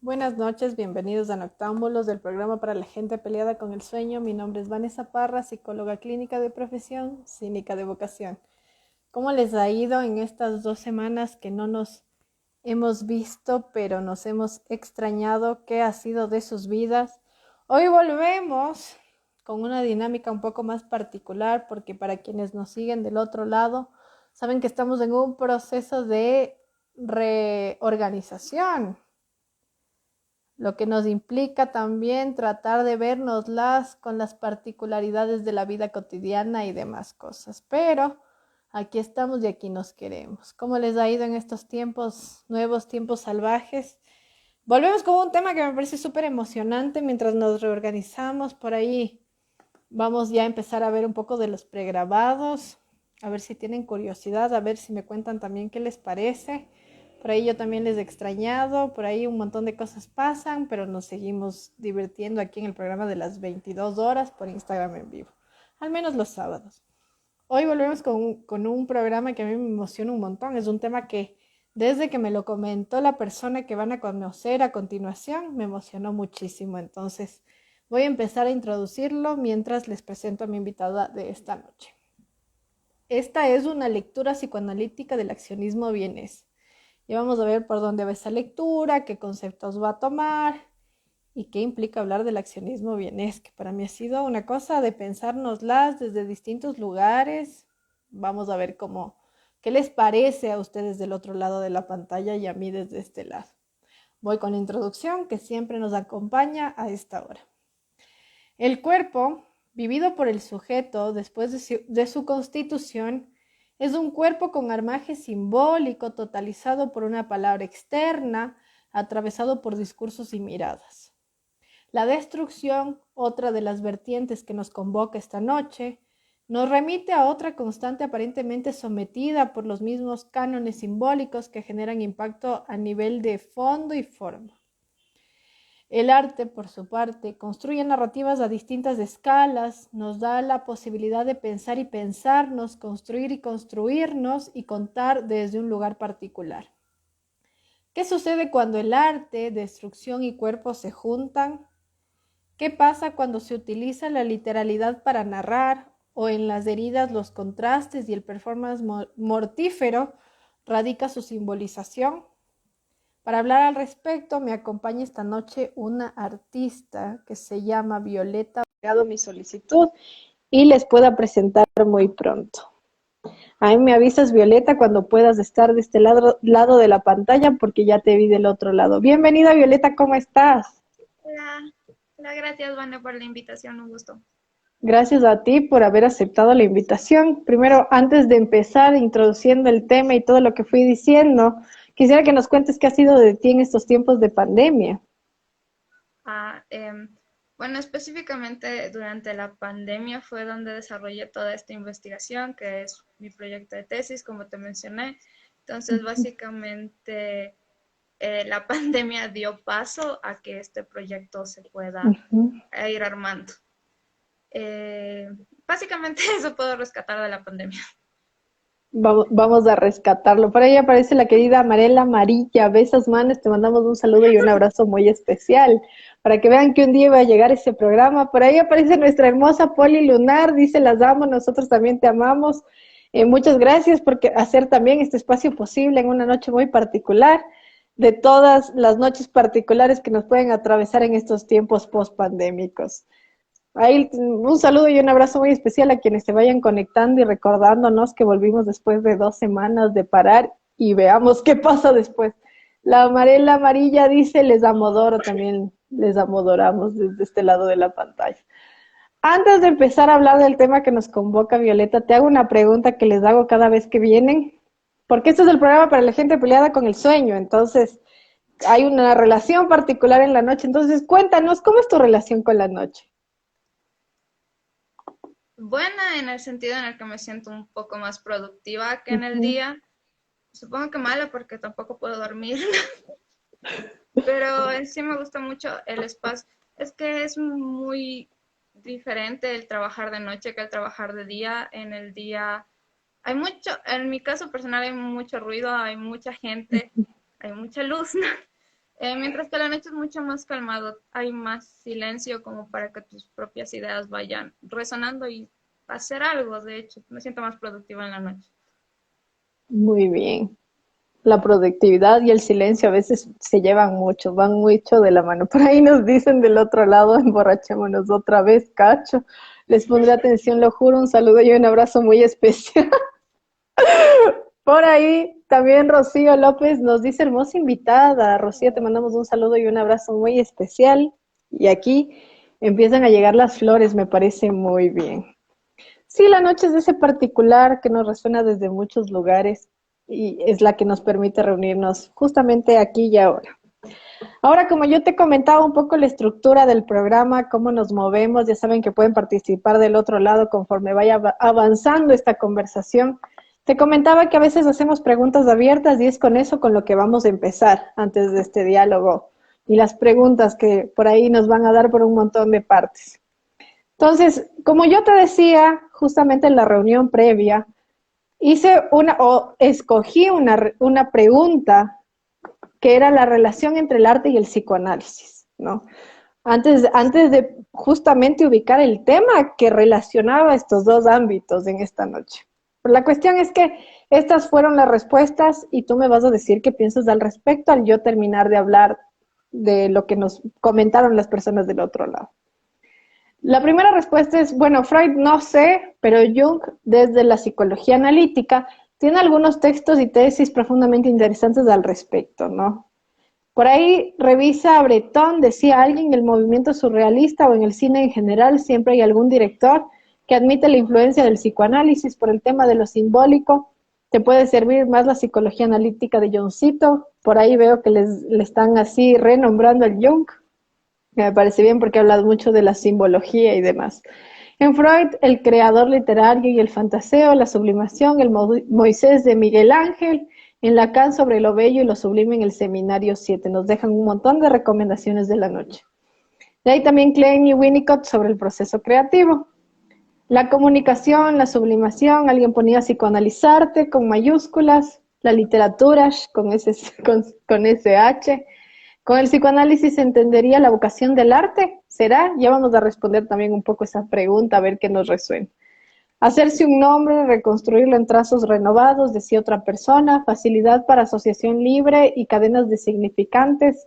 Buenas noches, bienvenidos a Noctámbulos del programa para la gente peleada con el sueño. Mi nombre es Vanessa Parra, psicóloga clínica de profesión, cínica de vocación. ¿Cómo les ha ido en estas 2 semanas que no nos hemos visto, pero nos hemos extrañado? ¿Qué ha sido de sus vidas? Hoy volvemos con una dinámica un poco más particular, porque para quienes nos siguen del otro lado, saben que estamos en un proceso de reorganización, lo que nos implica también tratar de vernoslas con las particularidades de la vida cotidiana y demás cosas. Pero aquí estamos y aquí nos queremos. ¿Cómo les ha ido en estos tiempos, nuevos tiempos salvajes? Volvemos con un tema que me parece súper emocionante mientras nos reorganizamos. Por ahí vamos ya a empezar a ver un poco de los pregrabados, a ver si tienen curiosidad, a ver si me cuentan también qué les parece. Por ahí yo también les he extrañado, por ahí un montón de cosas pasan, pero nos seguimos divirtiendo aquí en el programa de las 22 horas por Instagram en vivo, al menos los sábados. Hoy volvemos con un programa que a mí me emociona un montón. Es un tema que desde que me lo comentó la persona que van a conocer a continuación, me emocionó muchísimo. Entonces voy a empezar a introducirlo mientras les presento a mi invitada de esta noche. Esta es una lectura psicoanalítica del accionismo vienés. Y vamos a ver por dónde va esa lectura, qué conceptos va a tomar y qué implica hablar del accionismo vienés, que para mí ha sido una cosa de pensárnoslas desde distintos lugares. Vamos a ver qué les parece a ustedes del otro lado de la pantalla y a mí desde este lado. Voy con la introducción que siempre nos acompaña a esta hora. El cuerpo, vivido por el sujeto después de su constitución, es un cuerpo con armaje simbólico totalizado por una palabra externa, atravesado por discursos y miradas. La destrucción, otra de las vertientes que nos convoca esta noche, nos remite a otra constante aparentemente sometida por los mismos cánones simbólicos que generan impacto a nivel de fondo y forma. El arte, por su parte, construye narrativas a distintas escalas, nos da la posibilidad de pensar y pensarnos, construir y construirnos y contar desde un lugar particular. ¿Qué sucede cuando el arte, destrucción y cuerpo se juntan? ¿Qué pasa cuando se utiliza la literalidad para narrar o en las heridas los contrastes y el performance mortífero radica su simbolización? Para hablar al respecto me acompaña esta noche una artista que se llama Violeta. He enviado mi solicitud y les pueda presentar muy pronto. A mí me avisas, Violeta, cuando puedas estar de este lado de la pantalla porque ya te vi del otro lado. Bienvenida, Violeta, ¿cómo estás? Hola, hola, gracias, Vane, por la invitación, un gusto. Gracias a ti por haber aceptado la invitación. Primero, antes de empezar introduciendo el tema y todo lo que fui diciendo, quisiera que nos cuentes qué ha sido de ti en estos tiempos de pandemia. Ah, bueno, específicamente durante la pandemia fue donde desarrollé toda esta investigación, que es mi proyecto de tesis, como te mencioné. Entonces, básicamente, la pandemia dio paso a que este proyecto se pueda Ujú. ir armando. Eh, Básicamente, eso puedo rescatar de la pandemia. Vamos a rescatarlo. Por ahí aparece la querida Marela Amarilla. Besas manes, te mandamos un saludo y un abrazo muy especial. Para que vean que un día va a llegar ese programa. Por ahí aparece nuestra hermosa Poli Lunar. Dice, las amo, nosotros también te amamos. Muchas gracias por hacer también este espacio posible en una noche muy particular, de todas las noches particulares que nos pueden atravesar en estos tiempos post-pandémicos. Ahí un saludo y un abrazo muy especial a quienes se vayan conectando y recordándonos que volvimos después de 2 semanas de parar y veamos qué pasa después. La amarela amarilla dice, les amodoro, también les amodoramos desde este lado de la pantalla. Antes de empezar a hablar del tema que nos convoca, Violeta, te hago una pregunta que les hago cada vez que vienen, porque este es el programa para la gente peleada con el sueño, entonces hay una relación particular en la noche, entonces cuéntanos, ¿cómo es tu relación con la noche? Buena en el sentido en el que me siento un poco más productiva que en el Ujú. día. Supongo que mala porque tampoco puedo dormir. Pero en sí me gusta mucho el espacio. Es que es muy diferente el trabajar de noche que el trabajar de día. En el día hay mucho, en mi caso personal hay mucho ruido, hay mucha gente, hay mucha luz, ¿no? Mientras que la noche es mucho más calmado, hay más silencio como para que tus propias ideas vayan resonando y hacer algo. De hecho, me siento más productiva en la noche. Muy bien. La productividad y el silencio a veces se llevan mucho, van mucho de la mano. Por ahí nos dicen del otro lado, emborrachémonos otra vez, cacho. Les pondré atención, lo juro, un saludo y un abrazo muy especial. Por ahí también Rocío López nos dice hermosa invitada. Rocío, te mandamos un saludo y un abrazo muy especial. Y aquí empiezan a llegar las flores, me parece muy bien. Sí, la noche es ese particular que nos resuena desde muchos lugares y es la que nos permite reunirnos justamente aquí y ahora. Ahora, como yo te comentaba un poco la estructura del programa, cómo nos movemos, ya saben que pueden participar del otro lado conforme vaya avanzando esta conversación. Te comentaba que a veces hacemos preguntas abiertas y es con eso con lo que vamos a empezar antes de este diálogo y las preguntas que por ahí nos van a dar por un montón de partes. Entonces, como yo te decía, justamente en la reunión previa, escogí una pregunta que era la relación entre el arte y el psicoanálisis, ¿no? Antes de justamente ubicar el tema que relacionaba estos dos ámbitos en esta noche. Pero la cuestión es que estas fueron las respuestas y tú me vas a decir qué piensas al respecto al yo terminar de hablar de lo que nos comentaron las personas del otro lado. La primera respuesta es, bueno, Freud no sé, pero Jung, desde la psicología analítica, tiene algunos textos y tesis profundamente interesantes al respecto, ¿no? Por ahí revisa a Breton, decía alguien, en el movimiento surrealista o en el cine en general, siempre hay algún director que admite la influencia del psicoanálisis por el tema de lo simbólico. Te puede servir más la psicología analítica de Jungcito. Por ahí veo que le están así renombrando al Jung. Me parece bien porque hablas mucho de la simbología y demás. En Freud, el creador literario y el fantaseo, la sublimación, el Moisés de Miguel Ángel, en Lacan sobre lo bello y lo sublime en el Seminario 7. Nos dejan un montón de recomendaciones de la noche. De ahí también Klein y Winnicott sobre el proceso creativo. La comunicación, la sublimación, alguien ponía psicoanalizarte con mayúsculas, la literatura con SH. Con el psicoanálisis se entendería la vocación del arte, ¿será? Ya vamos a responder también un poco esa pregunta, a ver qué nos resuena. Hacerse un nombre, reconstruirlo en trazos renovados, decía otra persona, facilidad para asociación libre y cadenas de significantes,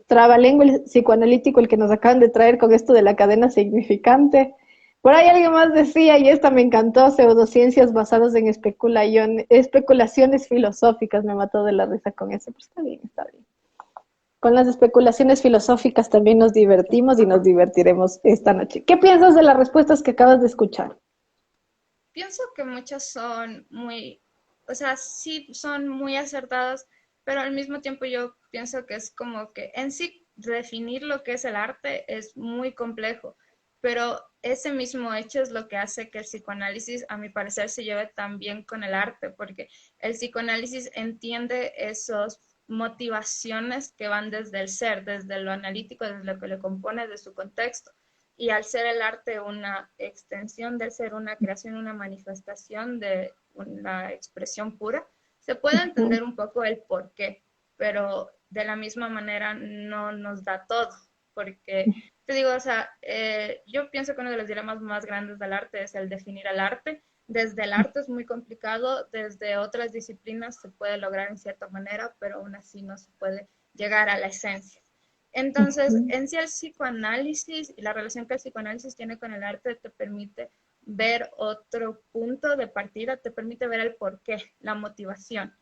trabalengua el psicoanalítico, el que nos acaban de traer con esto de la cadena significante. Por ahí alguien más decía, y esta me encantó, pseudociencias basadas en especulaciones filosóficas, me mató de la risa con eso, pero está bien, está bien. Con las especulaciones filosóficas también nos divertimos y nos divertiremos esta noche. ¿Qué piensas de las respuestas que acabas de escuchar? Pienso que muchas son o sea, sí son muy acertadas, pero al mismo tiempo yo pienso que es como que en sí definir lo que es el arte es muy complejo, pero ese mismo hecho es lo que hace que el psicoanálisis, a mi parecer, se lleve tan bien con el arte, porque el psicoanálisis entiende esas motivaciones que van desde el ser, desde lo analítico, desde lo que le compone, de su contexto y al ser el arte una extensión del ser, una creación, una manifestación de una expresión pura, se puede entender un poco el por qué, pero de la misma manera no nos da todo, porque te digo, o sea, yo pienso que uno de los dilemas más grandes del arte es el definir el arte. Desde el arte es muy complicado, desde otras disciplinas se puede lograr en cierta manera, pero aún así no se puede llegar a la esencia. Entonces, en sí el psicoanálisis y la relación que el psicoanálisis tiene con el arte te permite ver otro punto de partida, te permite ver el porqué, la motivación,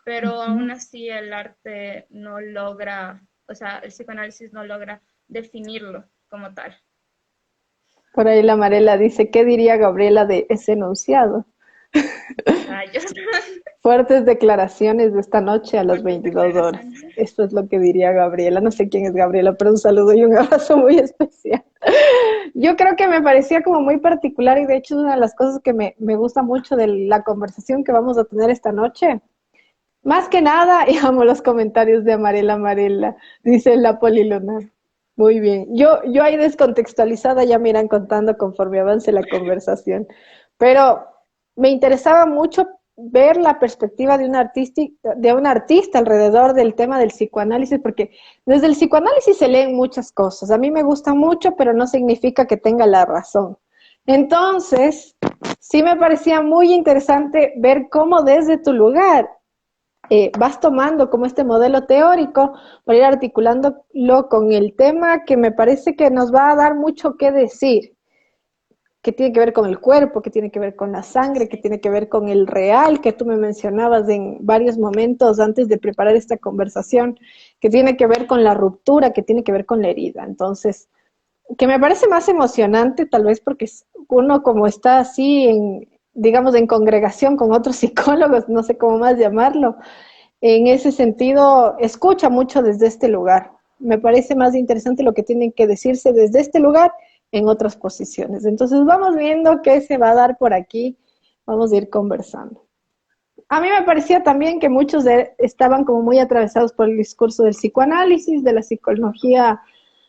pero aún así el arte no logra, o sea, el psicoanálisis no logra definirlo como tal. Por ahí la Marela dice, ¿qué diría Gabriela de ese enunciado? Rayos. Fuertes declaraciones de esta noche a las Fuertes 22 horas. declaraciones. Esto es lo que diría Gabriela. No sé quién es Gabriela, pero un saludo y un abrazo muy especial. Yo creo que me parecía como muy particular y de hecho es una de las cosas que me gusta mucho de la conversación que vamos a tener esta noche. Más que nada, y amo los comentarios de Amarela Amarela, dice la Polilunar. Muy bien. Yo ahí descontextualizada ya me irán contando conforme avance la conversación. Pero me interesaba mucho ver la perspectiva de un artista alrededor del tema del psicoanálisis, porque desde el psicoanálisis se leen muchas cosas. A mí me gusta mucho, pero no significa que tenga la razón. Entonces, sí me parecía muy interesante ver cómo desde tu lugar vas tomando como este modelo teórico para ir articulándolo con el tema que me parece que nos va a dar mucho que decir, que tiene que ver con el cuerpo, que tiene que ver con la sangre, que Sí. tiene que ver con el real, que tú me mencionabas en varios momentos antes de preparar esta conversación, que tiene que ver con la ruptura, que tiene que ver con la herida. Entonces, que me parece más emocionante, tal vez porque uno como está así en, digamos, en congregación con otros psicólogos, no sé cómo más llamarlo, en ese sentido, escucha mucho desde este lugar. Me parece más interesante lo que tienen que decirse desde este lugar en otras posiciones. Entonces vamos viendo qué se va a dar por aquí, vamos a ir conversando. A mí me parecía también que muchos estaban como muy atravesados por el discurso del psicoanálisis, de la psicología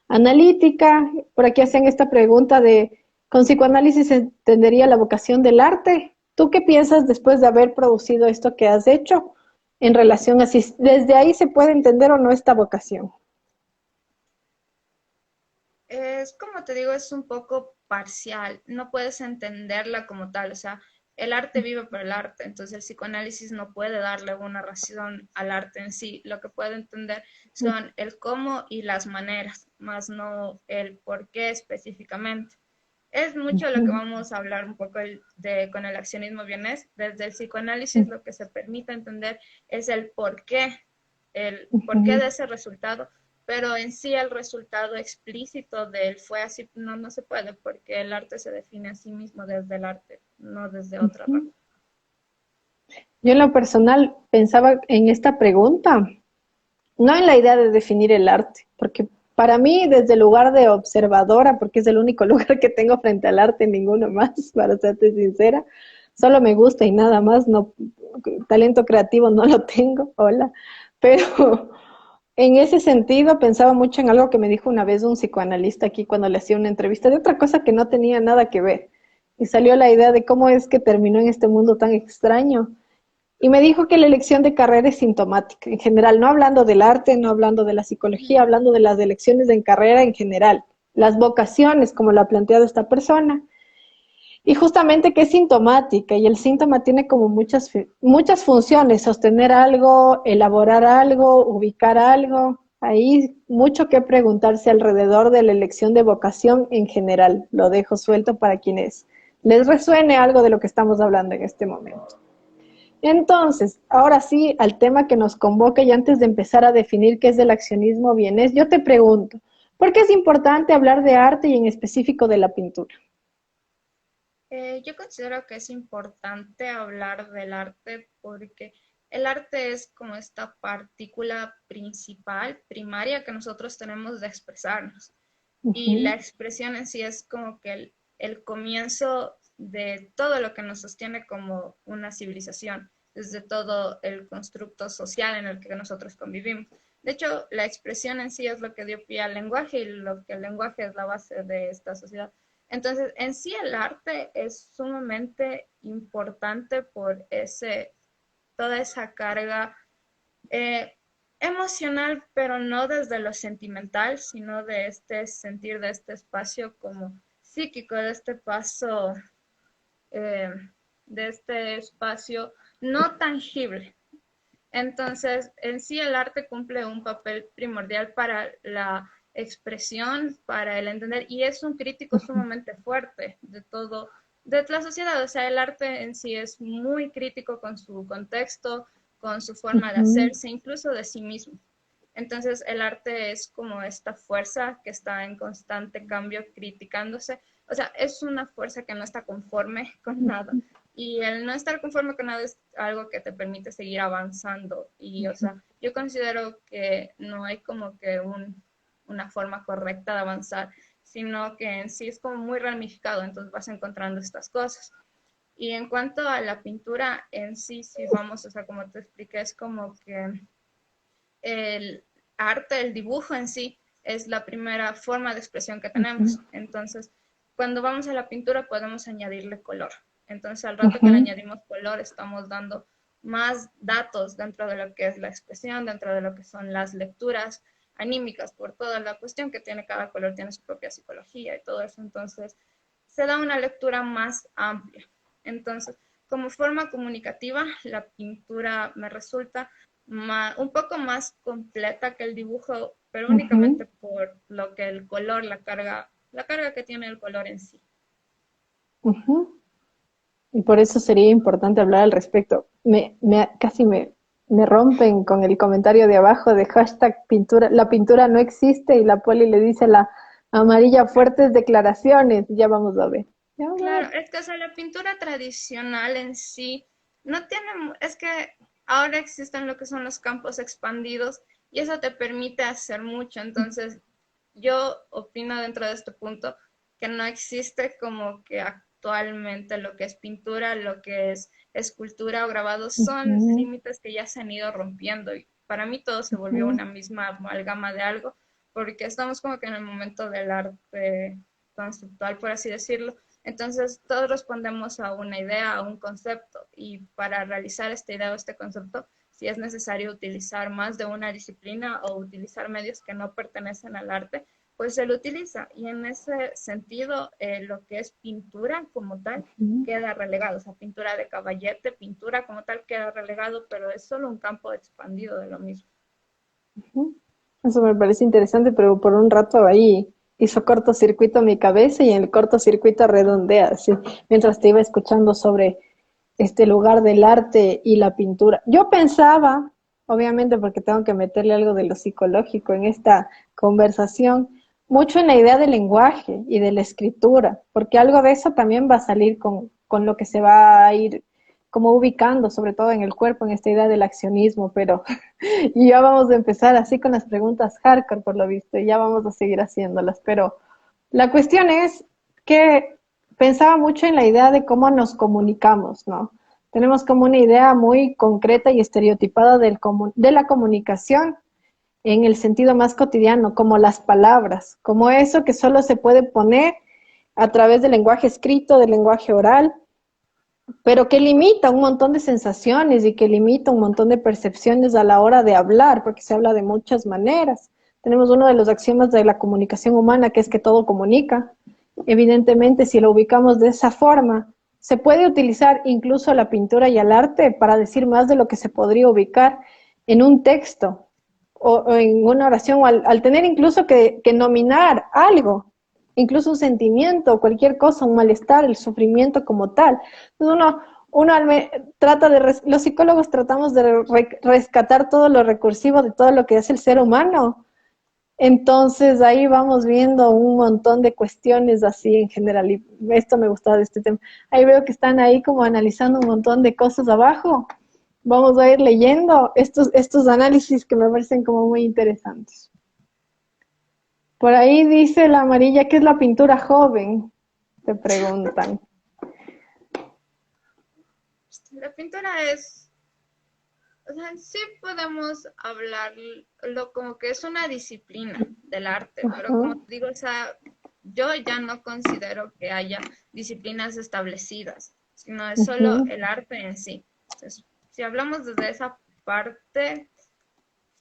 analítica. Por aquí hacen esta pregunta de, ¿con psicoanálisis se entendería la vocación del arte? ¿Tú qué piensas después de haber producido esto que has hecho en relación a si desde ahí se puede entender o no esta vocación? Es como te digo, es un poco parcial, no puedes entenderla como tal, o sea, el arte vive por el arte, entonces el psicoanálisis no puede darle una razón al arte en sí, lo que puede entender son el cómo y las maneras, más no el por qué específicamente. Es mucho lo que vamos a hablar un poco con el accionismo vienés. Desde el psicoanálisis lo que se permite entender es el porqué de ese resultado, pero en sí el resultado explícito del fue así no se puede porque el arte se define a sí mismo desde el arte, no desde otra rama. Yo en lo personal pensaba en esta pregunta, no en la idea de definir el arte, porque para mí desde el lugar de observadora, porque es el único lugar que tengo frente al arte, ninguno más, para serte sincera, solo me gusta y nada más, no, talento creativo no lo tengo, hola, pero en ese sentido pensaba mucho en algo que me dijo una vez un psicoanalista aquí cuando le hacía una entrevista de otra cosa que no tenía nada que ver, y salió la idea de cómo es que terminó en este mundo tan extraño y me dijo que la elección de carrera es sintomática, en general, no hablando del arte, no hablando de la psicología, hablando de las elecciones en carrera en general, las vocaciones, como lo ha planteado esta persona, y justamente que es sintomática, y el síntoma tiene como muchas funciones, sostener algo, elaborar algo, ubicar algo, hay mucho que preguntarse alrededor de la elección de vocación en general, lo dejo suelto para quienes les resuene algo de lo que estamos hablando en este momento. Entonces, ahora sí, al tema que nos convoca y antes de empezar a definir qué es el accionismo bienes, yo te pregunto, ¿por qué es importante hablar de arte y en específico de la pintura? Yo considero que es importante hablar del arte porque el arte es como esta partícula principal, primaria que nosotros tenemos de expresarnos. Y la Ujú, expresión en sí es como que el comienzo de todo lo que nos sostiene como una civilización, desde todo el constructo social en el que nosotros convivimos. De hecho, la expresión en sí es lo que dio pie al lenguaje y lo que el lenguaje es la base de esta sociedad. Entonces, en sí el arte es sumamente importante por toda esa carga eh, emocional, pero no desde lo sentimental, sino de este sentir de este espacio como psíquico, eh, de este espacio no tangible. Entonces, en sí el arte cumple un papel primordial para la expresión, para el entender, y es un crítico sumamente fuerte de todo, de la sociedad. O sea, el arte en sí es muy crítico con su contexto, con su forma de ujú, hacerse, incluso de sí mismo. Entonces, el arte es como esta fuerza que está en constante cambio, criticándose. O sea, es una fuerza que no está conforme con nada. Y el no estar conforme con nada es algo que te permite seguir avanzando. Y, o sea, yo considero que no hay como que una forma correcta de avanzar, sino que en sí es como muy ramificado, entonces vas encontrando estas cosas. Y en cuanto a la pintura en sí, si vamos, o sea, como te expliqué, es como que el arte, el dibujo en sí, es la primera forma de expresión que tenemos. ujú. Entonces, cuando vamos a la pintura podemos añadirle color. Entonces, al rato que le añadimos color, estamos dando más datos dentro de lo que es la expresión, dentro de lo que son las lecturas anímicas, por toda la cuestión que tiene cada color, tiene su propia psicología y todo eso. Entonces, se da una lectura más amplia. Entonces, como forma comunicativa, la pintura me resulta un poco más completa que el dibujo, pero Ujú, únicamente por lo que el color, la carga que tiene el color en sí. ujú. Y por eso sería importante hablar al respecto. Casi me rompen con el comentario de abajo de hashtag pintura. La pintura no existe y la Poli le dice la amarilla fuertes declaraciones. Ya vamos a ver. Ya vamos a Claro, ver. es que o sea, la pintura tradicional en sí no tiene, es que ahora existen lo que son los campos expandidos y eso te permite hacer mucho. Entonces, yo opino dentro de este punto que no existe como que actualmente lo que es pintura, lo que es escultura o grabado son Ujú, límites que ya se han ido rompiendo y para mí todo se volvió ujú, una misma amalgama de algo porque estamos como que en el momento del arte conceptual, por así decirlo. Entonces, todos respondemos a una idea, a un concepto, y para realizar esta idea o este concepto, si es necesario utilizar más de una disciplina o utilizar medios que no pertenecen al arte, pues se lo utiliza. Y en ese sentido, lo que es pintura como tal ujú, queda relegado. O sea, pintura de caballete, pintura como tal queda relegado, pero es solo un campo expandido de lo mismo. ujú. Eso me parece interesante, pero por un rato ahí hizo cortocircuito mi cabeza y en el cortocircuito redondea, así, mientras te iba escuchando sobre este lugar del arte y la pintura. Yo pensaba, obviamente porque tengo que meterle algo de lo psicológico en esta conversación, mucho en la idea del lenguaje y de la escritura, porque algo de eso también va a salir con lo que se va a ir como ubicando, sobre todo en el cuerpo, en esta idea del accionismo, pero y ya vamos a empezar así con las preguntas hardcore, por lo visto, y ya vamos a seguir haciéndolas, pero la cuestión es que pensaba mucho en la idea de cómo nos comunicamos, ¿no? Tenemos como una idea muy concreta y estereotipada de la comunicación en el sentido más cotidiano, como las palabras, como eso que solo se puede poner a través del lenguaje escrito, del lenguaje oral, pero que limita un montón de sensaciones y que limita un montón de percepciones a la hora de hablar, porque se habla de muchas maneras. Tenemos uno de los axiomas de la comunicación humana, que es que todo comunica. Evidentemente, si lo ubicamos de esa forma, se puede utilizar incluso la pintura y el arte para decir más de lo que se podría ubicar en un texto o en una oración, o al tener incluso que nominar algo, incluso un sentimiento, cualquier cosa, un malestar, el sufrimiento como tal. Entonces uno trata los psicólogos tratamos de rescatar todo lo recursivo de todo lo que es el ser humano. Entonces ahí vamos viendo un montón de cuestiones así en general y esto me gustaba de este tema. Ahí veo que están ahí como analizando un montón de cosas abajo. Vamos a ir leyendo estos análisis que me parecen como muy interesantes. Por ahí dice la amarilla, ¿qué es la pintura joven? Te preguntan. La pintura es, o sea, sí podemos hablarlo como que es una disciplina del arte, pero Ajá, como te digo, o sea, yo ya no considero que haya disciplinas establecidas, sino es solo ujú, el arte en sí. Entonces, si hablamos desde esa parte,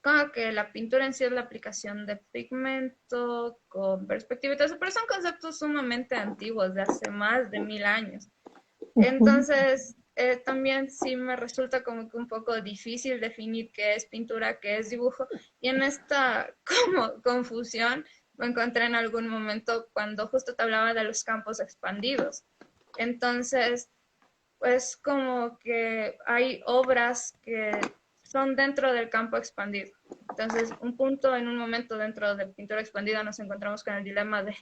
como que la pintura en sí es la aplicación de pigmento con perspectiva y todo eso, pero son conceptos sumamente antiguos, de hace más de 1000 años. ujú, Entonces, también sí me resulta como que un poco difícil definir qué es pintura, qué es dibujo, y en esta como confusión me encontré en algún momento cuando justo te hablaba de los campos expandidos. Entonces, pues como que hay obras que son dentro del campo expandido. Entonces, un punto en un momento dentro de pintura expandida nos encontramos con el dilema de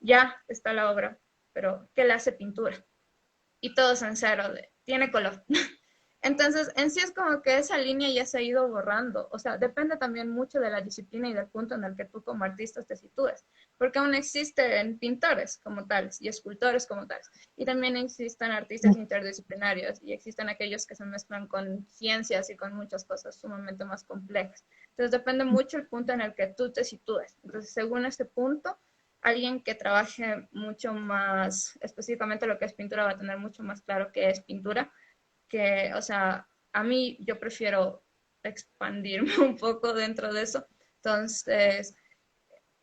ya está la obra, pero ¿qué le hace pintura? Y todo es en cero, tiene color. Entonces, en sí es como que esa línea ya se ha ido borrando. O sea, depende también mucho de la disciplina y del punto en el que tú como artista te sitúes. Porque aún existen pintores como tales y escultores como tales. Y también existen artistas interdisciplinarios y existen aquellos que se mezclan con ciencias y con muchas cosas sumamente más complejas. Entonces, depende mucho el punto en el que tú te sitúes. Entonces, según este punto, alguien que trabaje mucho más específicamente lo que es pintura va a tener mucho más claro qué es pintura, que, o sea, a mí yo prefiero expandirme un poco dentro de eso. Entonces,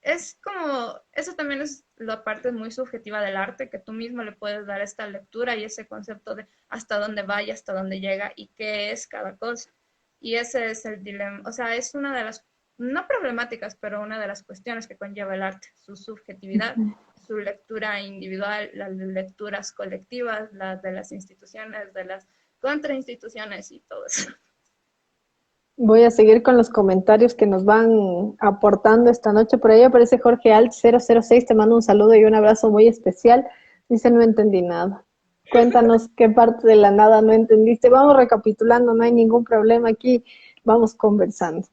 es como, eso también es la parte muy subjetiva del arte, que tú mismo le puedes dar esta lectura y ese concepto de hasta dónde va y hasta dónde llega y qué es cada cosa. Y ese es el dilema, o sea, es una de las, no problemáticas, pero una de las cuestiones que conlleva el arte, su subjetividad, su lectura individual, las lecturas colectivas, las de las instituciones, de las contrainstituciones y todo eso. Voy a seguir con los comentarios que nos van aportando esta noche. Por ahí aparece Jorge Alt 006, te mando un saludo y un abrazo muy especial. Dice, no entendí nada. Cuéntanos qué parte de la nada no entendiste. Vamos recapitulando, no hay ningún problema aquí. Vamos conversando.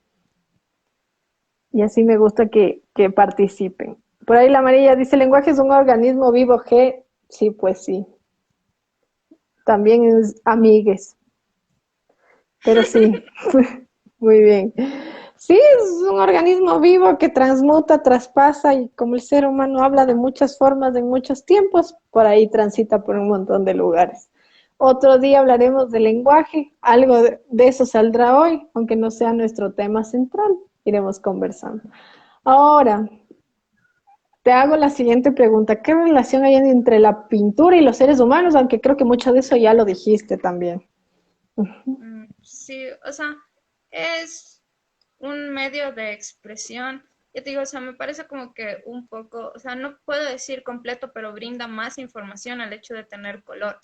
Y así me gusta que participen. Por ahí la María dice, el lenguaje es un organismo vivo, G. Sí, pues sí. También es amigues. Pero sí, muy bien. Sí, es un organismo vivo que transmuta, traspasa y como el ser humano habla de muchas formas, en muchos tiempos, por ahí transita por un montón de lugares. Otro día hablaremos del lenguaje, algo de eso saldrá hoy, aunque no sea nuestro tema central, iremos conversando. Ahora, te hago la siguiente pregunta, ¿qué relación hay entre la pintura y los seres humanos? Aunque creo que mucho de eso ya lo dijiste también. Sí, o sea, es un medio de expresión. Yo te digo, o sea, me parece como que un poco, o sea, no puedo decir completo, pero brinda más información al hecho de tener color.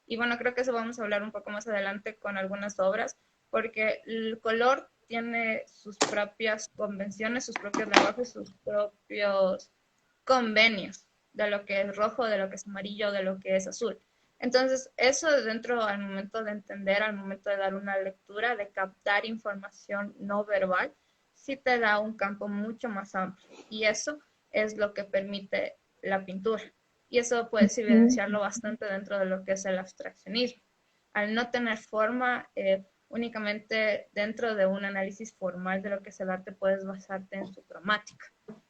Y bueno, creo que eso vamos a hablar un poco más adelante con algunas obras, porque el color tiene sus propias convenciones, sus propios lenguajes, sus propios convenios de lo que es rojo, de lo que es amarillo, de lo que es azul. Entonces, eso dentro al momento de entender, al momento de dar una lectura, de captar información no verbal, sí te da un campo mucho más amplio. Y eso es lo que permite la pintura. Y eso puedes evidenciarlo bastante dentro de lo que es el abstraccionismo. Al no tener forma, únicamente dentro de un análisis formal de lo que es el arte, puedes basarte en su cromática.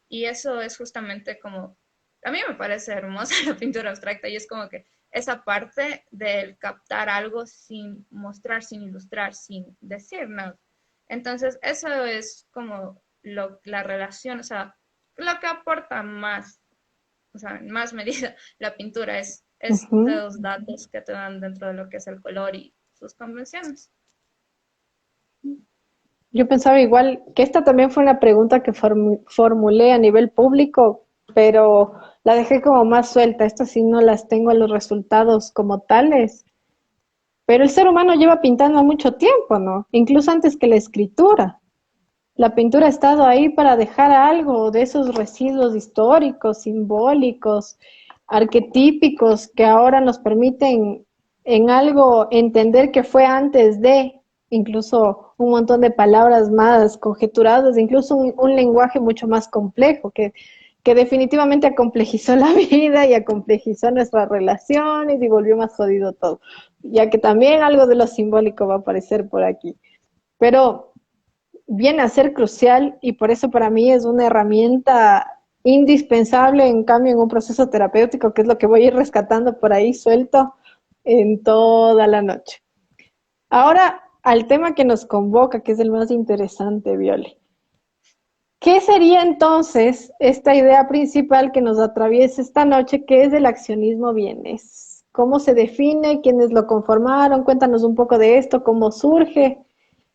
Y eso es justamente como, a mí me parece hermosa la pintura abstracta y es como que esa parte del captar algo sin mostrar, sin ilustrar, sin decir nada. Entonces, eso es como la relación, o sea, lo que aporta más, o sea, en más medida la pintura es Ujú. estos datos que te dan dentro de lo que es el color y sus convenciones. Yo pensaba igual que esta también fue una pregunta que formulé a nivel público, pero la dejé como más suelta. Estas sí no las tengo a los resultados como tales. Pero el ser humano lleva pintando mucho tiempo, ¿no? Incluso antes que la escritura. La pintura ha estado ahí para dejar algo de esos residuos históricos, simbólicos, arquetípicos que ahora nos permiten en algo entender que fue antes de, incluso un montón de palabras más conjeturadas, incluso un lenguaje mucho más complejo que definitivamente acomplejizó la vida y acomplejizó nuestras relaciones y volvió más jodido todo, ya que también algo de lo simbólico va a aparecer por aquí. Pero viene a ser crucial y por eso para mí es una herramienta indispensable, en cambio, en un proceso terapéutico, que es lo que voy a ir rescatando por ahí suelto en toda la noche. Ahora, al tema que nos convoca, que es el más interesante, Viole. ¿Qué sería entonces esta idea principal que nos atraviesa esta noche, que es el accionismo vienes? ¿Cómo se define? ¿Quiénes lo conformaron? Cuéntanos un poco de esto, cómo surge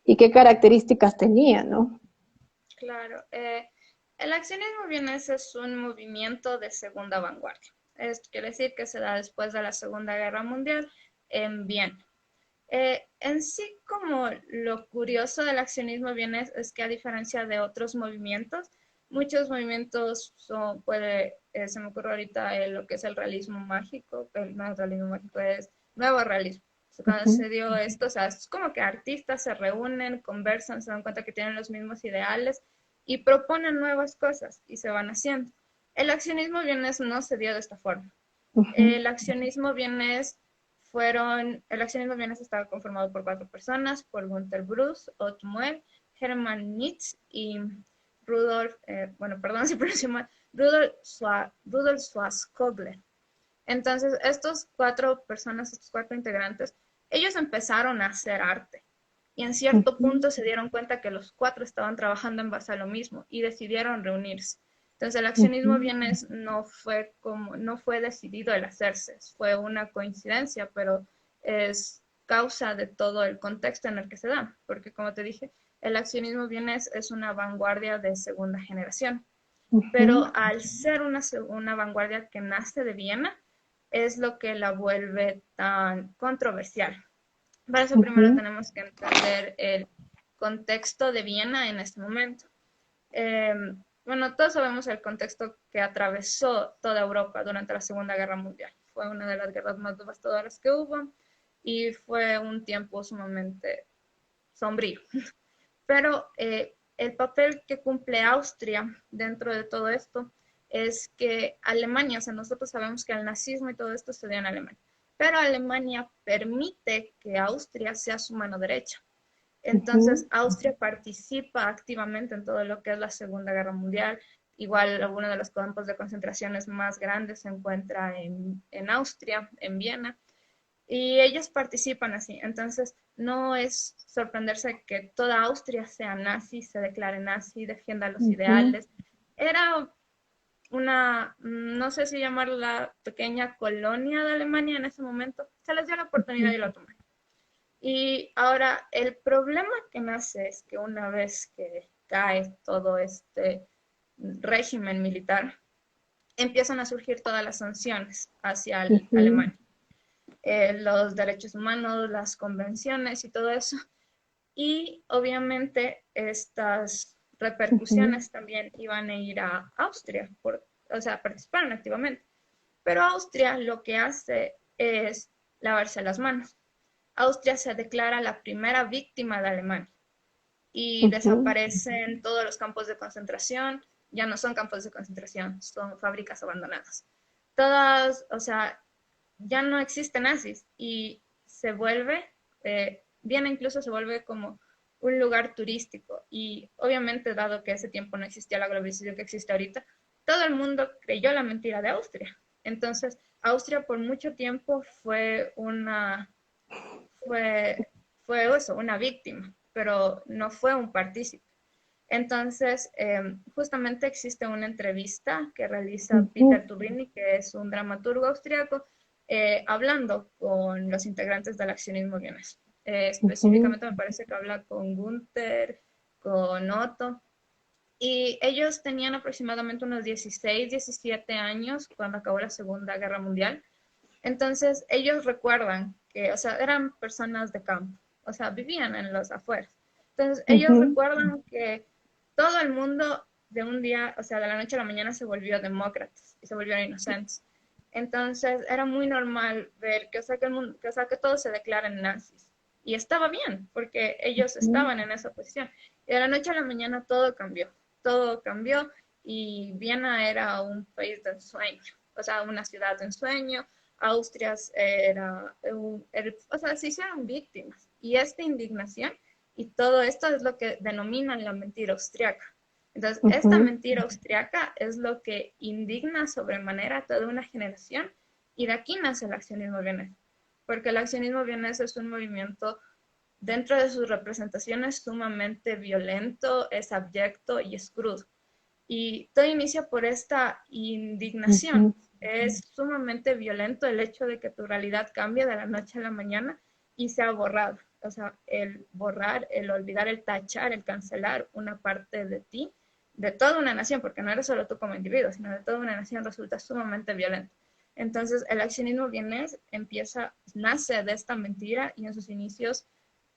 y qué características tenía, ¿no? Claro, el accionismo vienes es un movimiento de segunda vanguardia. Esto quiere decir que se da después de la Segunda Guerra Mundial en Viena. En sí, como lo curioso del accionismo vienes es que a diferencia de otros movimientos, muchos movimientos se me ocurre ahorita lo que es el realismo mágico, el no realismo mágico es nuevo realismo. Cuando Ujú. se dio esto, o sea, es como que artistas se reúnen, conversan, se dan cuenta que tienen los mismos ideales y proponen nuevas cosas y se van haciendo. El accionismo vienes no se dio de esta forma. Ujú. El accionismo vienes el accionismo vienes estaba conformado por cuatro personas, por Günter Bruce, Otto Muell, Hermann Nitz y Rudolf, bueno, perdón si pronuncio mal, Rudolf Schwarzkopf. Entonces, estos 4 personas, estos 4 integrantes, ellos empezaron a hacer arte y en cierto Ujú, punto se dieron cuenta que los 4 estaban trabajando en base a lo mismo y decidieron reunirse. Entonces, el accionismo ujú, bienes no fue decidido el hacerse, fue una coincidencia, pero es causa de todo el contexto en el que se da, porque como te dije, el accionismo bienes es una vanguardia de segunda generación, pero ujú, al ser una vanguardia que nace de Viena, es lo que la vuelve tan controversial. Para eso primero ujú, tenemos que entender el contexto de Viena en este momento. Eh, bueno, todos sabemos el contexto que atravesó toda Europa durante la Segunda Guerra Mundial. Fue una de las guerras más devastadoras que hubo y fue un tiempo sumamente sombrío. Pero el papel que cumple Austria dentro de todo esto es que Alemania, o sea, nosotros sabemos que el nazismo y todo esto se dio en Alemania, pero Alemania permite que Austria sea su mano derecha. Entonces, ujú, Austria participa activamente en todo lo que es la Segunda Guerra Mundial. Igual, algunos de los campos de concentraciones más grandes se encuentra en Austria, en Viena, y ellos participan así. Entonces, no es sorprenderse que toda Austria sea nazi, se declare nazi, defienda los ujú, ideales. Era una, no sé si llamarla pequeña colonia de Alemania en ese momento. Se les dio la oportunidad y ujú, lo tomaron. Y ahora el problema que nace es que una vez que cae todo este régimen militar, empiezan a surgir todas las sanciones hacia ujú, Alemania. Los derechos humanos, las convenciones y todo eso. Y obviamente estas ujú, repercusiones también iban a ir a Austria, o sea, participaron activamente. Pero Austria lo que hace es lavarse las manos. Austria se declara la primera víctima de Alemania y ujú, desaparecen todos los campos de concentración, ya no son campos de concentración, son fábricas abandonadas. Todas, o sea, ya no existen nazis y se vuelve, Viena incluso se vuelve como un lugar turístico y obviamente dado que ese tiempo no existía la globalización que existe ahorita, todo el mundo creyó la mentira de Austria. Entonces, Austria por mucho tiempo fue, fue eso, una víctima, pero no fue un partícipe. Entonces, justamente existe una entrevista que realiza ujú, Peter Turini, que es un dramaturgo austriaco, hablando con los integrantes del accionismo vienés. ujú, Específicamente me parece que habla con Gunther, con Otto, y ellos tenían aproximadamente unos 16, 17 años cuando acabó la Segunda Guerra Mundial. Entonces, ellos recuerdan que, o sea, eran personas de campo, o sea, vivían en los afueras. Entonces, ellos ujú, recuerdan que todo el mundo de un día, o sea, de la noche a la mañana se volvió demócratas y se volvieron inocentes. Entonces, era muy normal ver que, o sea, que todos se declaran nazis. Y estaba bien, porque ellos ujú, estaban en esa posición. Y de la noche a la mañana todo cambió y Viena era un país de ensueño, o sea, una ciudad de ensueño. Austria o sea, se hicieron víctimas. Y esta indignación y todo esto es lo que denominan la mentira austriaca. Entonces, esta ujú, mentira austriaca es lo que indigna sobremanera a toda una generación y de aquí nace el accionismo vienés. Porque el accionismo vienés es un movimiento dentro de sus representaciones sumamente violento, es abyecto y es crudo. Y todo inicia por esta indignación. ujú, Es sumamente violento el hecho de que tu realidad cambie de la noche a la mañana y sea borrada. O sea, el borrar, el olvidar, el tachar, el cancelar una parte de ti, de toda una nación, porque no eres solo tú como individuo, sino de toda una nación, resulta sumamente violento. Entonces, el accionismo vienés nace de esta mentira y en sus inicios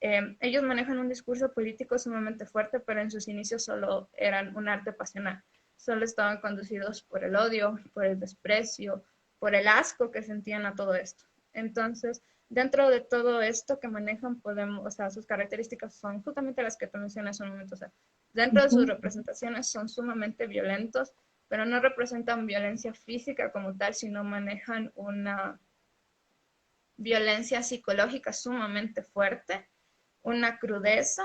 ellos manejan un discurso político sumamente fuerte, pero en sus inicios solo eran un arte pasional. Solo estaban conducidos por el odio, por el desprecio, por el asco que sentían a todo esto. Entonces, dentro de todo esto que manejan, podemos, o sea, sus características son justamente las que te mencioné hace un momento. O sea, dentro de sus ujú, representaciones son sumamente violentos, pero no representan violencia física como tal, sino manejan una violencia psicológica sumamente fuerte, una crudeza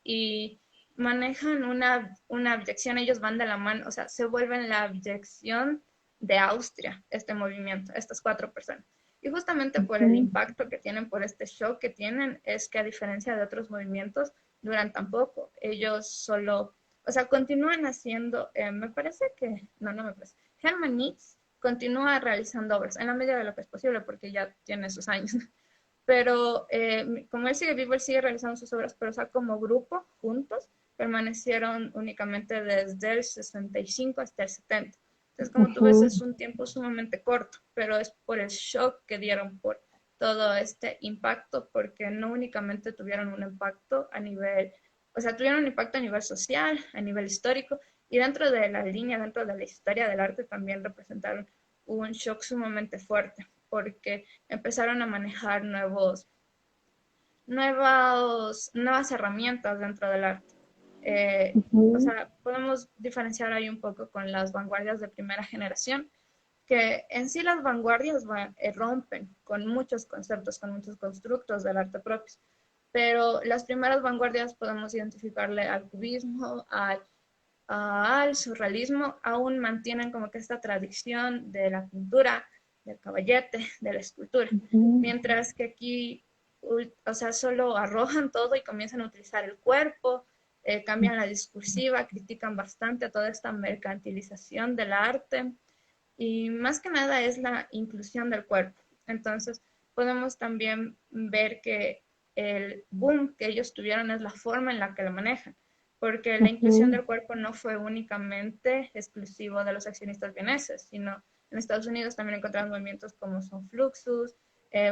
y manejan una abyección, ellos van de la mano, o sea, se vuelven la abyección de Austria, este movimiento, estas cuatro personas. Y justamente por el Ujú, impacto que tienen, por este shock que tienen, es que a diferencia de otros movimientos, duran tan poco. Ellos solo, o sea, continúan haciendo, me parece que, no me parece, Hermann Nitz continúa realizando obras en la medida de lo que es posible, porque ya tiene sus años. Pero como él sigue vivo, él sigue realizando sus obras, pero o sea, como grupo, juntos, permanecieron únicamente desde el 65 hasta el 70. Entonces, como tú ves, ujú, es un tiempo sumamente corto, pero es por el shock que dieron por todo este impacto, porque no únicamente tuvieron un impacto a nivel, o sea, tuvieron un impacto a nivel social, a nivel histórico, y dentro de la línea, dentro de la historia del arte, también representaron un shock sumamente fuerte, porque empezaron a manejar nuevas herramientas dentro del arte. O ujú, sea, podemos diferenciar ahí un poco con las vanguardias de primera generación, que en sí las vanguardias rompen con muchos conceptos, con muchos constructos del arte propio, pero las primeras vanguardias podemos identificarle al cubismo, al surrealismo, aún mantienen como que esta tradición de la pintura, del caballete, de la escultura, ujú, mientras que aquí, o sea, solo arrojan todo y comienzan a utilizar el cuerpo, cambian la discursiva, critican bastante a toda esta mercantilización del arte y más que nada es la inclusión del cuerpo. Entonces, podemos también ver que el boom que ellos tuvieron es la forma en la que lo manejan, porque la inclusión ujú, del cuerpo no fue únicamente exclusivo de los accionistas vieneses, sino en Estados Unidos también encontramos movimientos como son Fluxus,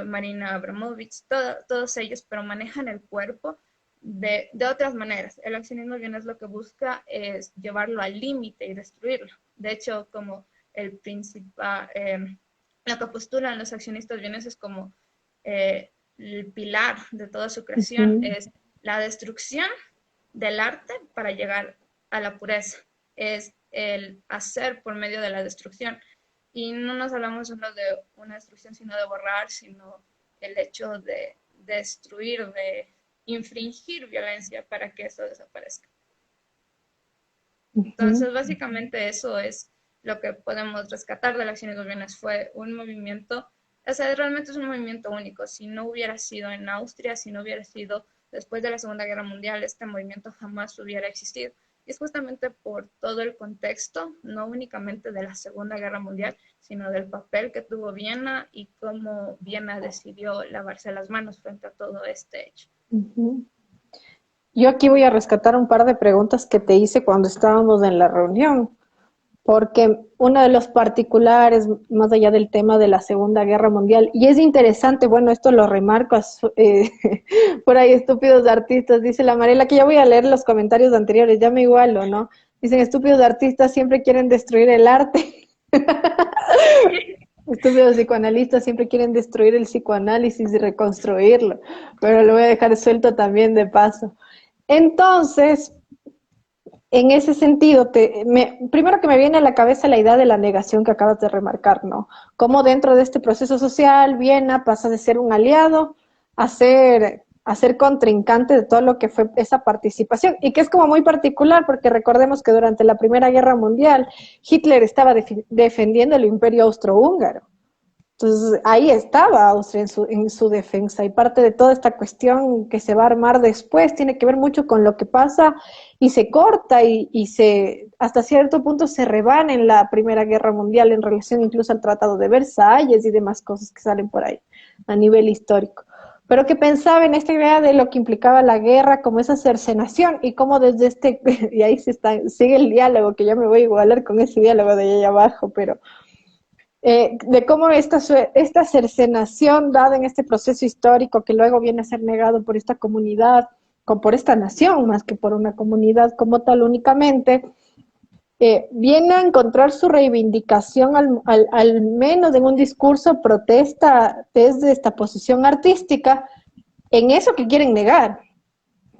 Marina Abramovich, todos ellos, pero manejan el cuerpo de otras maneras. El accionismo vienes lo que busca es llevarlo al límite y destruirlo. De hecho, como el principal, lo que postulan los accionistas vieneses como el pilar de toda su creación ujú. es la destrucción del arte para llegar a la pureza, es el hacer por medio de la destrucción. Y no nos hablamos solo de una destrucción, sino de borrar, sino el hecho de destruir, de infringir violencia para que eso desaparezca. Ujú, Entonces, básicamente eso es lo que podemos rescatar de la acción de bienes. Fue un movimiento, o sea, realmente es un movimiento único. Si no hubiera sido en Austria, si no hubiera sido después de la Segunda Guerra Mundial, este movimiento jamás hubiera existido. Y es justamente por todo el contexto, no únicamente de la Segunda Guerra Mundial, sino del papel que tuvo Viena y cómo Viena decidió lavarse las manos frente a todo este hecho. ujú. Yo aquí voy a rescatar un par de preguntas que te hice cuando estábamos en la reunión, porque uno de los particulares, más allá del tema de la Segunda Guerra Mundial, y es interesante, bueno, esto lo remarco, por ahí estúpidos artistas, dice la Mariela, que ya voy a leer los comentarios anteriores, ya me igualo, ¿no? Dicen, estúpidos artistas siempre quieren destruir el arte. Estúpidos psicoanalistas siempre quieren destruir el psicoanálisis y reconstruirlo, pero lo voy a dejar suelto también de paso. Entonces, en ese sentido, primero que me viene a la cabeza la idea de la negación que acabas de remarcar, ¿no? Cómo dentro de este proceso social, Viena pasa de ser un aliado a ser contrincante de todo lo que fue esa participación, y que es como muy particular, porque recordemos que durante la Primera Guerra Mundial, Hitler estaba defendiendo el imperio austrohúngaro. Entonces, ahí estaba Austria en su defensa y parte de toda esta cuestión que se va a armar después tiene que ver mucho con lo que pasa y se corta y hasta cierto punto se rebana en la Primera Guerra Mundial en relación incluso al Tratado de Versalles y demás cosas que salen por ahí a nivel histórico. Pero que pensaba en esta idea de lo que implicaba la guerra como esa cercenación y cómo desde y ahí sigue el diálogo, que ya me voy a igualar con ese diálogo de ahí abajo, pero de cómo esta cercenación dada en este proceso histórico que luego viene a ser negado por esta comunidad, por esta nación más que por una comunidad como tal únicamente, viene a encontrar su reivindicación al menos en un discurso protesta desde esta posición artística en eso que quieren negar,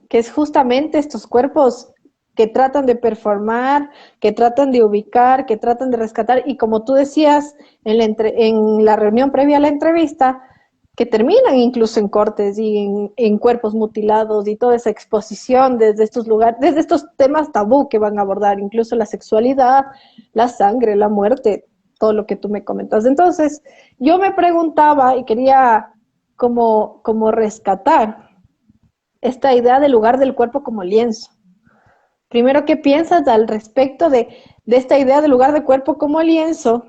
que es justamente estos cuerpos que tratan de performar, que tratan de ubicar, que tratan de rescatar, y como tú decías en la reunión previa a la entrevista, que terminan incluso en cortes y en cuerpos mutilados y toda esa exposición desde estos lugares, desde estos temas tabú que van a abordar, incluso la sexualidad, la sangre, la muerte, todo lo que tú me comentas. Entonces, yo me preguntaba y quería como rescatar esta idea del lugar del cuerpo como lienzo. Primero, ¿qué piensas al respecto de esta idea del lugar del cuerpo como lienzo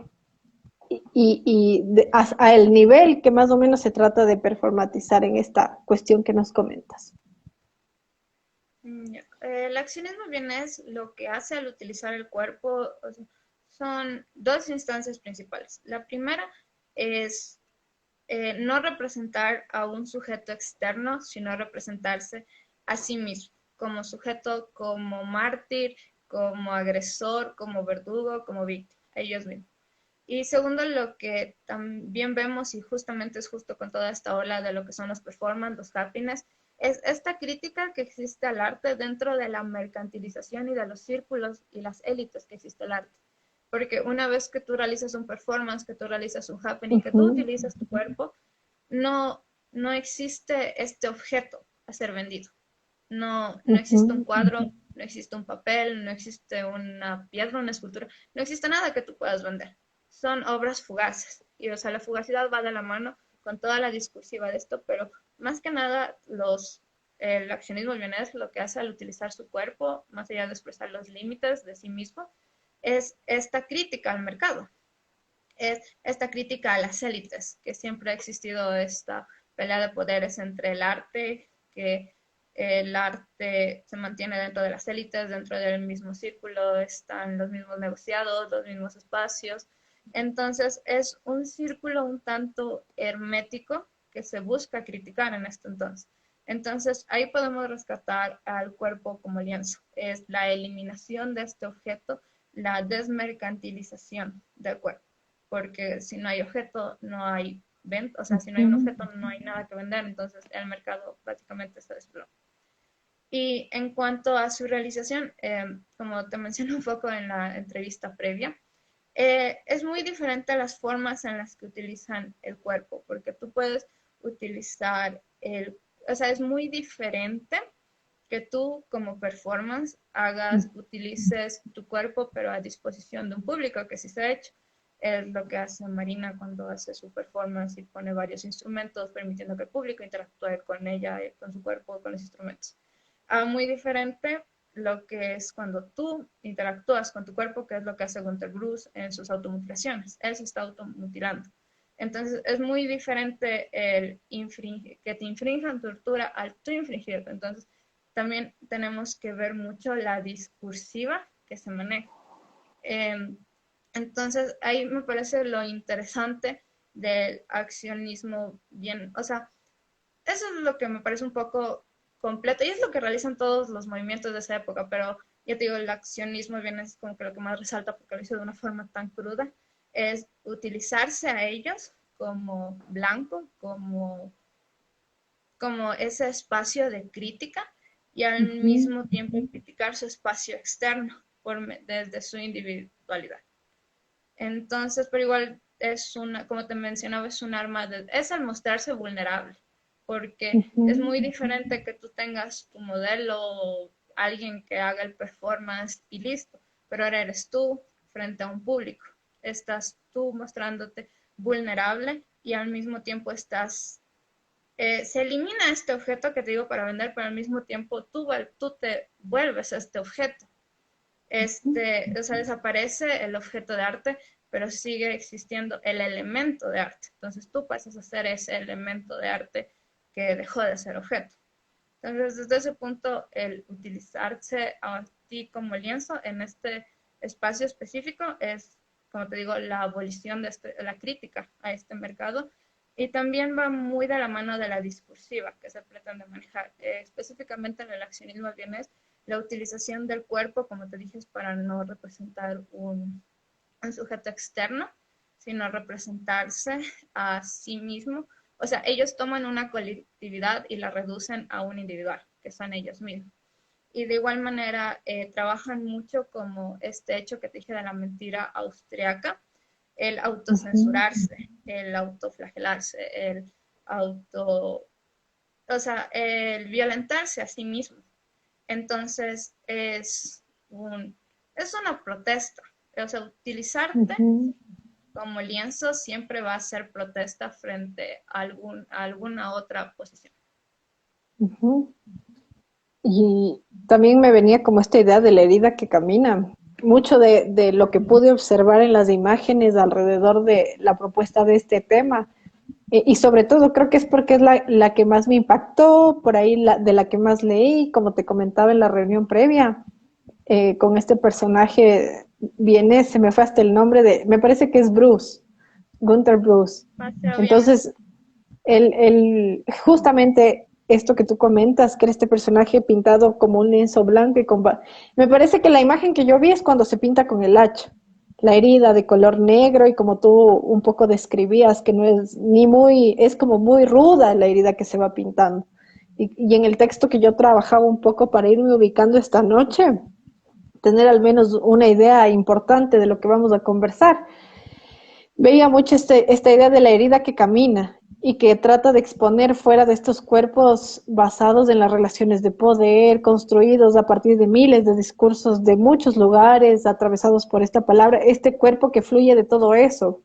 a el nivel que más o menos se trata de performatizar en esta cuestión que nos comentas? Ya. El accionismo bien es lo que hace al utilizar el cuerpo. O sea, son dos instancias principales. La primera es no representar a un sujeto externo, sino representarse a sí mismo, como sujeto, como mártir, como agresor, como verdugo, como víctima, ellos mismos. Y segundo, lo que también vemos, y justamente es justo con toda esta ola de lo que son los performance, los happiness, es esta crítica que existe al arte dentro de la mercantilización y de los círculos y las élites que existe el arte. Porque una vez que tú realizas un performance, que tú realizas un happening, que tú Ujú, utilizas tu cuerpo, no existe este objeto a ser vendido. No existe un ujú, cuadro, no existe un papel, no existe una piedra, una escultura, no existe nada que tú puedas vender. Son obras fugaces. Y o sea, la fugacidad va de la mano con toda la discursiva de esto, pero más que nada el accionismo vienes lo que hace al utilizar su cuerpo, más allá de expresar los límites de sí mismo, es esta crítica al mercado, es esta crítica a las élites, que siempre ha existido esta pelea de poderes entre el arte, que el arte se mantiene dentro de las élites, dentro del mismo círculo, están los mismos negociados, los mismos espacios. Entonces es un círculo un tanto hermético que se busca criticar en este entonces. Entonces ahí podemos rescatar al cuerpo como lienzo. Es la eliminación de este objeto, la desmercantilización del cuerpo, porque si no hay objeto, no hay venta, o sea, si no hay un ujú. objeto, no hay nada que vender, entonces el mercado prácticamente se desploma. Y en cuanto a su realización, como te mencioné un poco en la entrevista previa, es muy diferente a las formas en las que utilizan el cuerpo, porque tú puedes utilizar o sea, es muy diferente que tú como performance utilices tu cuerpo, pero a disposición de un público, que sí se ha hecho. Es lo que hace Marina cuando hace su performance y pone varios instrumentos, permitiendo que el público interactúe con ella, con su cuerpo, con los instrumentos. Muy diferente lo que es cuando tú interactúas con tu cuerpo, que es lo que hace Gunter Bruce en sus automutilaciones. Él se está automutilando. Entonces es muy diferente que te infrinjan tortura al tú infringirte. Entonces también tenemos que ver mucho la discursiva que se maneja. Eh, entonces, ahí me parece lo interesante del accionismo bien, o sea, eso es lo que me parece un poco completo y es lo que realizan todos los movimientos de esa época, pero ya te digo, el accionismo bien es como que lo que más resalta porque lo hizo de una forma tan cruda, es utilizarse a ellos como blanco, como ese espacio de crítica y al Ujú. mismo tiempo criticar su espacio externo desde su individualidad. Entonces, pero igual es una, como te mencionaba, es un arma, es al mostrarse vulnerable, porque es Ujú. muy diferente que tú tengas tu modelo o alguien que haga el performance y listo, pero ahora eres tú frente a un público, estás tú mostrándote vulnerable y al mismo tiempo se elimina este objeto que te digo para vender, pero al mismo tiempo tú te vuelves este objeto. O sea, desaparece el objeto de arte, pero sigue existiendo el elemento de arte. Entonces tú pasas a ser ese elemento de arte que dejó de ser objeto. Entonces, desde ese punto, el utilizarse a ti como lienzo en este espacio específico es, como te digo, la abolición de la crítica a este mercado y también va muy de la mano de la discursiva que se pretende manejar. Específicamente en el accionismo vienes la utilización del cuerpo, como te dije, es para no representar un sujeto externo, sino representarse a sí mismo. O sea, ellos toman una colectividad y la reducen a un individual, que son ellos mismos. Y de igual manera trabajan mucho como este hecho que te dije de la mentira austriaca, el Ujú. autocensurarse, el autoflagelarse, el auto, o sea, el violentarse a sí mismo. Entonces es una protesta. O sea, utilizarte Ujú, como lienzo siempre va a ser protesta frente a alguna otra posición. ujú. Y también me venía como esta idea de la herida que camina. Mucho de lo que pude observar en las imágenes alrededor de la propuesta de este tema. Y sobre todo creo que es porque es la que más me impactó, por ahí de la que más leí, como te comentaba en la reunión previa, con este personaje viene, se me fue hasta el nombre me parece que es Bruce, Gunther Bruce. Demasiado bien. Entonces, justamente esto que tú comentas, que era este personaje pintado como un lienzo blanco me parece que la imagen que yo vi es cuando se pinta con el hacha, la herida de color negro y como tú un poco describías, que no es ni muy, es como muy ruda la herida que se va pintando. Y en el texto que yo trabajaba un poco para irme ubicando esta noche, tener al menos una idea importante de lo que vamos a conversar. Veía mucho esta idea de la herida que camina y que trata de exponer fuera de estos cuerpos basados en las relaciones de poder, construidos a partir de miles de discursos de muchos lugares, atravesados por esta palabra, este cuerpo que fluye de todo eso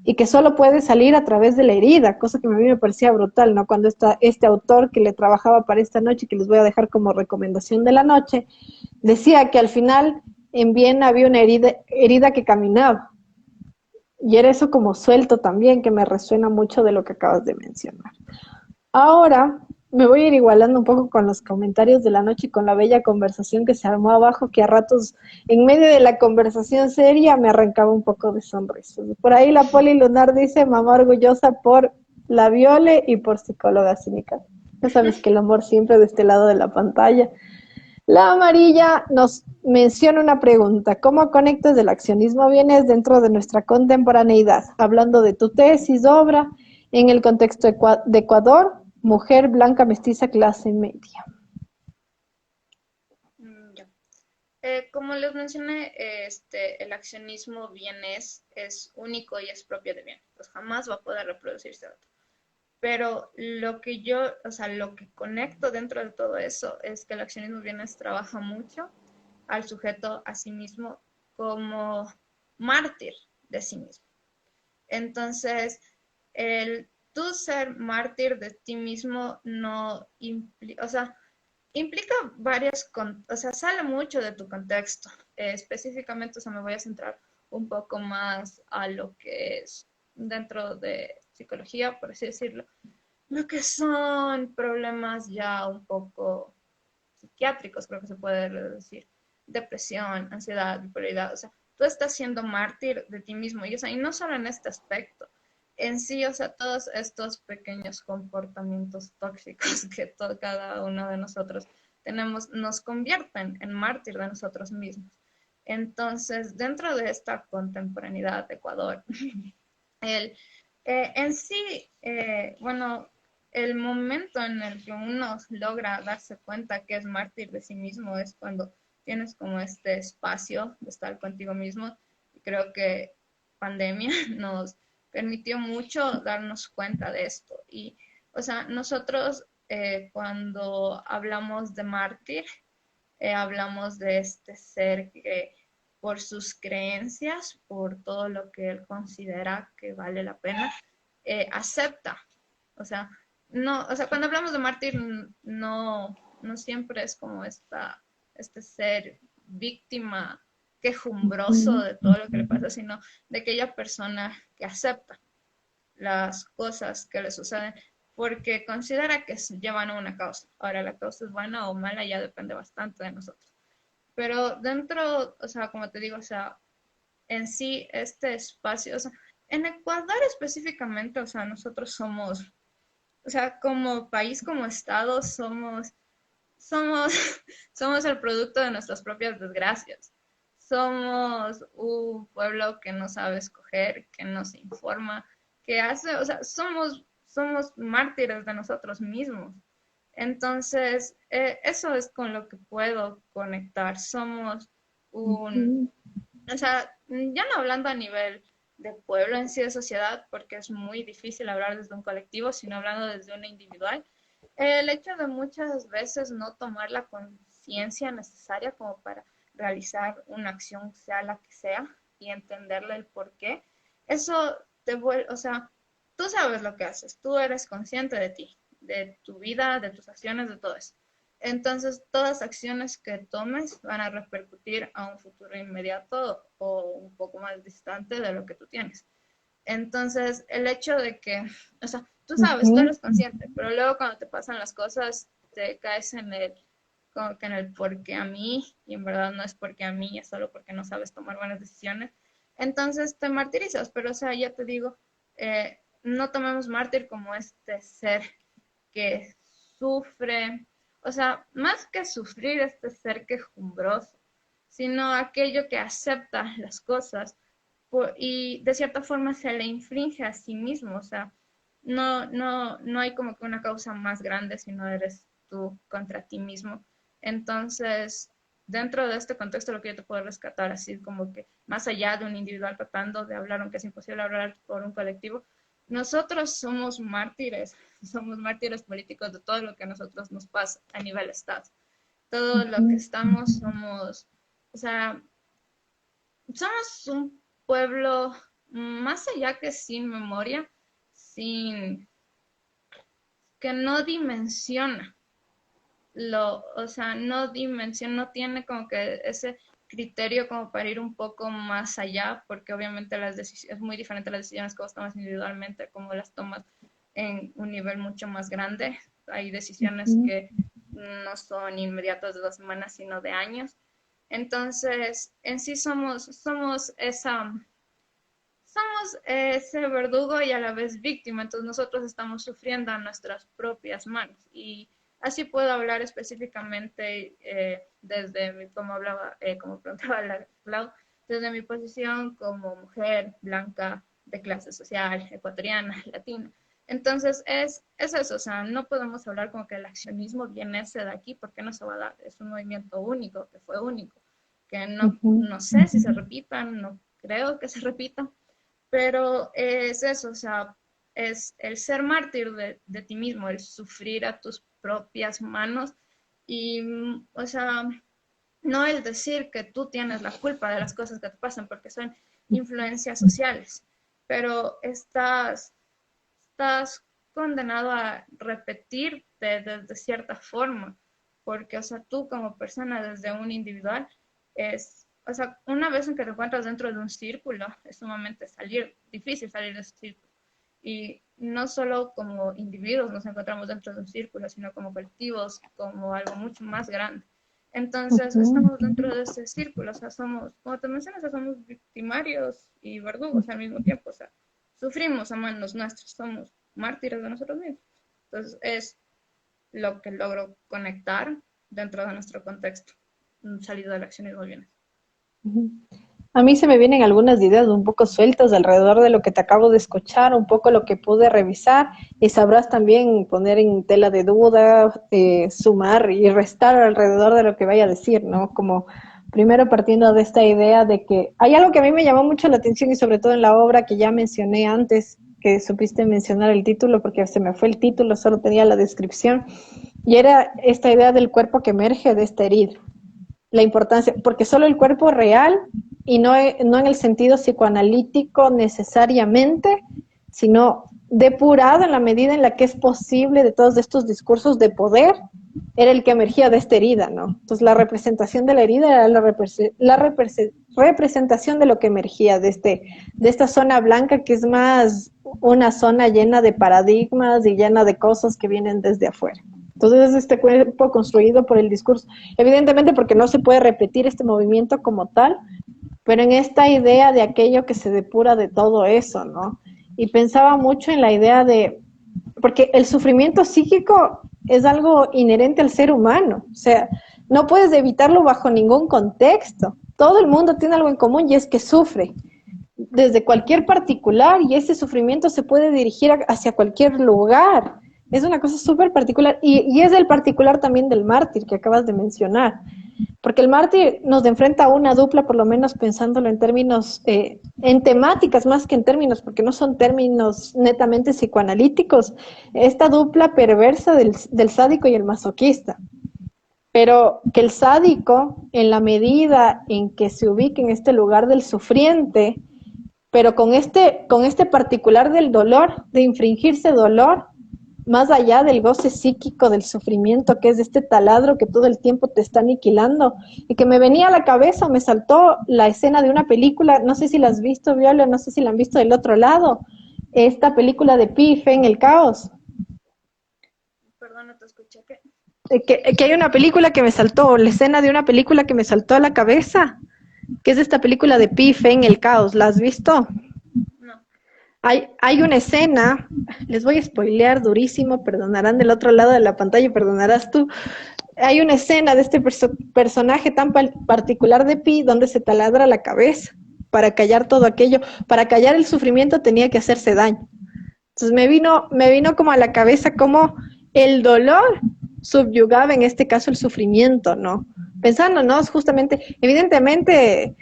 y que solo puede salir a través de la herida, cosa que a mí me parecía brutal, ¿no? Cuando este autor que le trabajaba para esta noche, que les voy a dejar como recomendación de la noche, decía que al final en Viena había una herida que caminaba y era eso como suelto también, que me resuena mucho de lo que acabas de mencionar. Ahora me voy a ir igualando un poco con los comentarios de la noche y con la bella conversación que se armó abajo, que a ratos, en medio de la conversación seria, me arrancaba un poco de sonrisas. Por ahí la Poli Lunar dice, mamá orgullosa por la Viole y por psicóloga cínica. Ya sabes que el amor siempre de este lado de la pantalla. La amarilla nos menciona una pregunta. ¿Cómo conectas el accionismo bienes dentro de nuestra contemporaneidad? Hablando de tu tesis, obra, en el contexto de Ecuador, mujer blanca mestiza clase media. Ya. Como les mencioné, el accionismo bien es único y es propio de bien. Pues jamás va a poder reproducirse otro. Pero lo que yo, o sea, lo que conecto dentro de todo eso es que el accionismo bienes trabaja mucho al sujeto a sí mismo como mártir de sí mismo. Entonces, el tú ser mártir de ti mismo no implica, o sea, implica varias, o sea, sale mucho de tu contexto. Específicamente, o sea, me voy a centrar un poco más a lo que es dentro de psicología, por así decirlo, lo que son problemas ya un poco psiquiátricos, creo que se puede decir, depresión, ansiedad, bipolaridad, o sea, tú estás siendo mártir de ti mismo, y, o sea, y no solo en este aspecto, en sí, o sea, todos estos pequeños comportamientos tóxicos que cada uno de nosotros tenemos nos convierten en mártir de nosotros mismos. Entonces, dentro de esta contemporaneidad de Ecuador, el, en sí, bueno, el momento en el que uno logra darse cuenta que es mártir de sí mismo es cuando tienes como este espacio de estar contigo mismo. Y creo que pandemia nos permitió mucho darnos cuenta de esto. Y, o sea, nosotros cuando hablamos de mártir, hablamos de este ser que por sus creencias, por todo lo que él considera que vale la pena, acepta. O sea, no, o sea, cuando hablamos de mártir, no siempre es como este ser víctima quejumbroso de todo lo que le pasa, sino de aquella persona que acepta las cosas que le suceden porque considera que llevan a una causa. Ahora, la causa es buena o mala ya depende bastante de nosotros. Pero dentro, o sea, como te digo, o sea, en sí este espacio, o sea, en Ecuador específicamente, o sea, nosotros somos, o sea, como país, como Estado, somos, somos el producto de nuestras propias desgracias. Somos un pueblo que no sabe escoger, que no se informa, que hace, o sea, somos mártires de nosotros mismos. Entonces, eso es con lo que puedo conectar. Somos un, Ujú, o sea, ya no hablando a nivel de pueblo en sí, de sociedad, porque es muy difícil hablar desde un colectivo, sino hablando desde una individual. El hecho de muchas veces no tomar la conciencia necesaria como para realizar una acción, sea la que sea, y entenderle el por qué, eso te vuelve, o sea, tú sabes lo que haces, tú eres consciente de ti, de tu vida, de tus acciones, de todo eso. Entonces, todas las acciones que tomes van a repercutir a un futuro inmediato o un poco más distante de lo que tú tienes. Entonces, el hecho de que, o sea, tú sabes, tú Ujú. eres consciente, pero luego cuando te pasan las cosas, te caes en el, como que en el por qué a mí, y en verdad no es porque a mí, es solo porque no sabes tomar buenas decisiones. Entonces te martirizas, pero o sea, ya te digo, no tomemos mártir como este ser que sufre, o sea, más que sufrir este ser quejumbroso, sino aquello que acepta las cosas y de cierta forma se le infringe a sí mismo, o sea, no hay como que una causa más grande, sino eres tú contra ti mismo. Entonces, dentro de este contexto, lo que yo te puedo rescatar, así como que más allá de un individual tratando de hablar, aunque es imposible hablar por un colectivo, nosotros somos mártires políticos de todo lo que a nosotros nos pasa a nivel Estado. Todo lo que Ujú. estamos somos, o sea, somos un pueblo más allá que sin memoria, sin que no dimensiona o sea, no dimensiona, no tiene como que ese criterio como para ir un poco más allá, porque obviamente las decisiones, es muy diferente las decisiones que vos tomas individualmente, como las tomas en un nivel mucho más grande. Hay decisiones Ujú. que no son inmediatas de 2 semanas, sino de años. Entonces, en sí somos ese verdugo y a la vez víctima, entonces nosotros estamos sufriendo a nuestras propias manos. Y así puedo hablar específicamente como hablaba, como preguntaba la Clau, desde mi posición como mujer blanca de clase social, ecuatoriana, latina. Entonces es eso, o sea, no podemos hablar como que el accionismo viene ese de aquí, porque no se va a dar, es un movimiento único, que fue único, que Ujú. no sé si se repitan, no creo que se repitan, pero es eso, o sea, es el ser mártir de ti mismo, el sufrir a tus propias manos y, o sea, no el decir que tú tienes la culpa de las cosas que te pasan porque son influencias sociales, pero estás condenado a repetirte desde cierta forma, porque, o sea, tú como persona desde un individual o sea, una vez en que te encuentras dentro de un círculo, es sumamente difícil salir de ese círculo. Y no solo como individuos nos encontramos dentro de un círculo, sino como colectivos, como algo mucho más grande. Entonces, Ujú. estamos dentro de ese círculo, o sea, somos, como te mencionas, somos victimarios y verdugos al mismo tiempo, o sea, sufrimos a manos nuestras, somos mártires de nosotros mismos. Entonces, es lo que logro conectar dentro de nuestro contexto, salido del accionismo bien. Ujú. A mí se me vienen algunas ideas un poco sueltas alrededor de lo que te acabo de escuchar, un poco lo que pude revisar y sabrás también poner en tela de duda, sumar y restar alrededor de lo que vaya a decir, ¿no? Como primero partiendo de esta idea de que hay algo que a mí me llamó mucho la atención y sobre todo en la obra que ya mencioné antes, que supiste mencionar el título porque se me fue el título, solo tenía la descripción, y era esta idea del cuerpo que emerge de esta herida, la importancia, porque solo el cuerpo real, y no en el sentido psicoanalítico necesariamente, sino depurado en la medida en la que es posible de todos estos discursos de poder, era el que emergía de esta herida, ¿no? Entonces la representación de la herida era representación de lo que emergía de esta zona blanca que es más una zona llena de paradigmas y llena de cosas que vienen desde afuera. Entonces es este cuerpo construido por el discurso, evidentemente porque no se puede repetir este movimiento como tal, pero en esta idea de aquello que se depura de todo eso, ¿no? Y pensaba mucho en la idea de, porque el sufrimiento psíquico es algo inherente al ser humano, o sea, no puedes evitarlo bajo ningún contexto. Todo el mundo tiene algo en común y es que sufre desde cualquier particular y ese sufrimiento se puede dirigir hacia cualquier lugar. Es una cosa súper particular y es el particular también del mártir que acabas de mencionar. porque el mártir nos enfrenta a una dupla, por lo menos pensándolo en términos, en temáticas más que en términos, porque no son términos netamente psicoanalíticos, esta dupla perversa del sádico y el masoquista. Pero que el sádico, en la medida en que se ubique en este lugar del sufriente, pero con este particular del dolor, de infringirse dolor, más allá del goce psíquico del sufrimiento, que es este taladro que todo el tiempo te está aniquilando, y que me venía a la cabeza, me saltó la escena de una película, no sé si la has visto, Viola, no sé si la han visto del otro lado, esta película de Pi, Fe en el Caos. Perdón, no te escuché. ¿Qué? Que hay una película que me saltó, la escena de una película que me saltó a la cabeza, que es esta película de Pi, Fe en el Caos, ¿la has visto? No. Hay una escena, les voy a spoilear durísimo, perdonarán del otro lado de la pantalla, perdonarás tú. Hay una escena de este personaje tan particular de Pi donde se taladra la cabeza para callar todo aquello, para callar el sufrimiento tenía que hacerse daño. Entonces me vino como a la cabeza como el dolor subyugaba en este caso el sufrimiento, ¿no? Pensándonos justamente, evidentemente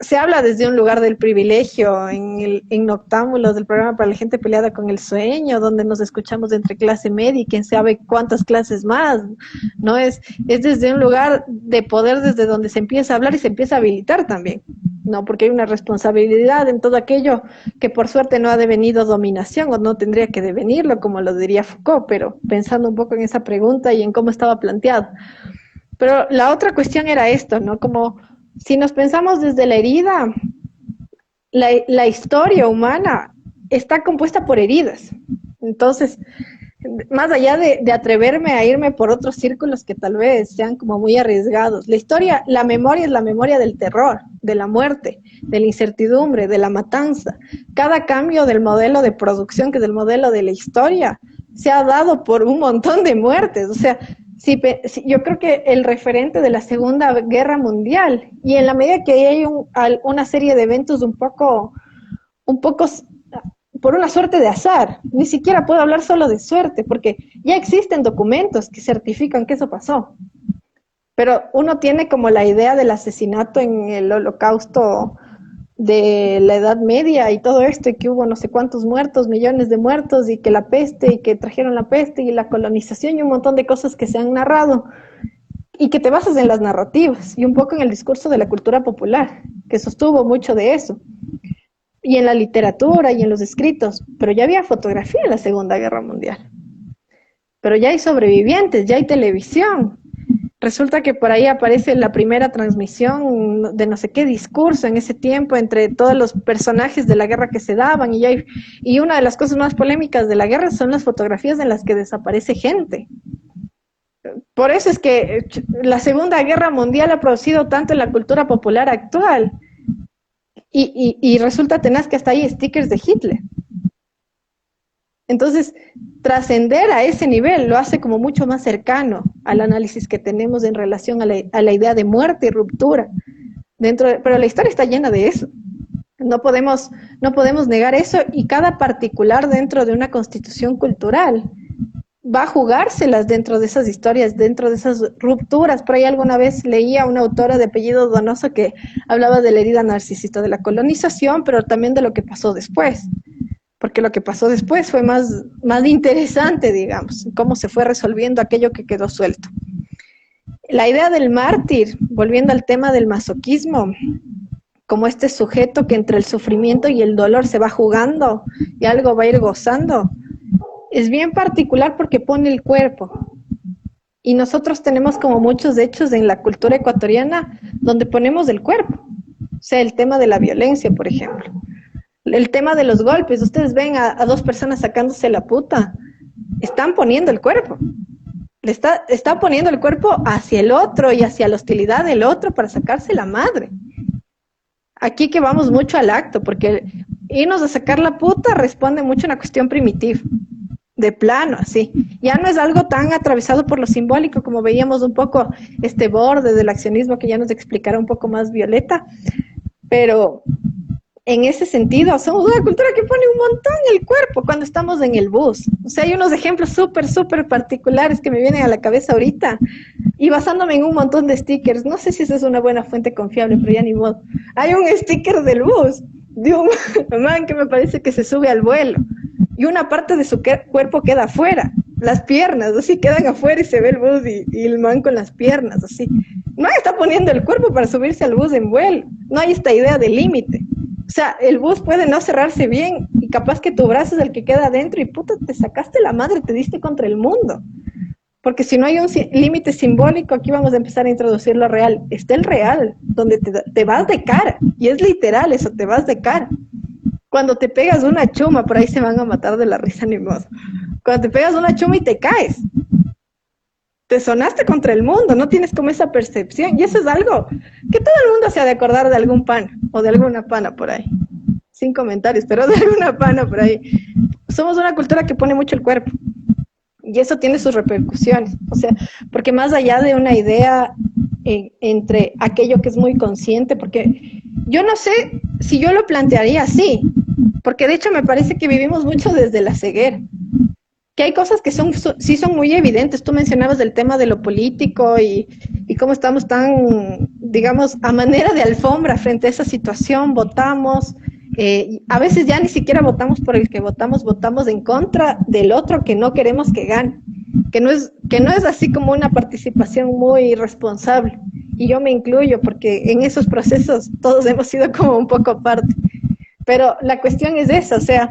se habla desde un lugar del privilegio, en Noctámbulos, del programa para la gente peleada con el sueño, donde nos escuchamos entre clase media y quién sabe cuántas clases más, ¿no? Es desde un lugar de poder desde donde se empieza a hablar y se empieza a habilitar también, ¿no? Porque hay una responsabilidad en todo aquello que por suerte no ha devenido dominación o no tendría que devenirlo, como lo diría Foucault, pero pensando un poco en esa pregunta y en cómo estaba planteado. Pero la otra cuestión era esto, ¿no? Como si nos pensamos desde la herida, la historia humana está compuesta por heridas. Entonces, más allá de atreverme a irme por otros círculos que tal vez sean como muy arriesgados, la historia, la memoria es la memoria del terror, de la muerte, de la incertidumbre, de la matanza. Cada cambio del modelo de producción, que es el modelo de la historia, se ha dado por un montón de muertes. O sea, yo creo que el referente de la Segunda Guerra Mundial, y en la medida que hay una serie de eventos un poco por una suerte de azar, ni siquiera puedo hablar solo de suerte, porque ya existen documentos que certifican que eso pasó. Pero uno tiene como la idea del asesinato en el Holocausto de la Edad Media y todo esto, y que hubo no sé cuántos muertos, millones de muertos, y que la peste, y que trajeron la peste, y la colonización, y un montón de cosas que se han narrado, y que te basas en las narrativas, y un poco en el discurso de la cultura popular, que sostuvo mucho de eso, y en la literatura, y en los escritos, pero ya había fotografía en la Segunda Guerra Mundial. Pero ya hay sobrevivientes, ya hay televisión. Resulta que por ahí aparece la primera transmisión de no sé qué discurso en ese tiempo entre todos los personajes de la guerra que se daban, y una de las cosas más polémicas de la guerra son las fotografías en las que desaparece gente. Por eso es que la Segunda Guerra Mundial ha producido tanto en la cultura popular actual, y resulta tenaz que hasta hay stickers de Hitler. Entonces, trascender a ese nivel lo hace como mucho más cercano al análisis que tenemos en relación a la idea de muerte y ruptura. Pero la historia está llena de eso. No podemos negar eso, y cada particular dentro de una constitución cultural va a jugárselas dentro de esas historias, dentro de esas rupturas. Por ahí alguna vez leía a una autora de apellido Donoso que hablaba de la herida narcisista de la colonización, pero también de lo que pasó después. Porque lo que pasó después fue más interesante, digamos, cómo se fue resolviendo aquello que quedó suelto. La idea del mártir, volviendo al tema del masoquismo, como este sujeto que entre el sufrimiento y el dolor se va jugando y algo va a ir gozando, es bien particular porque pone el cuerpo. Y nosotros tenemos como muchos hechos en la cultura ecuatoriana donde ponemos el cuerpo. O sea, el tema de la violencia, por ejemplo. El tema de los golpes, ustedes ven a dos personas sacándose la puta, están poniendo el cuerpo, está poniendo el cuerpo hacia el otro y hacia la hostilidad del otro para sacarse la madre. Aquí que vamos mucho al acto, porque irnos a sacar la puta responde mucho a una cuestión primitiva, de plano, así. Ya no es algo tan atravesado por lo simbólico como veíamos un poco este borde del accionismo que ya nos explicará un poco más Violeta, pero en ese sentido, somos una cultura que pone un montón el cuerpo cuando estamos en el bus. O sea, hay unos ejemplos súper, súper particulares que me vienen a la cabeza ahorita y basándome en un montón de stickers. No sé si esa es una buena fuente confiable, pero ya ni modo. Hay un sticker del bus de un man que me parece que se sube al vuelo y una parte de su cuerpo queda afuera. Las piernas, así quedan afuera y se ve el bus y el man con las piernas, así. No está poniendo el cuerpo para subirse al bus en vuelo. No hay esta idea de límite. O sea, el bus puede no cerrarse bien y capaz que tu brazo es el que queda adentro y puta, te sacaste la madre, te diste contra el mundo. Porque si no hay un límite simbólico, aquí vamos a empezar a introducir lo real. Está el real, donde te vas de cara. Y es literal eso, te vas de cara. Cuando te pegas una chuma, por ahí se van a matar de la risa ni modo. Cuando te pegas una chuma y te caes, te sonaste contra el mundo, no tienes como esa percepción. Y eso es algo que todo el mundo se ha de acordar de algún pan o de alguna pana por ahí. Sin comentarios, pero de alguna pana por ahí. Somos una cultura que pone mucho el cuerpo. Y eso tiene sus repercusiones. O sea, porque más allá de una idea entre aquello que es muy consciente, porque yo no sé si yo lo plantearía así, porque de hecho me parece que vivimos mucho desde la ceguera. Que hay cosas que sí son muy evidentes. Tú mencionabas el tema de lo político y cómo estamos tan, digamos, a manera de alfombra frente a esa situación, votamos. A veces ya ni siquiera votamos por el que votamos, votamos en contra del otro que no queremos que gane. Que no es así como una participación muy responsable. Y yo me incluyo porque en esos procesos todos hemos sido como un poco parte. Pero la cuestión es esa, o sea,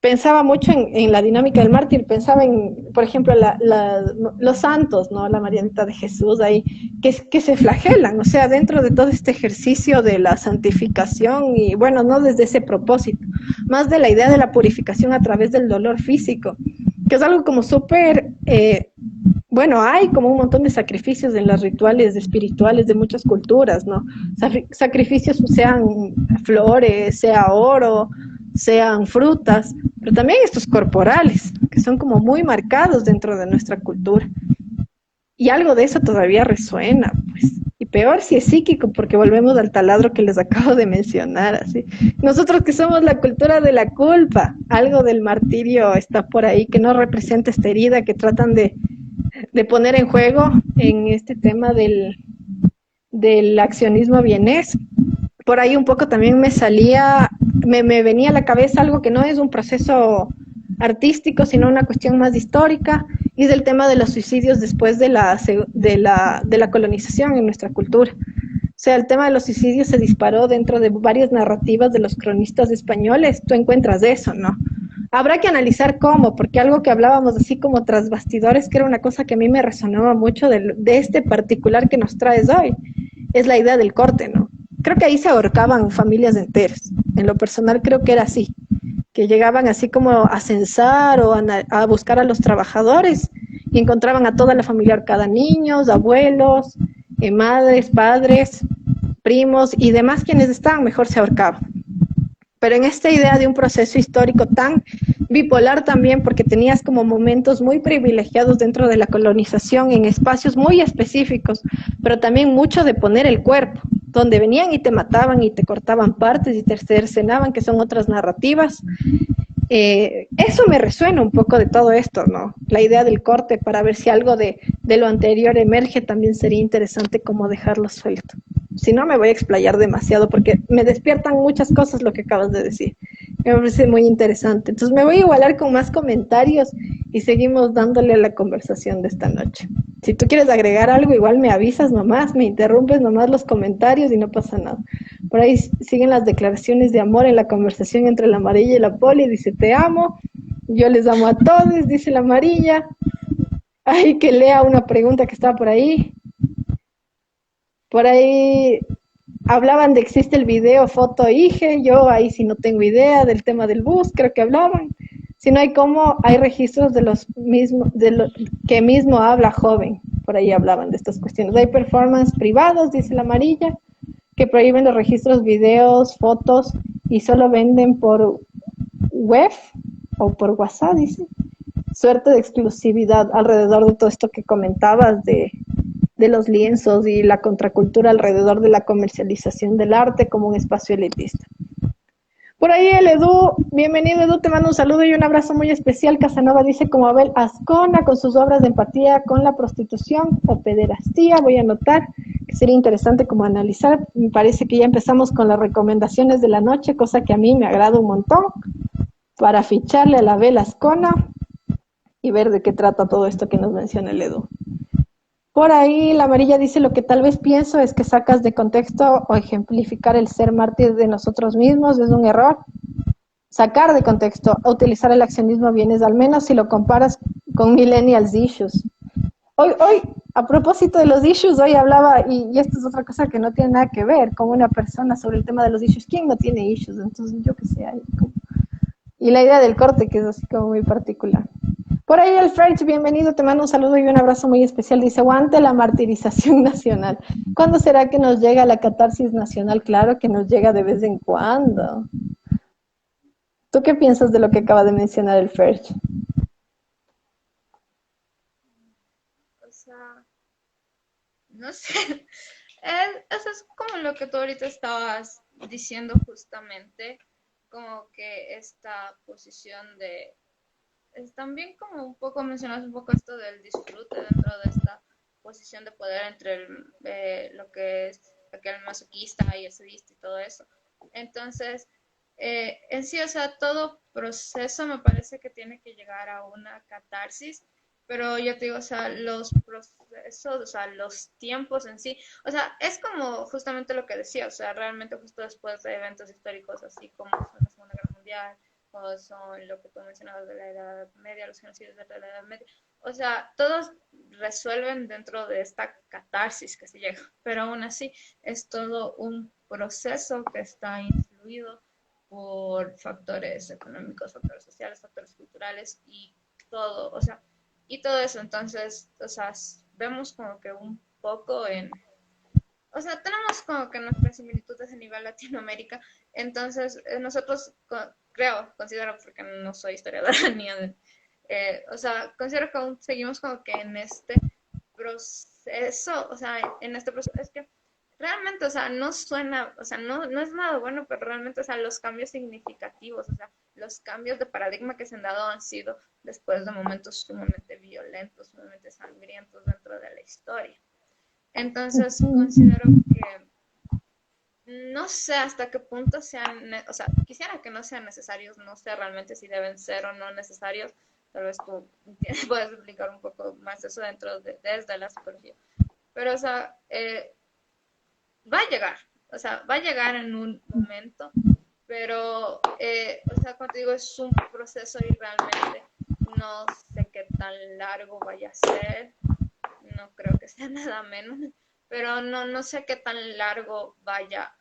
pensaba mucho en la dinámica del mártir, pensaba en, por ejemplo, los santos, ¿no? La Marianita de Jesús ahí, que se flagelan, o sea, dentro de todo este ejercicio de la santificación y, bueno, no desde ese propósito, más de la idea de la purificación a través del dolor físico, que es algo como súper, bueno, hay como un montón de sacrificios en los rituales espirituales de muchas culturas, ¿no? Sacrificios sean flores, sea oro, sean frutas, pero también estos corporales, que son como muy marcados dentro de nuestra cultura. Y algo de eso todavía resuena, pues. Y peor si es psíquico, porque volvemos al taladro que les acabo de mencionar, así. Nosotros que somos la cultura de la culpa, algo del martirio está por ahí que no representa esta herida que tratan de poner en juego en este tema del accionismo vienés. Por ahí un poco también me venía a la cabeza algo que no es un proceso artístico, sino una cuestión más histórica, y del tema de los suicidios después de la colonización en nuestra cultura. O sea, el tema de los suicidios se disparó dentro de varias narrativas de los cronistas españoles. Tú encuentras eso, ¿no? Habrá que analizar cómo, porque algo que hablábamos así como tras bastidores, que era una cosa que a mí me resonaba mucho de este particular que nos traes hoy, es la idea del corte, ¿no? Creo que ahí se ahorcaban familias enteras. En lo personal creo que era así, que llegaban así como a censar o a buscar a los trabajadores y encontraban a toda la familia ahorcada, niños, abuelos, madres, padres, primos y demás quienes estaban mejor se ahorcaban. Pero en esta idea de un proceso histórico tan bipolar también, porque tenías como momentos muy privilegiados dentro de la colonización en espacios muy específicos, pero también mucho de poner el cuerpo, donde venían y te mataban y te cortaban partes y te cercenaban, que son otras narrativas. Eso me resuena un poco de todo esto, ¿no? La idea del corte para ver si algo de lo anterior emerge, también sería interesante como dejarlo suelto. Si no, me voy a explayar demasiado porque me despiertan muchas cosas lo que acabas de decir. Me parece muy interesante. Entonces me voy a igualar con más comentarios y seguimos dándole a la conversación de esta noche. Si tú quieres agregar algo, igual me avisas nomás, me interrumpes nomás los comentarios y no pasa nada. Por ahí siguen las declaraciones de amor en la conversación entre la amarilla y la poli. Dice, te amo, yo les amo a todos, dice la amarilla. Ay, que lea una pregunta que estaba por ahí. Por ahí hablaban de existe el video, foto, IGE, yo ahí sí no tengo idea del tema del bus, creo que hablaban. Si no hay cómo, hay registros de los mismos, que mismo habla joven, por ahí hablaban de estas cuestiones. Hay performance privados, dice la amarilla, que prohíben los registros, videos, fotos y solo venden por web o por WhatsApp, dice. Suerte de exclusividad alrededor de todo esto que comentabas de los lienzos y la contracultura alrededor de la comercialización del arte como un espacio elitista. Por ahí el Edu, bienvenido Edu, te mando un saludo y un abrazo muy especial. Casanova dice como Abel Azcona con sus obras de empatía con la prostitución o pederastía. Voy a anotar que sería interesante como analizar. Me parece que ya empezamos con las recomendaciones de la noche, cosa que a mí me agrada un montón, para ficharle a la Abel Azcona y ver de qué trata todo esto que nos menciona el Edu. Por ahí la amarilla dice lo que tal vez pienso es que sacas de contexto o ejemplificar el ser mártir de nosotros mismos es un error. Sacar de contexto o utilizar el accionismo bienes, al menos si lo comparas con millennials issues. Hoy, a propósito de los issues, hoy hablaba, y esto es otra cosa que no tiene nada que ver con una persona sobre el tema de los issues. ¿Quién no tiene issues? Entonces, yo qué sé. Y la idea del corte, que es así como muy particular. Por ahí el French, bienvenido, te mando un saludo y un abrazo muy especial. Dice, aguante la martirización nacional. ¿Cuándo será que nos llega la catarsis nacional? Claro que nos llega de vez en cuando. ¿Tú qué piensas de lo que acaba de mencionar el French? O sea, no sé. Eso es como lo que tú ahorita estabas diciendo justamente, como que esta posición de también como un poco mencionas un poco esto del disfrute dentro de esta posición de poder entre lo que es aquel masoquista y el sadista y todo eso. Entonces, en sí, o sea, todo proceso me parece que tiene que llegar a una catarsis, pero yo te digo, o sea, los procesos, o sea, los tiempos en sí, o sea, es como justamente lo que decía, o sea, realmente justo después de eventos históricos así como son la Segunda Guerra Mundial, o son lo que tú mencionabas de la Edad Media, los genocidios de la Edad Media. O sea, todos resuelven dentro de esta catarsis que se llega, pero aún así es todo un proceso que está influido por factores económicos, factores sociales, factores culturales y todo, o sea, y todo eso. Entonces, o sea, vemos como que un poco en, o sea, tenemos como que nuestras similitudes a nivel Latinoamérica. Entonces, nosotros, creo, considero, porque no soy historiadora ni o sea, considero que aún seguimos como que en este proceso, o sea, en este proceso, es que realmente, o sea, no suena, o sea, no es nada bueno, pero realmente, o sea, los cambios significativos, o sea, los cambios de paradigma que se han dado han sido después de momentos sumamente violentos, sumamente sangrientos dentro de la historia. Entonces, considero que no sé hasta qué punto sean, o sea, quisiera que no sean necesarios, no sé realmente si deben ser o no necesarios. Tal vez tú puedes explicar un poco más eso dentro desde la psicología. Pero, o sea, va a llegar, o sea, va a llegar en un momento, pero, o sea, como te digo, es un proceso y realmente no sé qué tan largo vaya a ser, no creo que sea nada menos, pero no sé qué tan largo vaya,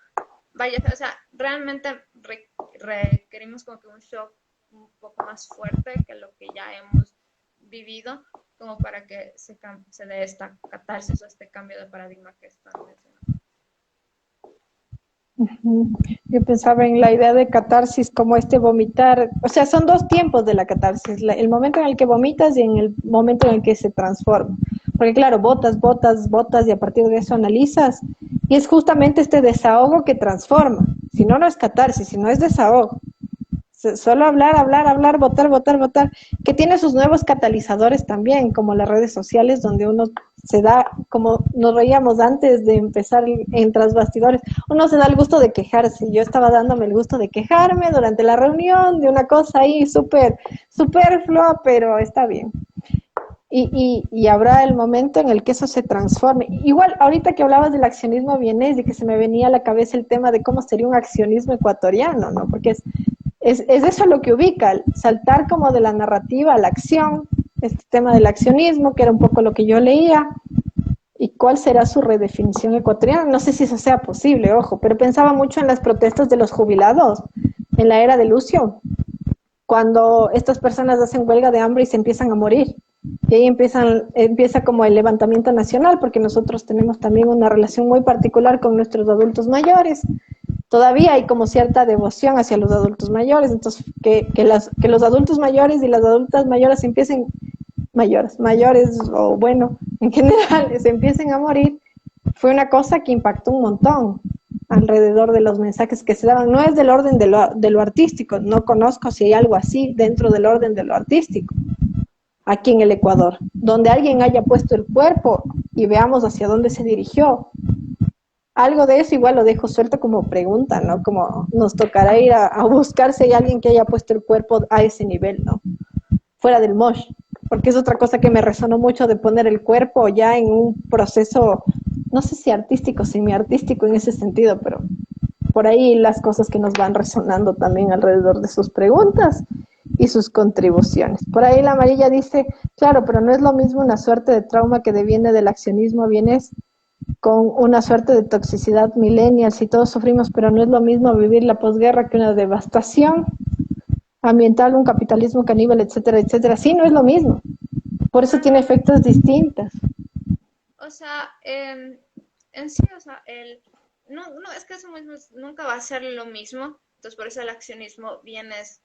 o sea, realmente requerimos como que un shock un poco más fuerte que lo que ya hemos vivido, como para que se dé esta catarsis o este cambio de paradigma que están mencionando. Yo pensaba en la idea de catarsis como este vomitar, o sea, son dos tiempos de la catarsis, el momento en el que vomitas y en el momento en el que se transforma. Porque claro, botas, botas, botas y a partir de eso analizas y es justamente este desahogo que transforma. Si no, no es catarsis, sino es desahogo. Solo hablar, hablar, hablar, votar, votar, votar, que tiene sus nuevos catalizadores también, como las redes sociales, donde uno se da, como nos reíamos antes de empezar en tras bastidores, uno se da el gusto de quejarse. Yo estaba dándome el gusto de quejarme durante la reunión de una cosa ahí súper superflua, pero está bien. Y habrá el momento en el que eso se transforme. Igual, ahorita que hablabas del accionismo vienés, de que se me venía a la cabeza el tema de cómo sería un accionismo ecuatoriano, ¿no? Porque es eso lo que ubica, saltar como de la narrativa a la acción, este tema del accionismo, que era un poco lo que yo leía, y cuál será su redefinición ecuatoriana. No sé si eso sea posible, ojo, pero pensaba mucho en las protestas de los jubilados en la era de Lucio, cuando estas personas hacen huelga de hambre y se empiezan a morir. Y ahí empieza como el levantamiento nacional, porque nosotros tenemos también una relación muy particular con nuestros adultos mayores. Todavía hay como cierta devoción hacia los adultos mayores, entonces que los adultos mayores y las adultas mayores empiecen, mayores o bueno, en general, se empiecen a morir, fue una cosa que impactó un montón alrededor de los mensajes que se daban. No es del orden de lo artístico, no conozco si hay algo así dentro del orden de lo artístico, aquí en el Ecuador, donde alguien haya puesto el cuerpo y veamos hacia dónde se dirigió. Algo de eso igual lo dejo suelto como pregunta, ¿no? Como nos tocará ir a buscar si hay alguien que haya puesto el cuerpo a ese nivel, ¿no? Fuera del mosh, porque es otra cosa que me resonó mucho de poner el cuerpo ya en un proceso, no sé si artístico, semi-artístico en ese sentido, pero por ahí las cosas que nos van resonando también alrededor de sus preguntas y sus contribuciones. Por ahí la amarilla dice, claro, pero no es lo mismo una suerte de trauma que deviene del accionismo, vienes con una suerte de toxicidad millennial, si todos sufrimos, pero no es lo mismo vivir la posguerra que una devastación ambiental, un capitalismo caníbal, etcétera, etcétera. Sí, no es lo mismo. Por eso tiene efectos distintos. O sea, en sí, o sea, no, es que eso mismo nunca va a ser lo mismo, entonces por eso el accionismo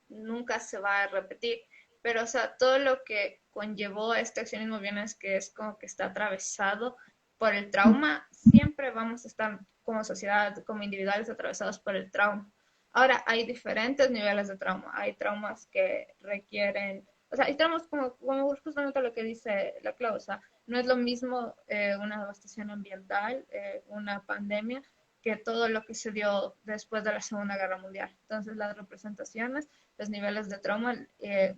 nunca se va a repetir, pero o sea, todo lo que conllevó este accionismo bienes que es como que está atravesado por el trauma, siempre vamos a estar como sociedad, como individuales atravesados por el trauma. Ahora, hay diferentes niveles de trauma, hay traumas que requieren, o sea, hay traumas como justamente lo que dice la Clau, o sea, no es lo mismo una devastación ambiental, una pandemia, que todo lo que se dio después de la Segunda Guerra Mundial. Entonces las representaciones, los niveles de trauma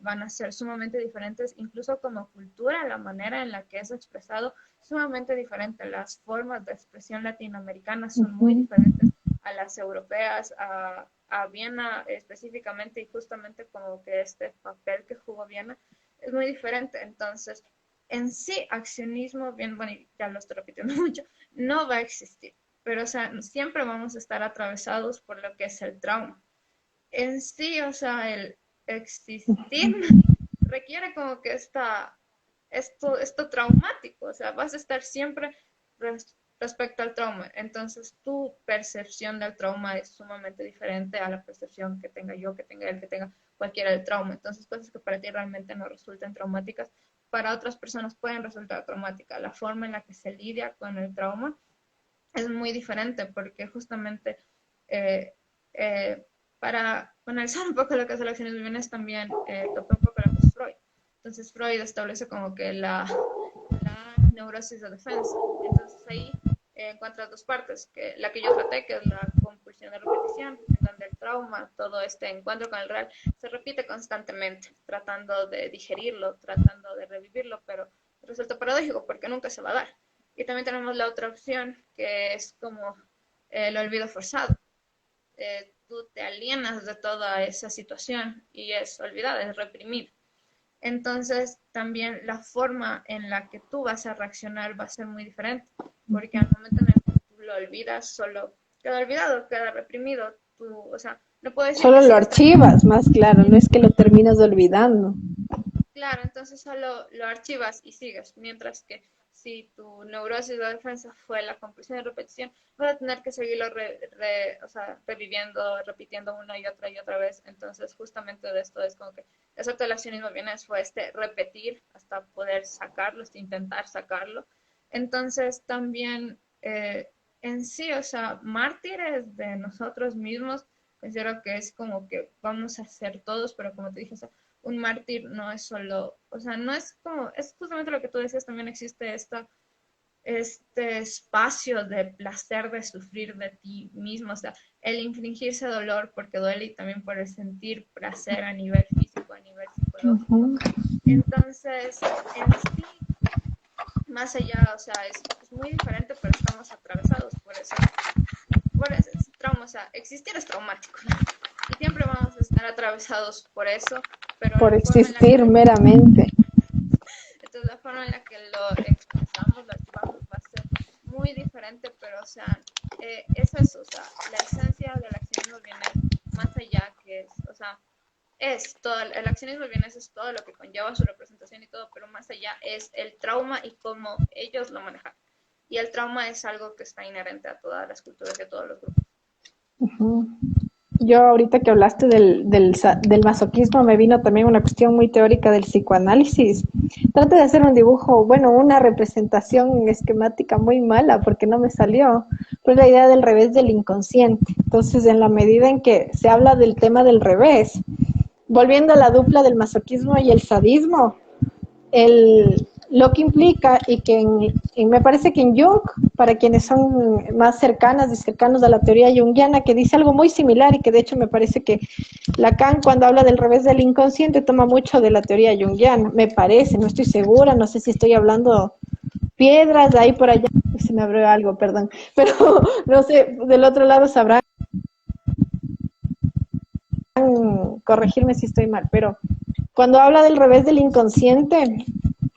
van a ser sumamente diferentes, incluso como cultura, la manera en la que es expresado, sumamente diferente. Las formas de expresión latinoamericanas son muy diferentes a las europeas, a Viena específicamente, y justamente como que este papel que jugó Viena es muy diferente. Entonces, en sí, accionismo, bien, bueno, ya lo estoy repitiendo mucho, no va a existir. Pero, o sea, siempre vamos a estar atravesados por lo que es el trauma. En sí, o sea, el existir requiere como que esto traumático, o sea, vas a estar siempre respecto al trauma. Entonces, tu percepción del trauma es sumamente diferente a la percepción que tenga yo, que tenga él, que tenga cualquiera del trauma. Entonces, cosas que para ti realmente no resulten traumáticas, para otras personas pueden resultar traumáticas. La forma en la que se lidia con el trauma es muy diferente porque justamente eh, eh, para analizar un poco lo que es el accionismo bienes también topé un poco lo que es Freud. Entonces Freud establece como que la neurosis de defensa. Entonces ahí encuentras dos partes, que la que yo traté, que es la compulsión de repetición, en donde el trauma, todo este encuentro con el real, se repite constantemente, tratando de digerirlo, tratando de revivirlo, pero resulta paradójico porque nunca se va a dar. Y también tenemos la otra opción, que es como el olvido forzado. Tú te alienas de toda esa situación y es olvidar, es reprimir. Entonces, también la forma en la que tú vas a reaccionar va a ser muy diferente, porque al momento en el que tú lo olvidas, solo queda olvidado, queda reprimido. Tú, o sea, no puedo decir Solo que lo sigues archivas, más claro, no es que lo terminas olvidando. claro, entonces solo lo archivas y sigues, mientras que si tu neurosis de defensa fue la compulsión de repetición, vas a tener que seguirlo o sea, reviviendo, repitiendo una y otra vez. Entonces, justamente de esto es como que exacto el accionismo viene fue repetir hasta poder sacarlo, hasta intentar sacarlo. Entonces, también en sí, o sea, mártires de nosotros mismos, considero que es como que vamos a ser todos, pero como te dije, o sea, un mártir no es solo, o sea, no es como, es justamente lo que tú decías, también existe este espacio de placer de sufrir de ti mismo, o sea, el infligirse dolor porque duele y también por el sentir placer a nivel físico, a nivel psicológico. Entonces, en sí, más allá, o sea, es muy diferente, pero estamos atravesados por ese trauma, o sea, existir es traumático, ¿no? Y siempre vamos a estar atravesados por eso, pero Por la forma en la existir que meramente. entonces la forma en la que lo expresamos, lo archivamos va a ser muy diferente, pero o sea, es eso, o sea, la esencia del accionismo viene más allá que es, o sea, es todo, el accionismo viene es todo lo que conlleva su representación y todo, pero más allá es el trauma y cómo ellos lo manejan. Y el trauma es algo que está inherente a todas las culturas y a todos los grupos. yo ahorita que hablaste del masoquismo, me vino también una cuestión muy teórica del psicoanálisis. Trato de hacer un dibujo, bueno, una representación esquemática muy mala porque no me salió. Pues la idea del revés del inconsciente. Entonces, en la medida en que se habla del tema del revés, volviendo a la dupla del masoquismo y el sadismo, lo que implica y que me parece que en Jung, para quienes son más cercanas y cercanos a la teoría junguiana, que dice algo muy similar y que de hecho me parece que Lacan cuando habla del revés del inconsciente toma mucho de la teoría junguiana, me parece, no estoy segura, no sé si estoy hablando piedras de ahí por allá, se me abrió algo, perdón, pero no sé, del otro lado sabrán corregirme si estoy mal, pero cuando habla del revés del inconsciente,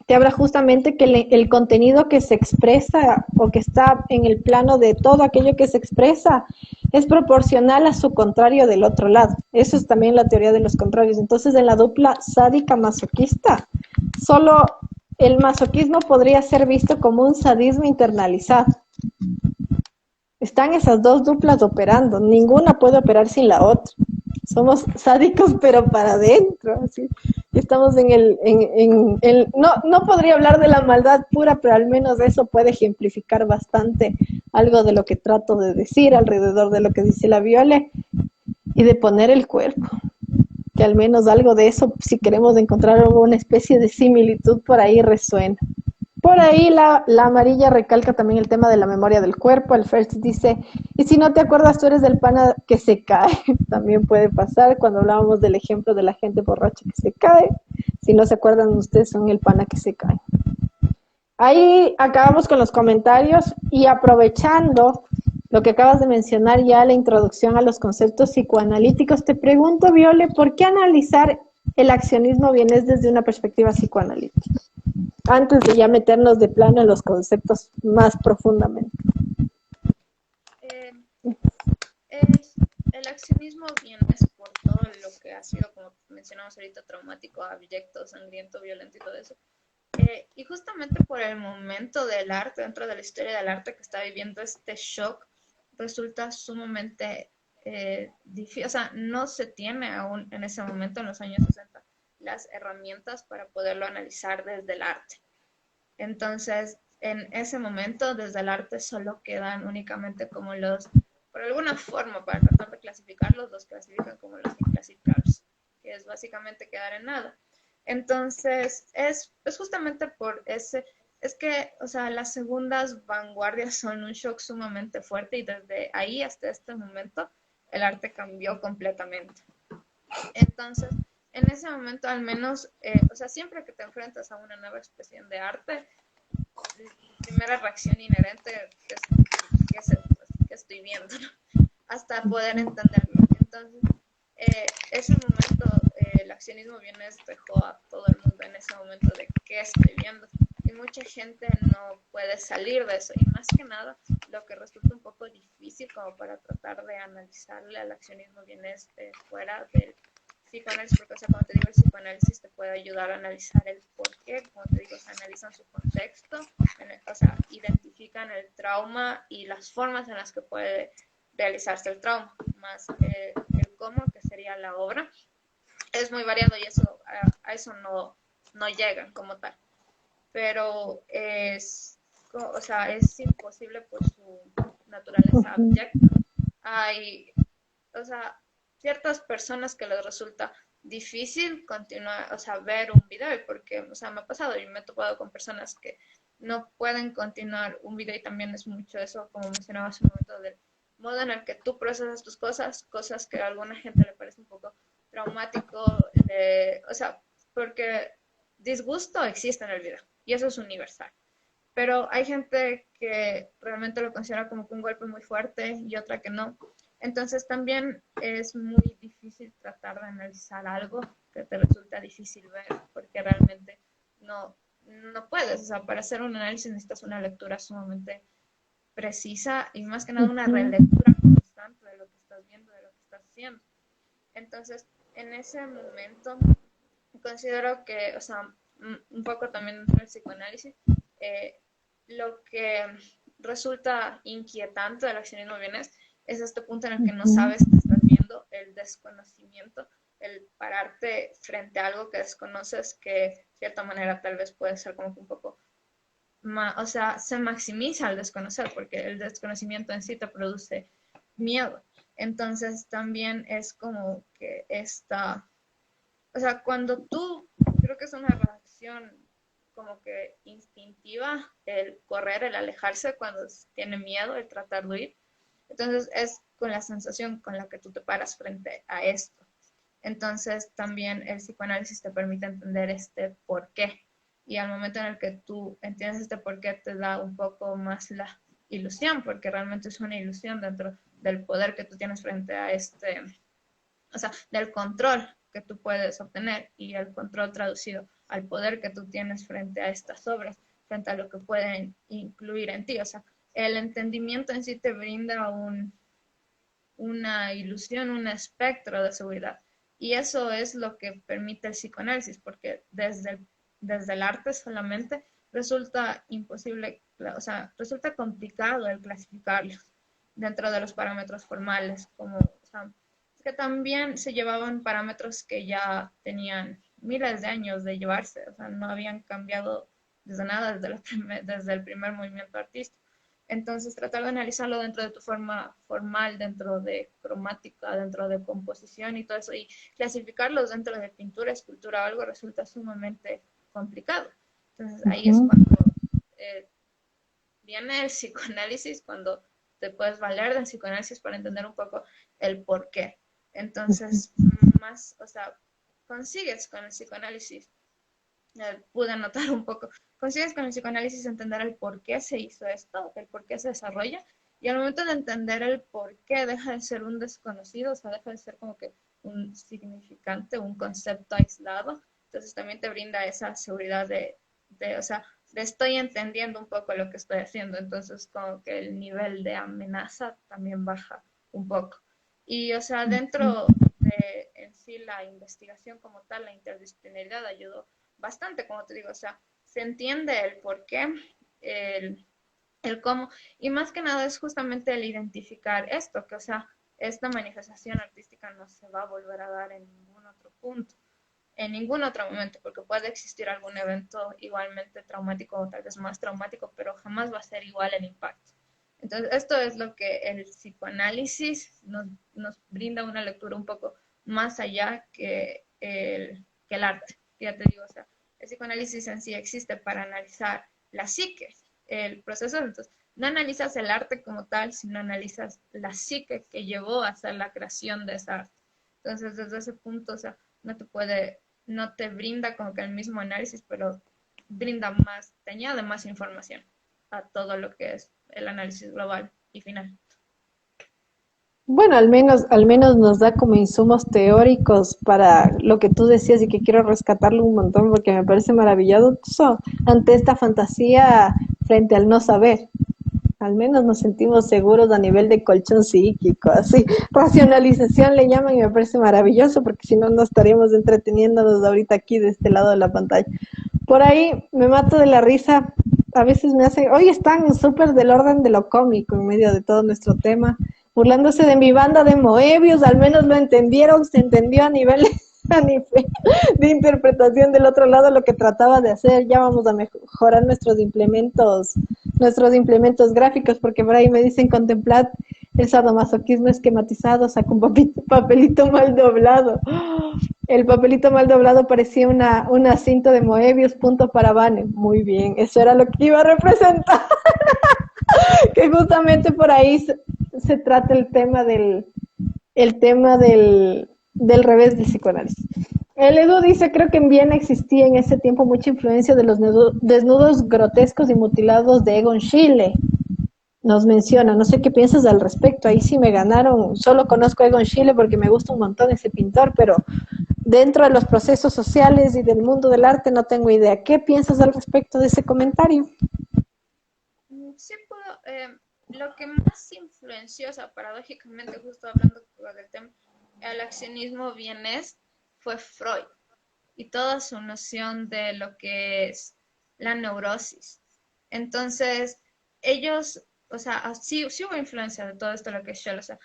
te habla justamente que el contenido que se expresa o que está en el plano de todo aquello que se expresa es proporcional a su contrario del otro lado. Eso es también la teoría de los contrarios. Entonces, en la dupla sádica masoquista, solo el masoquismo podría ser visto como un sadismo internalizado. Están esas dos duplas operando, ninguna puede operar sin la otra. Somos sádicos, pero para adentro, así. Estamos no podría hablar de la maldad pura, pero al menos eso puede ejemplificar bastante algo de lo que trato de decir alrededor de lo que dice la Viole y de poner el cuerpo. Que al menos algo de eso, si queremos encontrar una especie de similitud por ahí, resuena. Por ahí la amarilla recalca también el tema de la memoria del cuerpo. El first dice, y si no te acuerdas, tú eres del pana que se cae. También puede pasar cuando hablábamos del ejemplo de la gente borracha que se cae. Si no se acuerdan, ustedes son el pana que se cae. Ahí acabamos con los comentarios y aprovechando lo que acabas de mencionar ya, la introducción a los conceptos psicoanalíticos, te pregunto, Viole, ¿por qué analizar el accionismo vienes desde una perspectiva psicoanalítica? Antes de ya meternos de plano en los conceptos más profundamente. El accionismo viene por todo lo que ha sido, como mencionamos ahorita, traumático, abyecto, sangriento, violento y todo eso. Y justamente por el momento del arte, dentro de la historia del arte que está viviendo este shock, resulta sumamente difícil, o sea, no se tiene aún en ese momento, en los años 60, las herramientas para poderlo analizar desde el arte. Entonces, en ese momento, desde el arte solo quedan únicamente como por alguna forma, para tratar de clasificarlos, los clasifican como los inclasificables, que es básicamente quedar en nada. Entonces, es justamente por ese, es que, o sea, las segundas vanguardias son un shock sumamente fuerte y desde ahí hasta este momento el arte cambió completamente. Entonces, en ese momento al menos, o sea, siempre que te enfrentas a una nueva expresión de arte, la primera reacción inherente es ¿qué estoy viendo? ¿No? Hasta poder entenderlo. Entonces, ese momento, el accionismo viene dejó a todo el mundo en ese momento de qué estoy viendo. Y mucha gente no puede salir de eso. Y más que nada, lo que resulta un poco difícil como para tratar de analizarle al accionismo viene fuera del psicoanálisis, porque, o sea, como te digo, el psicoanálisis te puede ayudar a analizar el porqué, como te digo, se analizan su contexto, o sea, identifican el trauma y las formas en las que puede realizarse el trauma, más el cómo, que sería la obra, es muy variado y eso a eso no llegan como tal, pero o sea, es imposible por su naturaleza abyecta. Hay, o sea, ciertas personas que les resulta difícil continuar, o sea, ver un video, porque, o sea, me ha pasado y me he topado con personas que no pueden continuar un video y también es mucho eso, como mencionaba hace un momento, del modo en el que tú procesas tus cosas que a alguna gente le parece un poco traumático, o sea, porque disgusto existe en el video y eso es universal. Pero hay gente que realmente lo considera como que un golpe muy fuerte y otra que no. Entonces también es muy difícil tratar de analizar algo que te resulta difícil ver, porque realmente no puedes. O sea, para hacer un análisis necesitas una lectura sumamente precisa y más que nada una relectura constante de lo que estás viendo, de lo que estás haciendo. Entonces, en ese momento, considero que, o sea, un poco también dentro del psicoanálisis, lo que resulta inquietante del accionismo bienes es este punto en el que no sabes qué estás viendo, el desconocimiento, el pararte frente a algo que desconoces, que de cierta manera tal vez puede ser como que un poco o sea, se maximiza al desconocer, porque el desconocimiento en sí te produce miedo. Entonces también es como que o sea, cuando tú, creo que es una reacción como que instintiva, el correr, el alejarse cuando tiene miedo, el tratar de huir. Entonces es con la sensación con la que tú te paras frente a esto. Entonces también el psicoanálisis te permite entender este por qué. Y al momento en el que tú entiendes este por qué, te da un poco más la ilusión, porque realmente es una ilusión dentro del poder que tú tienes frente a o sea, del control que tú puedes obtener y el control traducido al poder que tú tienes frente a estas obras, frente a lo que pueden incluir en ti. O sea, el entendimiento en sí te brinda una ilusión, un espectro de seguridad. Y eso es lo que permite el psicoanálisis, porque desde el arte solamente resulta imposible, o sea, resulta complicado el clasificarlo dentro de los parámetros formales, como, o sea, es que también se llevaban parámetros que ya tenían miles de años de llevarse, o sea, no habían cambiado desde nada, desde el primer movimiento artístico. Entonces, tratar de analizarlo dentro de tu forma formal, dentro de cromática, dentro de composición y todo eso, y clasificarlos dentro de pintura, escultura o algo, resulta sumamente complicado. Entonces, ahí es cuando eh, viene el psicoanálisis, cuando te puedes valer del psicoanálisis para entender un poco el por qué. Entonces, más, o sea, consigues con el psicoanálisis pude notar un poco. Consigues con el psicoanálisis entender el por qué se hizo esto, el por qué se desarrolla, y al momento de entender el por qué deja de ser un desconocido, o sea, deja de ser como que un significante, un concepto aislado, entonces también te brinda esa seguridad o sea, de estoy entendiendo un poco lo que estoy haciendo, entonces como que el nivel de amenaza también baja un poco. Y, o sea, dentro de en sí la investigación como tal, la interdisciplinaridad ayudó bastante, como te digo, o sea, se entiende el por qué, el, el cómo, y más que nada es justamente el identificar esto, que o sea, esta manifestación artística no se va a volver a dar en ningún otro punto, en ningún otro momento, porque puede existir algún evento igualmente traumático o tal vez más traumático, pero jamás va a ser igual el impacto. Entonces, esto es lo que el psicoanálisis nos brinda una lectura un poco más allá que el arte. Ya te digo, o sea, el psicoanálisis en sí existe para analizar la psique, el proceso. Entonces, no analizas el arte como tal, sino analizas la psique que llevó a hacer la creación de esa arte. Entonces, desde ese punto, o sea, no te brinda como que el mismo análisis, pero brinda más, te añade más información a todo lo que es el análisis global y final. Bueno, al menos nos da como insumos teóricos para lo que tú decías y que quiero rescatarlo un montón porque me parece maravilloso ante esta fantasía frente al no saber. Al menos nos sentimos seguros a nivel de colchón psíquico, así. Racionalización le llaman y me parece maravilloso porque si no, no estaríamos entreteniéndonos ahorita aquí de este lado de la pantalla. Por ahí me mato de la risa. A veces me hacen, hoy están súper del orden de lo cómico en medio de todo nuestro tema, burlándose de mi banda de Moebius, al menos lo entendieron, se entendió a nivel, a nivel de interpretación del otro lado lo que trataba de hacer. Ya vamos a mejorar nuestros implementos gráficos, porque por ahí me dicen contemplad el sadomasoquismo esquematizado, saca un papelito mal doblado. El papelito mal doblado parecía una cinta de Moebius, punto para Vane. Muy bien, eso era lo que iba a representar. Que justamente por ahí se trata el tema del revés del psicoanálisis. El Edu dice, creo que en Viena existía en ese tiempo mucha influencia de los desnudos grotescos y mutilados de Egon Schiele. Nos menciona, no sé qué piensas al respecto, ahí sí me ganaron, solo conozco a Egon Schiele porque me gusta un montón ese pintor, pero dentro de los procesos sociales y del mundo del arte no tengo idea. ¿Qué piensas al respecto de ese comentario? Sí puedo, lo que más influenció, o sea, paradójicamente, justo hablando del tema, el accionismo vienés fue Freud y toda su noción de lo que es la neurosis. Entonces, ellos, o sea, sí hubo influencia de todo esto, lo que es Shell, o sea,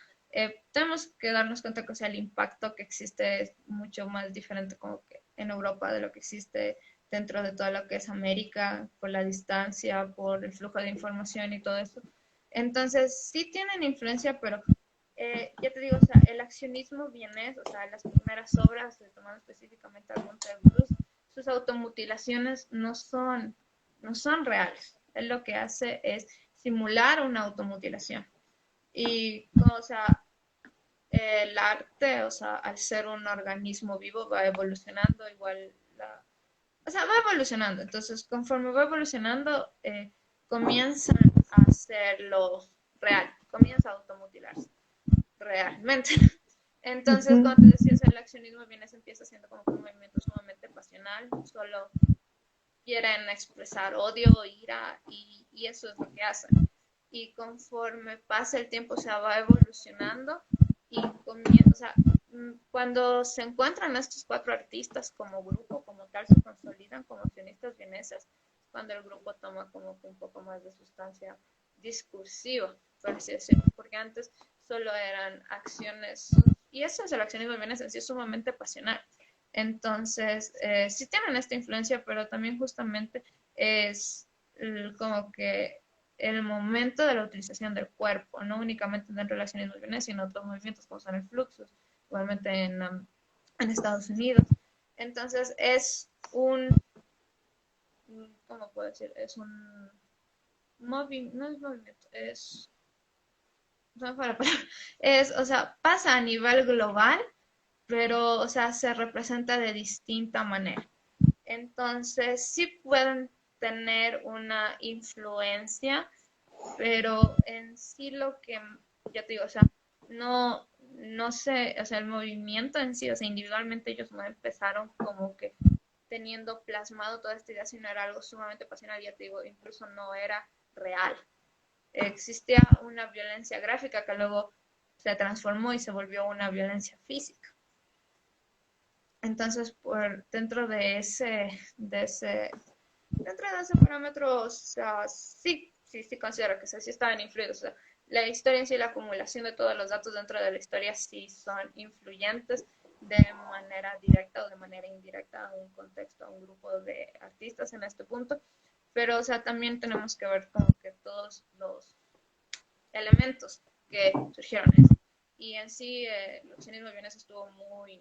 tenemos que darnos cuenta que, o sea, el impacto que existe es mucho más diferente como que en Europa de lo que existe dentro de todo lo que es América, por la distancia, por el flujo de información y todo eso. Entonces, sí tienen influencia, pero ya te digo, o sea, el accionismo viene, o sea, las primeras obras, tomando específicamente al Monte Bruce, sus automutilaciones no son reales. Él lo que hace es simular una automutilación. Y, o sea, el arte, o sea, al ser un organismo vivo, va evolucionando, igual o sea, va evolucionando. Entonces, conforme va evolucionando, comienzan a hacerlo real, comienza a automutilarse realmente. Entonces, Ujú. como te decía, el accionismo viene, se empieza haciendo como un movimiento sumamente pasional, solo quieren expresar odio, ira, y eso es lo que hacen. Y conforme pasa el tiempo, se va evolucionando y comienza, o sea, cuando se encuentran estos cuatro artistas como grupo, como tal, se consolidan como accionistas vieneses, cuando el grupo toma como que un poco más de sustancia discursiva, por así decirlo, porque antes solo eran acciones, y eso es el accionismo vienés en sí, es sumamente pasional. Entonces, sí tienen esta influencia, pero también justamente es como que el momento de la utilización del cuerpo, no únicamente dentro de la accionismo vienés, sino otros movimientos como son el fluxus, igualmente en Estados Unidos. Entonces, es ¿cómo puedo decir? Es un movimiento, no es movimiento, no fue la palabra, o sea, pasa a nivel global, pero, o sea, se representa de distinta manera. Entonces, sí pueden tener una influencia, pero en sí lo que, ya te digo, o sea, no sé, o sea, el movimiento en sí, o sea, individualmente ellos no empezaron como que teniendo plasmado toda esta idea, sino era algo sumamente pasional, ya te digo, incluso no era real. Existía una violencia gráfica que luego se transformó y se volvió una violencia física. Entonces, dentro dentro de ese parámetro, o sea, sí considero que sí estaban influidos. O sea, la historia en sí, la acumulación de todos los datos dentro de la historia sí son influyentes de manera directa o de manera indirecta a un contexto, a un grupo de artistas en este punto. Pero, o sea, también tenemos que ver como que todos los elementos que surgieron. Y en sí, el accionismo vienes estuvo muy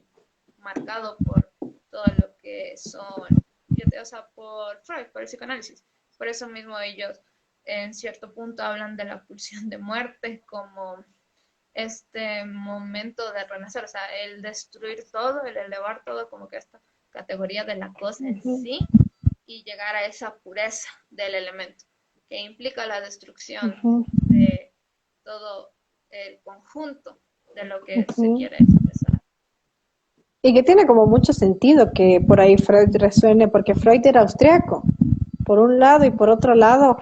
marcado por todo lo que son, o sea, por Freud, por el psicoanálisis. Por eso mismo ellos en cierto punto hablan de la pulsión de muerte como este momento de renacer, o sea, el destruir todo, el elevar todo como que esta categoría de la cosa en Ujú. sí y llegar a esa pureza del elemento, que implica la destrucción Ujú. de todo el conjunto de lo que se Ujú. quiere expresar. Y que tiene como mucho sentido que por ahí Freud resuene, porque Freud era austriaco, por un lado, y por otro lado,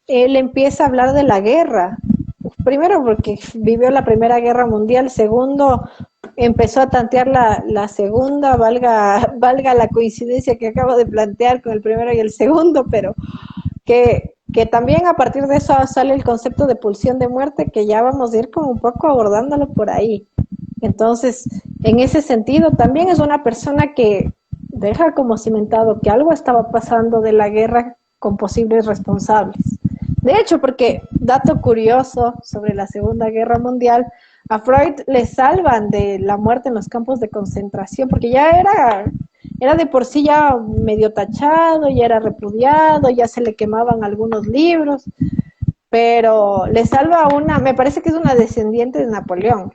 él empieza a hablar de la guerra. Primero porque vivió la Primera Guerra Mundial, segundo, empezó a tantear la segunda, valga la coincidencia que acabo de plantear con el primero y el segundo, pero que también a partir de eso sale el concepto de pulsión de muerte, que ya vamos a ir como un poco abordándolo por ahí. Entonces, en ese sentido, también es una persona que deja como cimentado que algo estaba pasando de la guerra con posibles responsables. De hecho, porque, dato curioso sobre la Segunda Guerra Mundial, a Freud le salvan de la muerte en los campos de concentración, porque ya era de por sí ya medio tachado, ya era repudiado, ya se le quemaban algunos libros, pero le salva una, me parece que es una descendiente de Napoleón,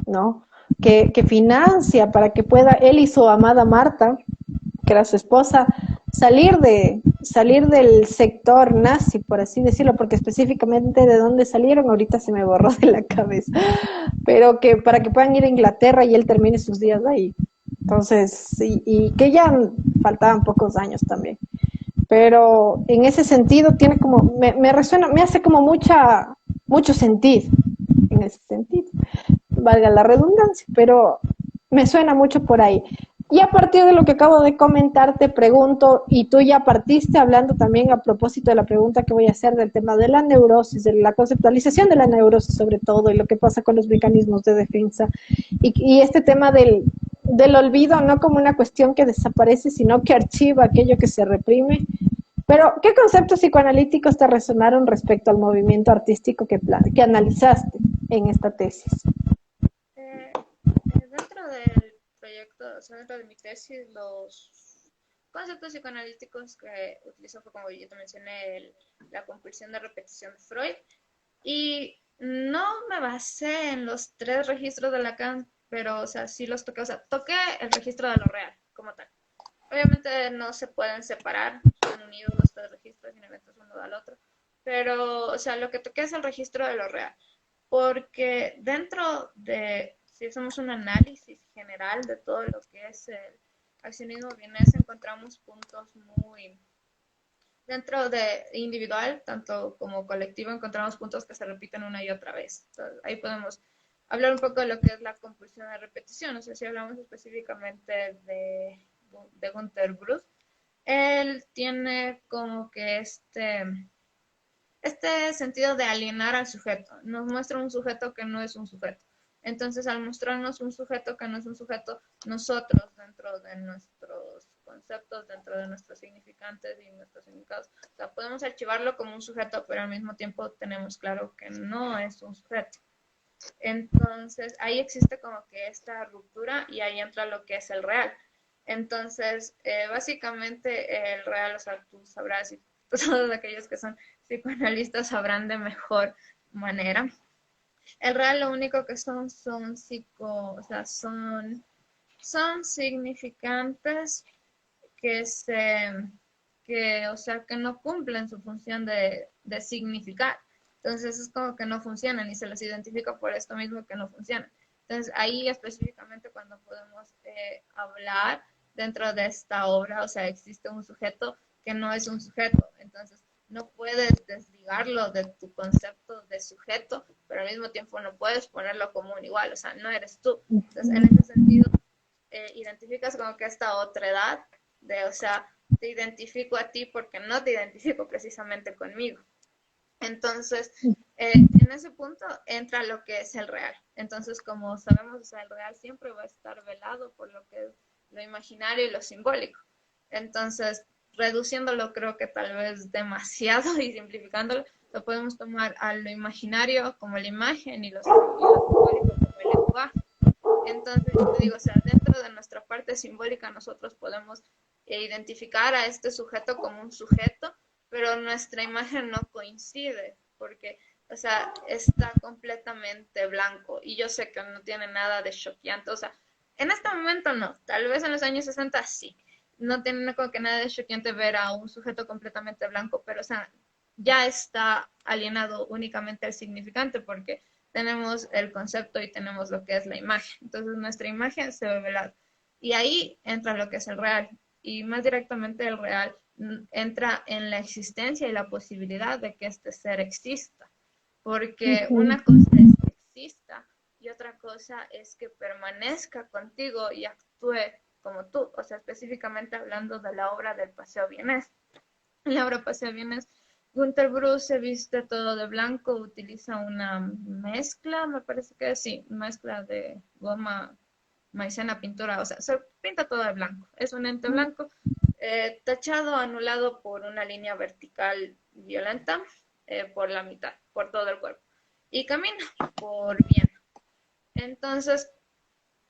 ¿no? Que financia para que pueda él y su amada Marta, que era su esposa, salir del sector nazi, por así decirlo, porque específicamente de dónde salieron, ahorita se me borró de la cabeza, pero que para que puedan ir a Inglaterra y él termine sus días ahí. Entonces, y que ya faltaban pocos años también. Pero en ese sentido tiene como, me resuena, me hace como mucho sentido, en ese sentido, valga la redundancia, pero me suena mucho por ahí. Y a partir de lo que acabo de comentar, te pregunto, y tú ya partiste hablando también a propósito de la pregunta que voy a hacer del tema de la neurosis, de la conceptualización de la neurosis sobre todo, y lo que pasa con los mecanismos de defensa, y este tema del olvido, no como una cuestión que desaparece, sino que archiva aquello que se reprime. Pero, ¿qué conceptos psicoanalíticos te resonaron respecto al movimiento artístico que analizaste en esta tesis? Dentro del proyecto, o sea, dentro de mi tesis, los conceptos psicoanalíticos que utilizo fue, como yo te mencioné, la compulsión de repetición de Freud. Y no me basé en los tres registros de Lacan, pero, o sea, sí los toqué. O sea, toqué el registro de lo real, como tal. Obviamente no se pueden separar, son unidos los tres registros y elementos uno al otro. Pero, o sea, lo que toqué es el registro de lo real. Porque dentro de, si hacemos un análisis general de todo lo que es el accionismo vienés, encontramos puntos muy dentro de individual, tanto como colectivo, encontramos puntos que se repiten una y otra vez. Entonces, ahí podemos hablar un poco de lo que es la compulsión de repetición. O sea, si hablamos específicamente de Günter Bruce, él tiene como que este sentido de alienar al sujeto. Nos muestra un sujeto que no es un sujeto. Entonces, al mostrarnos un sujeto que no es un sujeto, nosotros, dentro de nuestros conceptos, dentro de nuestros significantes y nuestros significados, o sea, podemos archivarlo como un sujeto, pero al mismo tiempo tenemos claro que no es un sujeto. Entonces, ahí existe como que esta ruptura y ahí entra lo que es el real. Entonces, básicamente el real, o sea, tú sabrás y todos aquellos que son psicoanalistas sabrán de mejor manera. El real lo único que son o sea, son significantes que o sea, que no cumplen su función de significar. Entonces es como que no funcionan y se los identifica por esto mismo que no funcionan. Entonces ahí específicamente cuando podemos hablar dentro de esta obra, o sea, existe un sujeto que no es un sujeto. Entonces no puedes desligarlo de tu concepto de sujeto, pero al mismo tiempo no puedes ponerlo como un igual, o sea, no eres tú. Entonces en ese sentido identificas como que esta otra edad o sea, te identifico a ti porque no te identifico precisamente conmigo. Entonces, en ese punto entra lo que es el real. Entonces, como sabemos, o sea, el real siempre va a estar velado por lo que es lo imaginario y lo simbólico. Entonces, reduciéndolo creo que tal vez demasiado y simplificándolo, lo podemos tomar a lo imaginario como la imagen y lo simbólico como el lenguaje. Entonces, yo te digo, o sea, dentro de nuestra parte simbólica nosotros podemos identificar a este sujeto como un sujeto, pero nuestra imagen no coincide, porque, o sea, está completamente blanco y yo sé que no tiene nada de choqueante, o sea, en este momento no, tal vez en los años 60 sí, no tiene como que nada de choqueante ver a un sujeto completamente blanco, pero, o sea, ya está alienado únicamente al significante, porque tenemos el concepto y tenemos lo que es la imagen. Entonces nuestra imagen se ve velada. Y ahí entra lo que es el real. Y más directamente el real entra en la existencia y la posibilidad de que este ser exista. Porque una cosa es que exista y otra cosa es que permanezca contigo y actúe como tú. O sea, específicamente hablando de la obra del Paseo Vienés. En la obra Paseo Vienés, Günter Bruce se viste todo de blanco, utiliza una mezcla, me parece que sí, mezcla de goma, maicena, pintura, o sea, se pinta todo de blanco. Es un ente blanco, tachado, anulado por una línea vertical violenta por la mitad, por todo el cuerpo. Y camina por Viena. Entonces,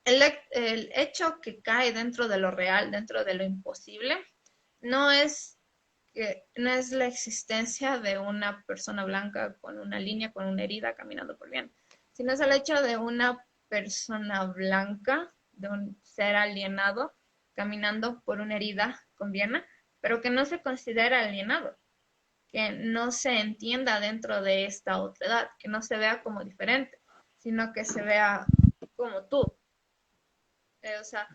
el hecho que cae dentro de lo real, dentro de lo imposible, no es que no es la existencia de una persona blanca con una línea, con una herida, caminando por bien, sino es el hecho de una persona blanca, de un ser alienado, caminando por una herida con Viena, pero que no se considera alienado, que no se entienda dentro de esta otra edad, que no se vea como diferente, sino que se vea como tú. O sea,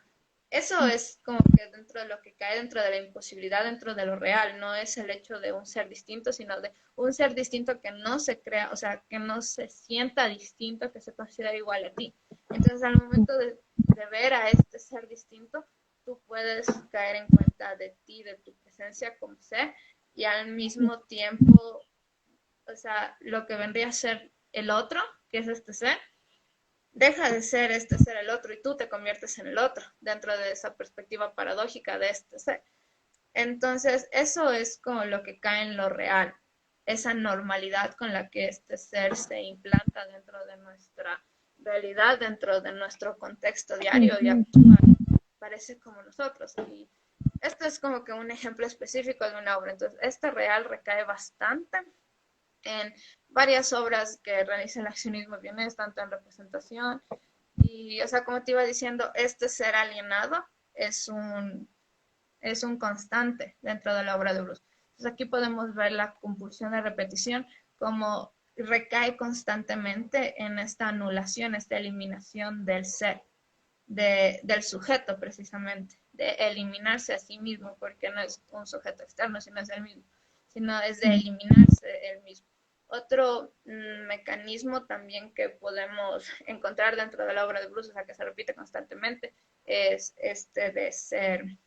eso es como que dentro de lo que cae dentro de la imposibilidad, dentro de lo real, no es el hecho de un ser distinto, sino de un ser distinto que no se crea, o sea, que no se sienta distinto, que se considera igual a ti. Entonces, al momento de ver a este ser distinto, tú puedes caer en cuenta de ti, de tu presencia como ser, y al mismo tiempo, o sea, lo que vendría a ser el otro, que es este ser, deja de ser este ser el otro y tú te conviertes en el otro dentro de esa perspectiva paradójica de este ser. Entonces, eso es como lo que cae en lo real, esa normalidad con la que este ser se implanta dentro de nuestra realidad, dentro de nuestro contexto diario y actúa, parece como nosotros. Y esto es como que un ejemplo específico de una obra. Entonces, este real recae bastante en varias obras que realiza el accionismo vienes, tanto en representación y, o sea, como te iba diciendo, este ser alienado es un constante dentro de la obra de Bruce. Entonces aquí podemos ver la compulsión de repetición como recae constantemente en esta anulación, esta eliminación del ser, del sujeto precisamente, de eliminarse a sí mismo, porque no es un sujeto externo, sino es el mismo, sino es de eliminarse el mismo. Otro mecanismo también que podemos encontrar dentro de la obra de Bruce, o sea, que se repite constantemente, es este de ser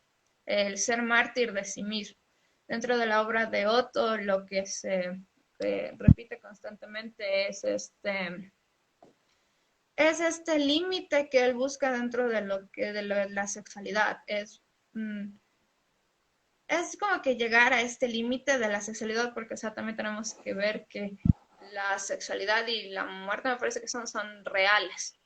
el ser mártir de sí mismo. Dentro de la obra de Otto, lo que se repite constantemente es este límite que él busca dentro de la sexualidad. Es como que llegar a este límite de la sexualidad, porque, o sea, también tenemos que ver que la sexualidad y la muerte me parece que son reales.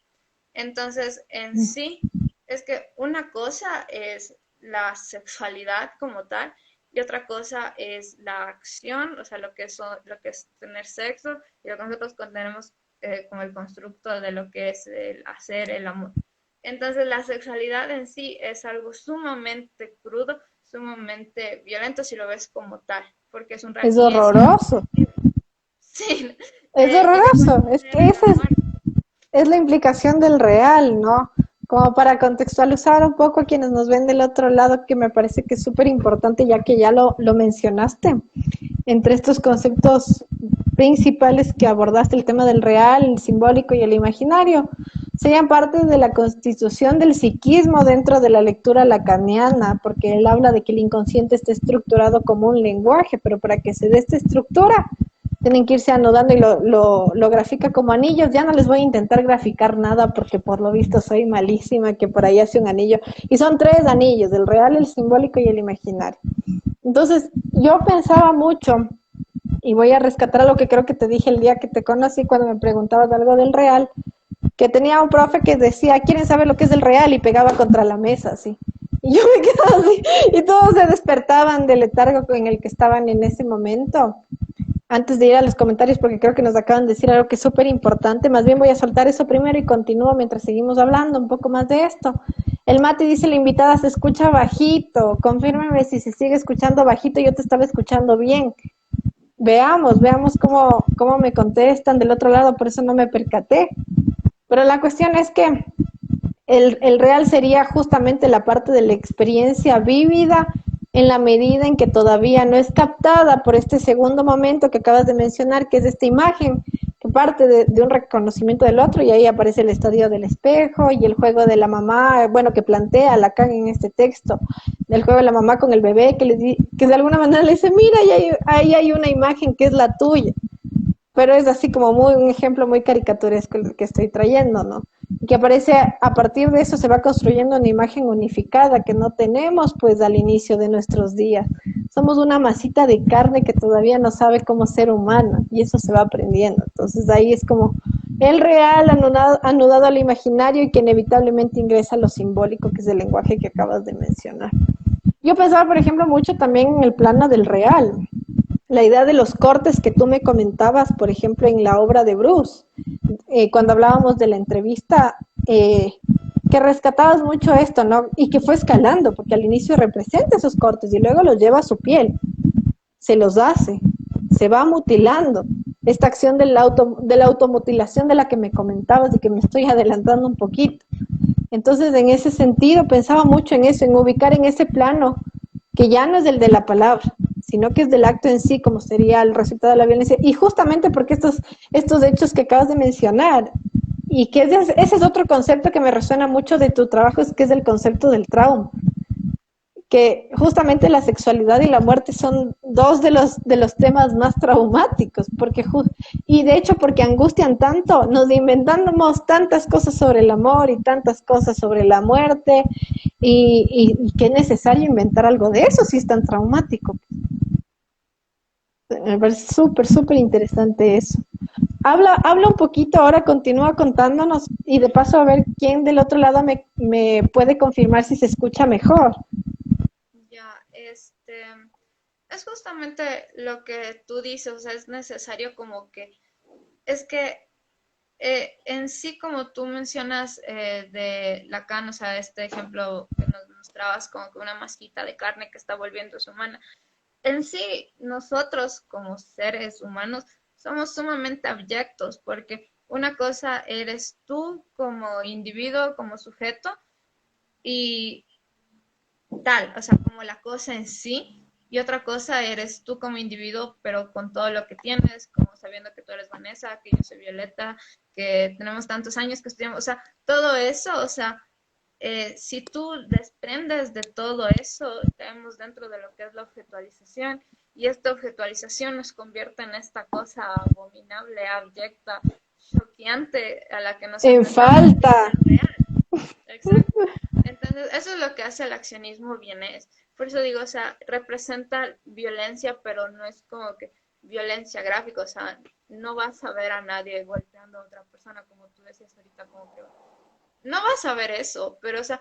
Entonces, en sí, es que una cosa es la sexualidad como tal y otra cosa es la acción, o sea, lo que es tener sexo y lo que nosotros tenemos como el constructo de lo que es el hacer el amor. Entonces, la sexualidad en sí es algo sumamente crudo, sumamente violento si lo ves como tal, porque es un Es horroroso. Sí. Es horroroso. Es que esa es la implicación del real, ¿no? Como para contextualizar un poco a quienes nos ven del otro lado, que me parece que es súper importante, ya que ya lo mencionaste, entre estos conceptos principales que abordaste, el tema del real, el simbólico y el imaginario, sean parte de la constitución del psiquismo dentro de la lectura lacaniana, porque él habla de que el inconsciente está estructurado como un lenguaje, pero para que se dé esta estructura, tienen que irse anudando y lo grafica como anillos. Ya no les voy a intentar graficar nada porque por lo visto soy malísima, que por ahí hace un anillo. Y son 3 anillos, el real, el simbólico y el imaginario. Entonces, yo pensaba mucho, y voy a rescatar algo que creo que te dije el día que te conocí cuando me preguntabas algo del real, que tenía un profe que decía, ¿quieren saber lo que es el real? Y pegaba contra la mesa, así. Y yo me quedaba así, y todos se despertaban del letargo en el que estaban en ese momento. Antes de ir a los comentarios, porque creo que nos acaban de decir algo que es súper importante, más bien voy a soltar eso primero y continúo mientras seguimos hablando un poco más de esto. El Mati dice, la invitada se escucha bajito, confírmeme si se sigue escuchando bajito, yo te estaba escuchando bien. Veamos cómo me contestan del otro lado, por eso no me percaté. Pero la cuestión es que el real sería justamente la parte de la experiencia vívida, en la medida en que todavía no es captada por este segundo momento que acabas de mencionar, que es esta imagen, que parte de un reconocimiento del otro, y ahí aparece el estadio del espejo y el juego de la mamá, bueno, que plantea Lacan en este texto, del juego de la mamá con el bebé, que de alguna manera le dice, mira, ahí hay una imagen que es la tuya. Pero es así como un ejemplo muy caricaturesco el que estoy trayendo, ¿no? Y que aparece, a partir de eso se va construyendo una imagen unificada que no tenemos pues al inicio de nuestros días. Somos una masita de carne que todavía no sabe cómo ser humana y eso se va aprendiendo. Entonces ahí es como el real anudado al imaginario y que inevitablemente ingresa a lo simbólico, que es el lenguaje que acabas de mencionar. Yo pensaba, por ejemplo, mucho también en el plano del real. La idea de los cortes que tú me comentabas, por ejemplo, en la obra de Bruce, cuando hablábamos de la entrevista, que rescatabas mucho esto, ¿no? Y que fue escalando, porque al inicio representa esos cortes y luego los lleva a su piel, se los hace, se va mutilando. Esta acción de la automutilación de la que me comentabas y que me estoy adelantando un poquito. Entonces, en ese sentido, pensaba mucho en eso, en ubicar en ese plano que ya no es el de la palabra, sino que es del acto en sí, como sería el resultado de la violencia. Y justamente porque estos hechos que acabas de mencionar, y que ese es otro concepto que me resuena mucho de tu trabajo, es que es el concepto del trauma. que justamente la sexualidad y la muerte son dos de los temas más traumáticos, porque y de hecho porque angustian tanto, nos inventamos tantas cosas sobre el amor y tantas cosas sobre la muerte, y que es necesario inventar algo de eso si es tan traumático. Me parece súper, súper interesante eso. Habla un poquito ahora, continúa contándonos y de paso a ver quién del otro lado me puede confirmar si se escucha mejor. Ya, es justamente lo que tú dices, o sea, es necesario como que, es que en sí, como tú mencionas de Lacan, o sea, este ejemplo que nos mostrabas como que una masita de carne que está volviéndose humana, en sí, nosotros como seres humanos somos sumamente abyectos, porque una cosa eres tú como individuo, como sujeto, y tal, o sea, como la cosa en sí, y otra cosa eres tú como individuo, pero con todo lo que tienes, como sabiendo que tú eres Vanessa, que yo soy Violeta, que tenemos tantos años que estudiamos, o sea, todo eso, o sea, si tú desprendes de todo eso, caemos dentro de lo que es la objetualización, y esta objetualización nos convierte en esta cosa abominable, abyecta, choqueante a la que nos En enfrentamos en falta. el real. Exacto. Entonces, eso es lo que hace el accionismo vienés. Por eso digo, o sea, representa violencia, pero no es como que violencia gráfica, o sea, no vas a ver a nadie golpeando a otra persona, como tú decías ahorita, como que no vas a ver eso, pero o sea,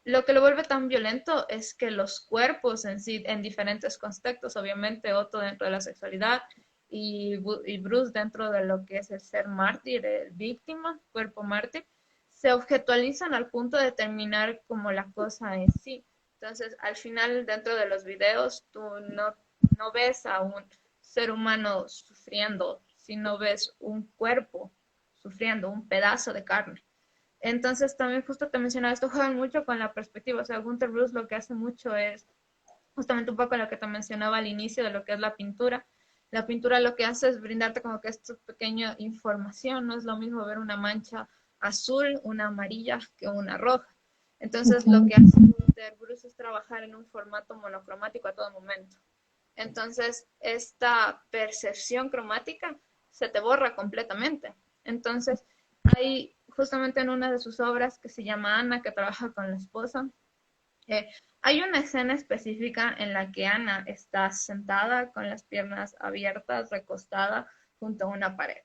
lo que lo vuelve tan violento es que los cuerpos en sí, en diferentes contextos, obviamente Otto dentro de la sexualidad y Bruce dentro de lo que es el ser mártir, el víctima, cuerpo mártir, se objetualizan al punto de terminar como la cosa en sí. Entonces, al final, dentro de los videos, tú no ves a un ser humano sufriendo, sino ves un cuerpo sufriendo, un pedazo de carne. Entonces, también justo te mencionaba, esto juega mucho con la perspectiva. O sea, Gunter Bruce lo que hace mucho es justamente un poco lo que te mencionaba al inicio de lo que es la pintura. La pintura lo que hace es brindarte como que esta pequeña información. No es lo mismo ver una mancha azul, una amarilla, que una roja. Entonces, lo Ujú. que hace Gunter Bruce es trabajar en un formato monocromático a todo momento. Entonces, esta percepción cromática se te borra completamente. Entonces, hay justamente en una de sus obras que se llama Ana, que trabaja con la esposa, eh, hay una escena específica en la que Ana está sentada con las piernas abiertas, recostada junto a una pared.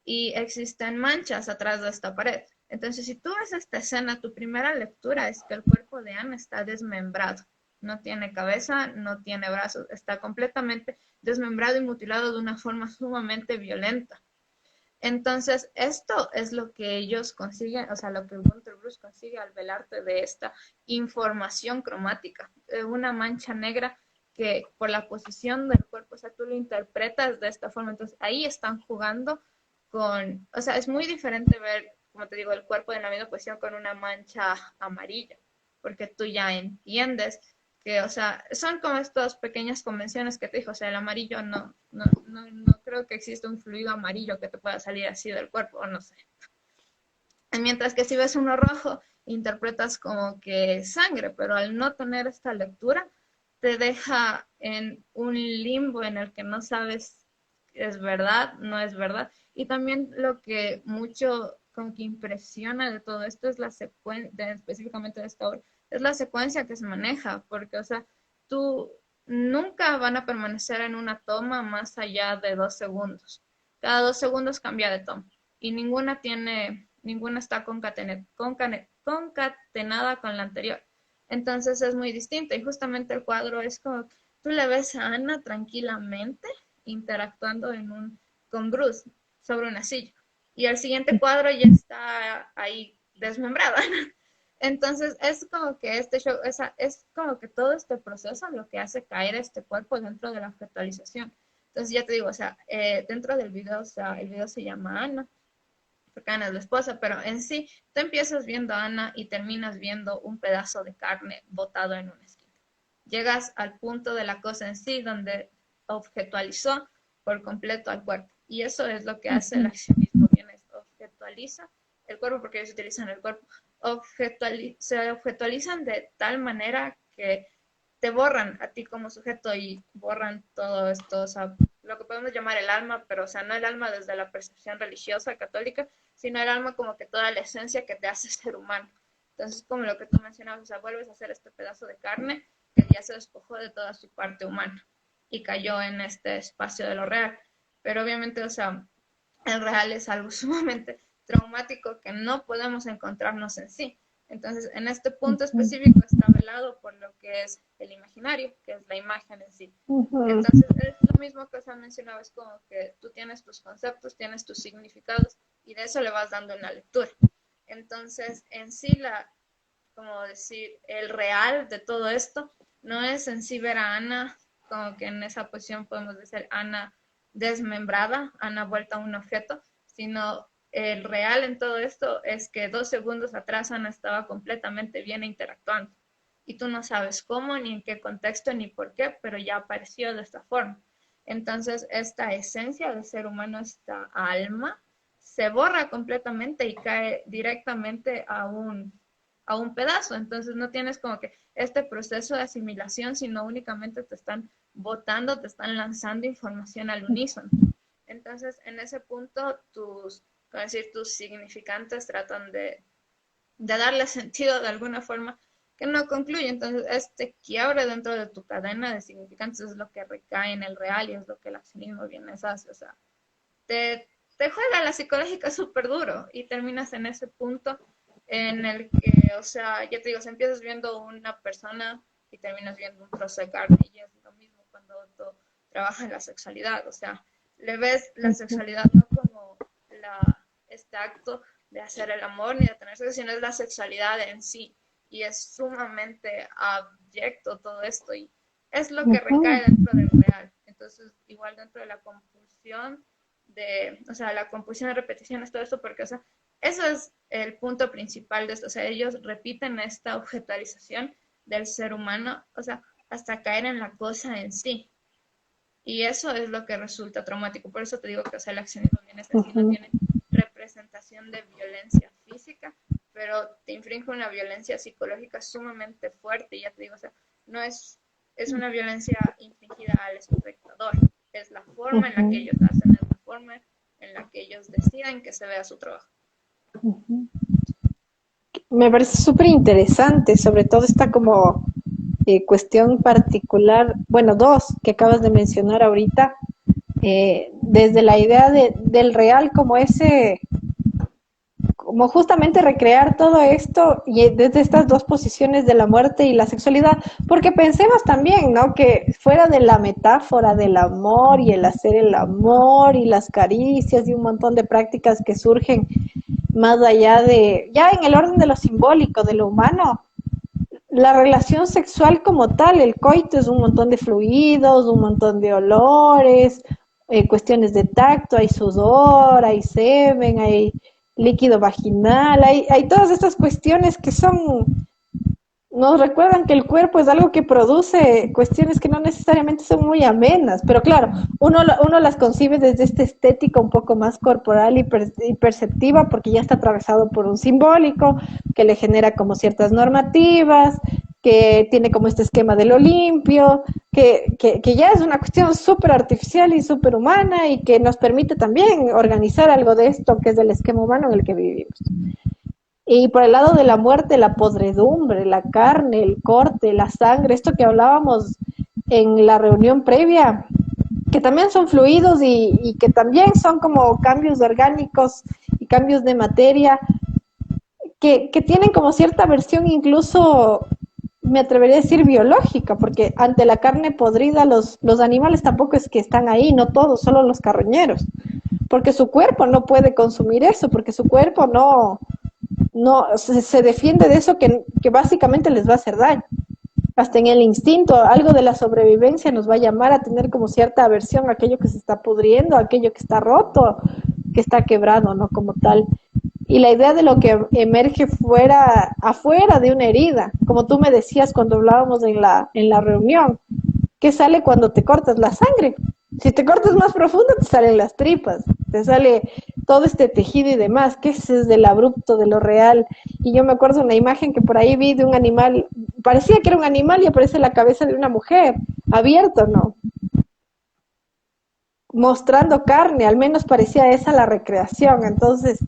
Y existen manchas atrás de esta pared. Entonces, si tú ves esta escena, tu primera lectura es que el cuerpo de Ana está desmembrado. No tiene cabeza, no tiene brazos, está completamente desmembrado y mutilado de una forma sumamente violenta. Entonces, esto es lo que ellos consiguen, o sea, lo que Gunter Bruce consigue al velarte de esta información cromática, una mancha negra que por la posición del cuerpo, o sea, tú lo interpretas de esta forma. Entonces, ahí están jugando con, o sea, es muy diferente ver, como te digo, el cuerpo de la misma posición con una mancha amarilla, porque tú ya entiendes que, o sea, son como estas pequeñas convenciones que te dijo, o sea, el amarillo no creo que exista un fluido amarillo que te pueda salir así del cuerpo, o no sé. Mientras que si ves uno rojo, interpretas como que sangre, pero al no tener esta lectura, te deja en un limbo en el que no sabes es verdad, no es verdad. Y también lo que mucho como que impresiona de todo esto es la secuencia, específicamente de esta obra, es la secuencia que se maneja, porque, o sea, tú nunca van a permanecer en una toma más allá de 2 segundos. Cada 2 segundos cambia de toma y ninguna está concatenada con la anterior. Entonces es muy distinta y justamente el cuadro es como, tú le ves a Ana tranquilamente interactuando con Bruce sobre una silla y el siguiente cuadro ya está ahí desmembrada. Entonces es como que este show, es como que todo este proceso lo que hace caer este cuerpo dentro de la fetalización. Entonces ya te digo, o sea, dentro del video, o sea, el video se llama Ana, porque Ana es la esposa, pero en sí, tú empiezas viendo a Ana y terminas viendo un pedazo de carne botado en una esquina. Llegas al punto de la cosa en sí, donde objetualizó por completo al cuerpo. Y eso es lo que hace el accionismo bien, es objetualiza el cuerpo, porque ellos utilizan el cuerpo, se objetualizan de tal manera que te borran a ti como sujeto y borran todo esto, o sea, lo que podemos llamar el alma, pero o sea, no el alma desde la percepción religiosa católica, sino el alma como que toda la esencia que te hace ser humano. Entonces, como lo que tú mencionabas, o sea, vuelves a hacer este pedazo de carne que ya se despojó de toda su parte humana y cayó en este espacio de lo real. Pero obviamente, o sea, el real es algo sumamente traumático que no podemos encontrarnos en sí. Entonces, en este punto específico está velado por lo que es el imaginario, que es la imagen en sí. Entonces, es lo mismo que os han mencionado, es como que tú tienes tus conceptos, tienes tus significados y de eso le vas dando una lectura. Entonces, en sí, como decir, el real de todo esto no es en sí ver a Ana, como que en esa posición podemos decir Ana desmembrada, Ana vuelta a un objeto, sino el real en todo esto es que 2 segundos atrás Ana estaba completamente bien interactuando y tú no sabes cómo, ni en qué contexto, ni por qué, pero ya apareció de esta forma. Entonces, esta esencia del ser humano, esta alma, se borra completamente y cae directamente a un pedazo. Entonces, no tienes como que este proceso de asimilación, sino únicamente te están botando, te están lanzando información al unísono. Entonces, en ese punto, tus significantes tratan de darle sentido de alguna forma que no concluye. Entonces, este quiebre dentro de tu cadena de significantes es lo que recae en el real y es lo que el accionismo bien les hace. O sea, te juega la psicológica súper duro y terminas en ese punto en el que, o sea, ya te digo, si empiezas viendo una persona y terminas viendo un trozo de carne y es lo mismo cuando tú trabajas en la sexualidad. O sea, le ves la sexualidad no como este acto de hacer el amor ni de tener sexo, sino es la sexualidad en sí. Y es sumamente abyecto todo esto y es lo que recae dentro del real. Entonces, igual dentro de la compulsión, o sea, la compulsión de repeticiones, todo esto, porque, o sea, eso es el punto principal de esto. O sea, ellos repiten esta objetarización del ser humano, o sea, hasta caer en la cosa en sí. Y eso es lo que resulta traumático. Por eso te digo que, o sea, el accionismo viene así, no tiene representación de violencia física, pero te infringe una violencia psicológica sumamente fuerte. Y ya te digo, o sea, no es una violencia infringida al espectador, es la forma en la que ellos hacen, es la forma en la que ellos deciden que se vea su trabajo. Me parece súper interesante, sobre todo esta como cuestión particular, bueno, dos que acabas de mencionar ahorita, desde la idea del real como ese, como justamente recrear todo esto y desde estas dos posiciones de la muerte y la sexualidad, porque pensemos también, ¿no? Que fuera de la metáfora del amor y el hacer el amor y las caricias y un montón de prácticas que surgen más allá de, ya en el orden de lo simbólico, de lo humano, la relación sexual como tal, el coito es un montón de fluidos, un montón de olores, cuestiones de tacto, hay sudor, hay semen, hay líquido vaginal, hay todas estas cuestiones que son, nos recuerdan que el cuerpo es algo que produce cuestiones que no necesariamente son muy amenas, pero claro, uno las concibe desde esta estética un poco más corporal y perceptiva porque ya está atravesado por un simbólico que le genera como ciertas normativas, que tiene como este esquema de lo limpio, que ya es una cuestión súper artificial y súper humana y que nos permite también organizar algo de esto que es el esquema humano en el que vivimos. Y por el lado de la muerte, la podredumbre, la carne, el corte, la sangre, esto que hablábamos en la reunión previa, que también son fluidos y que también son como cambios orgánicos y cambios de materia, que tienen como cierta versión incluso, me atrevería a decir, biológica, porque ante la carne podrida los animales tampoco es que están ahí, no todos, solo los carroñeros, porque su cuerpo no puede consumir eso, porque su cuerpo no se defiende de eso que básicamente les va a hacer daño. Hasta en el instinto, algo de la sobrevivencia nos va a llamar a tener como cierta aversión a aquello que se está pudriendo, a aquello que está roto, que está quebrado, ¿no? Como tal. Y la idea de lo que emerge afuera de una herida, como tú me decías cuando hablábamos en la reunión, ¿qué sale cuando te cortas? La sangre. Si te cortas más profundo, te salen las tripas, te sale todo este tejido y demás, que es del abrupto, de lo real. Y yo me acuerdo una imagen que por ahí vi de un animal parecía que era un animal y aparece la cabeza de una mujer, abierto, ¿no? Mostrando carne, al menos parecía esa la recreación. Entonces,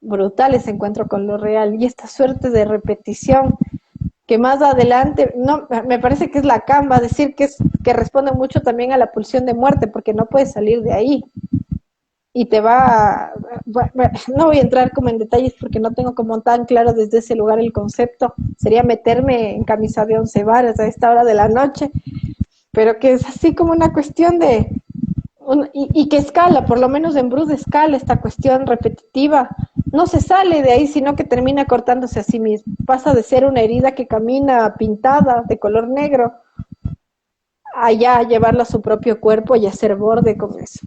brutal ese encuentro con lo real y esta suerte de repetición que más adelante, no, me parece que es Lacan, va a decir que responde mucho también a la pulsión de muerte, porque no puedes salir de ahí. Y te no voy a entrar como en detalles porque no tengo como tan claro desde ese lugar el concepto, sería meterme en camisa de 11 varas a esta hora de la noche, pero que es así como una cuestión y que escala, por lo menos en Bruce escala esta cuestión repetitiva, no se sale de ahí, sino que termina cortándose a sí mismo, pasa de ser una herida que camina pintada de color negro, a ya llevarla a su propio cuerpo y hacer borde con eso,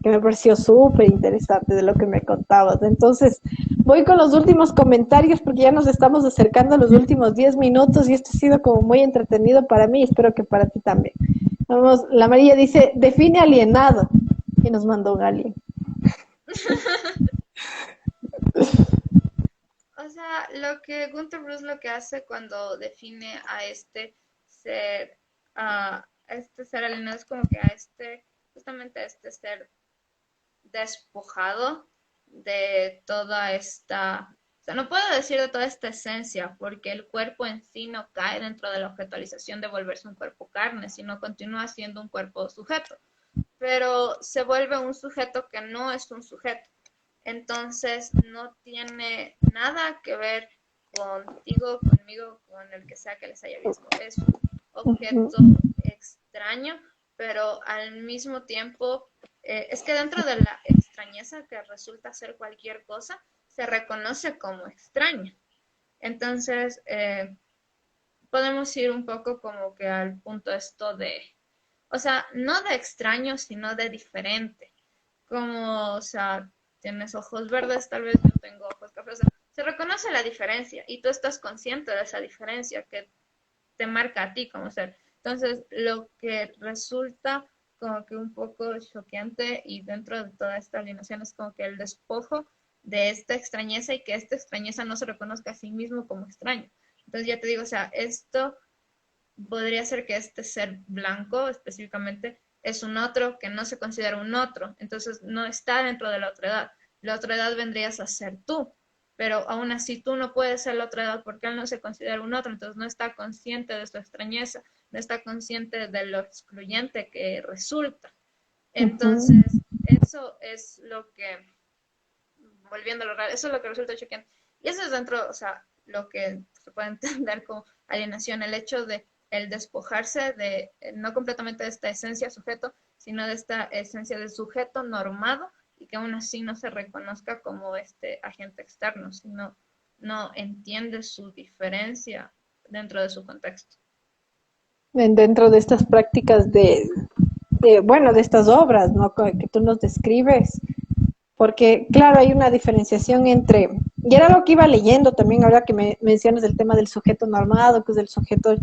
que me pareció súper interesante de lo que me contabas. Entonces, voy con los últimos comentarios porque ya nos estamos acercando a los últimos 10 minutos y esto ha sido como muy entretenido para mí, espero que para ti también. Vamos, la María dice, define alienado, y nos mandó un alien. O sea, lo que Gunther Bruce lo que hace cuando define a este ser alienado es como que justamente a este ser despojado de toda esta, o sea, no puedo decir de toda esta esencia, porque el cuerpo en sí no cae dentro de la objetualización de volverse un cuerpo carne, sino continúa siendo un cuerpo sujeto, pero se vuelve un sujeto que no es un sujeto. Entonces no tiene nada que ver contigo, conmigo, con el que sea que les haya visto. Es un objeto extraño, pero al mismo tiempo es que dentro de la extrañeza que resulta ser cualquier cosa, se reconoce como extraña. Entonces, podemos ir un poco como que al punto esto o sea, no de extraño, sino de diferente. Como, o sea, tienes ojos verdes, tal vez yo tengo ojos cafés. O sea, se reconoce la diferencia y tú estás consciente de esa diferencia que te marca a ti como ser. Entonces, lo que resulta como que un poco choqueante y dentro de toda esta alienación es como que el despojo de esta extrañeza y que esta extrañeza no se reconozca a sí mismo como extraño. Entonces, ya te digo, o sea, esto podría ser que este ser blanco específicamente es un otro que no se considera un otro, entonces no está dentro de la otra edad. La otra edad vendrías a ser tú, pero aún así tú no puedes ser la otra edad porque él no se considera un otro, entonces no está consciente de su extrañeza, no está consciente de lo excluyente que resulta. Entonces, eso es lo que, volviendo a lo real, eso es lo que resulta choqueante. Y eso es dentro, o sea, lo que se puede entender como alienación, el hecho de el despojarse de, no completamente de esta esencia sujeto, sino de esta esencia de sujeto normado y que aún así no se reconozca como este agente externo, sino no entiende su diferencia dentro de su contexto. Dentro de estas prácticas bueno, de estas obras, ¿no? Que tú nos describes, porque claro, hay una diferenciación entre, y era lo que iba leyendo también ahora que me mencionas el tema del sujeto normado, que es el sujeto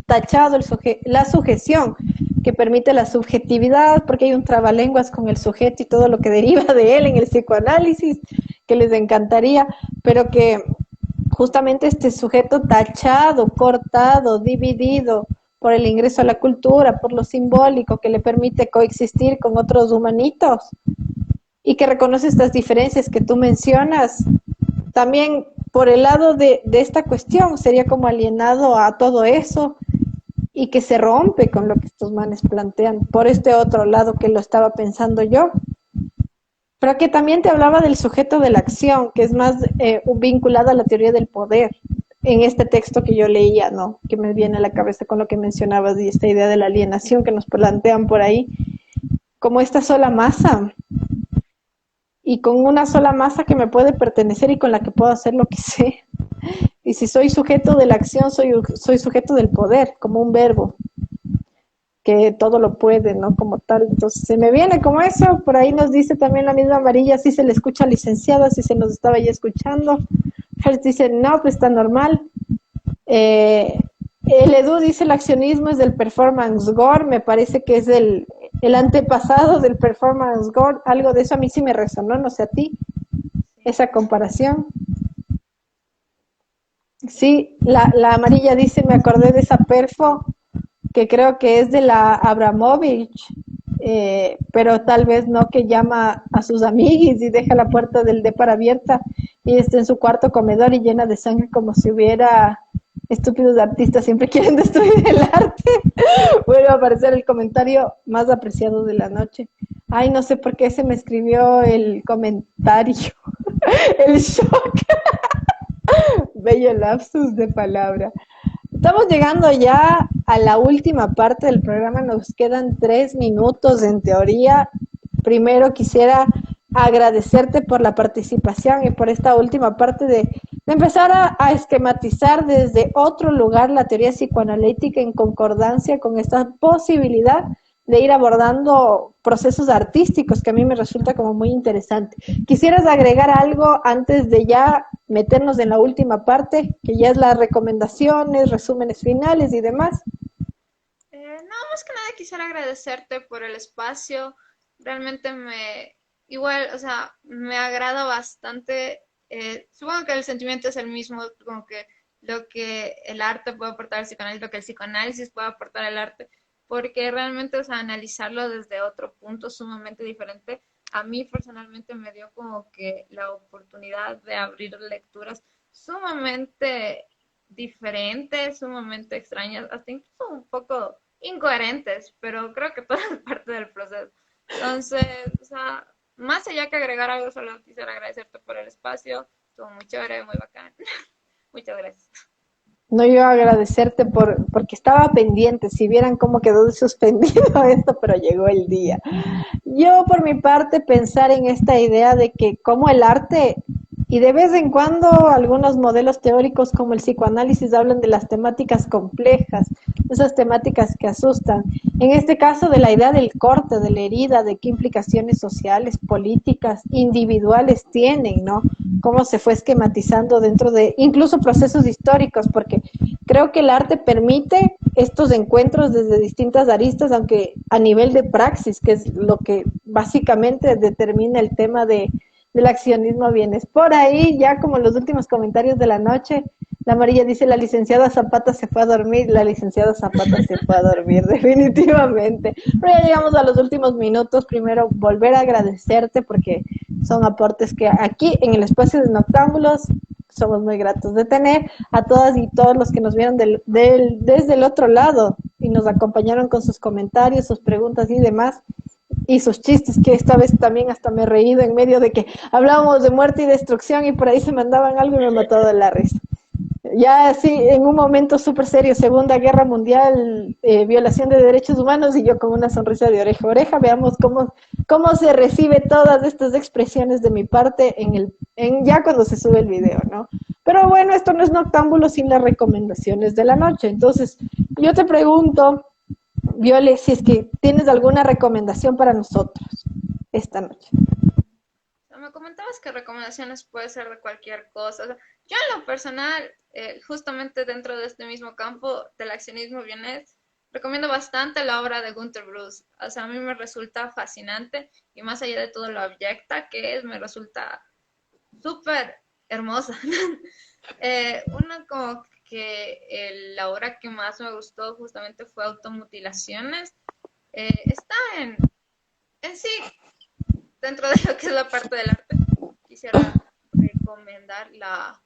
tachado, la sujeción, que permite la subjetividad, porque hay un trabalenguas con el sujeto y todo lo que deriva de él en el psicoanálisis, que les encantaría, pero que justamente este sujeto tachado, cortado, dividido por el ingreso a la cultura, por lo simbólico que le permite coexistir con otros humanitos, y que reconoce estas diferencias que tú mencionas, también por el lado de esta cuestión sería como alienado a todo eso y que se rompe con lo que estos manes plantean, por este otro lado que lo estaba pensando yo, pero que también te hablaba del sujeto de la acción, que es más vinculada a la teoría del poder, en este texto que yo leía, ¿no? Que me viene a la cabeza con lo que mencionabas y esta idea de la alienación que nos plantean por ahí, como esta sola masa, y con una sola masa que me puede pertenecer y con la que puedo hacer lo que sé. Y si soy sujeto de la acción, soy sujeto del poder, como un verbo, que todo lo puede, ¿no? Como tal. Entonces, se me viene como eso, por ahí nos dice también la misma Amarilla, si se le escucha licenciada, si se nos estaba ya escuchando. Hertz dice, no, pues está normal. El Edu dice, el accionismo es del performance gore, me parece que es el antepasado del performance gore, algo de eso a mí sí me resonó, no sé a ti, esa comparación. Sí, la amarilla dice, me acordé de esa perfo, que creo que es de la Abramovich, pero tal vez no, que llama a sus amiguis y deja la puerta del depar abierta y está en su cuarto comedor y llena de sangre como si hubiera estúpidos artistas, siempre quieren destruir el arte. Vuelve a aparecer el comentario más apreciado de la noche. Ay, no sé por qué se me escribió el comentario, el shock. Bello lapsus de palabra. Estamos llegando ya a la última parte del programa, nos quedan 3 minutos en teoría. Primero quisiera agradecerte por la participación y por esta última parte de empezar a esquematizar desde otro lugar la teoría psicoanalítica en concordancia con esta posibilidad de ir abordando procesos artísticos que a mí me resulta como muy interesante. ¿Quisieras agregar algo antes de ya meternos en la última parte, que ya es las recomendaciones, resúmenes finales y demás? No, más que nada quisiera agradecerte por el espacio. Realmente igual, o sea, me agrada bastante. Supongo que el sentimiento es el mismo, como que lo que el arte puede aportar al psicoanálisis, lo que el psicoanálisis puede aportar al arte, porque realmente, o sea, analizarlo desde otro punto sumamente diferente, a mí personalmente me dio como que la oportunidad de abrir lecturas sumamente diferentes, sumamente extrañas, hasta incluso un poco incoherentes, pero creo que todo es parte del proceso. Entonces, o sea, más allá que agregar algo, solo quisiera agradecerte por el espacio. Estuvo muy chévere, muy bacán. Muchas gracias. No, yo agradecerte porque estaba pendiente, si vieran cómo quedó suspendido esto, pero llegó el día. Yo por mi parte pensar en esta idea de que como el arte y de vez en cuando algunos modelos teóricos como el psicoanálisis hablan de las temáticas complejas, esas temáticas que asustan. En este caso de la idea del corte, de la herida, de qué implicaciones sociales, políticas, individuales tienen, ¿no? Cómo se fue esquematizando dentro de incluso procesos históricos, porque creo que el arte permite estos encuentros desde distintas aristas, aunque a nivel de praxis, que es lo que básicamente determina el tema del accionismo bienes. Por ahí, ya como los últimos comentarios de la noche, la amarilla dice, la licenciada Zapata se fue a dormir, la licenciada Zapata se fue a dormir, definitivamente. Pero ya llegamos a los últimos minutos. Primero, volver a agradecerte porque son aportes que aquí en el espacio de Noctámbulos somos muy gratos de tener, a todas y todos los que nos vieron desde el otro lado y nos acompañaron con sus comentarios, sus preguntas y demás, y sus chistes, que esta vez también hasta me he reído en medio de que hablábamos de muerte y destrucción y por ahí se mandaban algo y me mató de la risa. Ya así, en un momento súper serio, Segunda Guerra Mundial, violación de derechos humanos, y yo con una sonrisa de oreja a oreja, veamos cómo se recibe todas estas expresiones de mi parte ya cuando se sube el video, ¿no? Pero bueno, esto no es Noctámbulo sin las recomendaciones de la noche. Entonces, yo te pregunto, Viole, si es que tienes alguna recomendación para nosotros esta noche. Me comentabas que recomendaciones puede ser de cualquier cosa. O sea, yo en lo personal, justamente dentro de este mismo campo del accionismo bienes, recomiendo bastante la obra de Günter Bruce. O sea, a mí me resulta fascinante y más allá de todo lo abyecta que es, me resulta súper hermosa. Una como que la obra que más me gustó justamente fue Automutilaciones. Está en sí, dentro de lo que es la parte del arte, quisiera recomendar la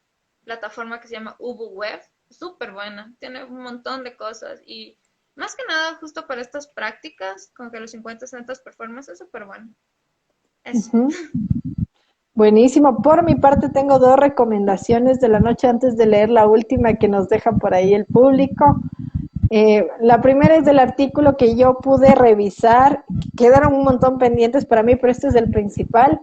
plataforma que se llama UbuWeb. Súper buena, tiene un montón de cosas y más que nada justo para estas prácticas, con que los 50-60 performance es súper bueno. Eso. Uh-huh. Buenísimo. Por mi parte tengo 2 recomendaciones de la noche antes de leer la última que nos deja por ahí el público. La primera es del artículo que yo pude revisar, quedaron un montón pendientes para mí, pero este es el principal,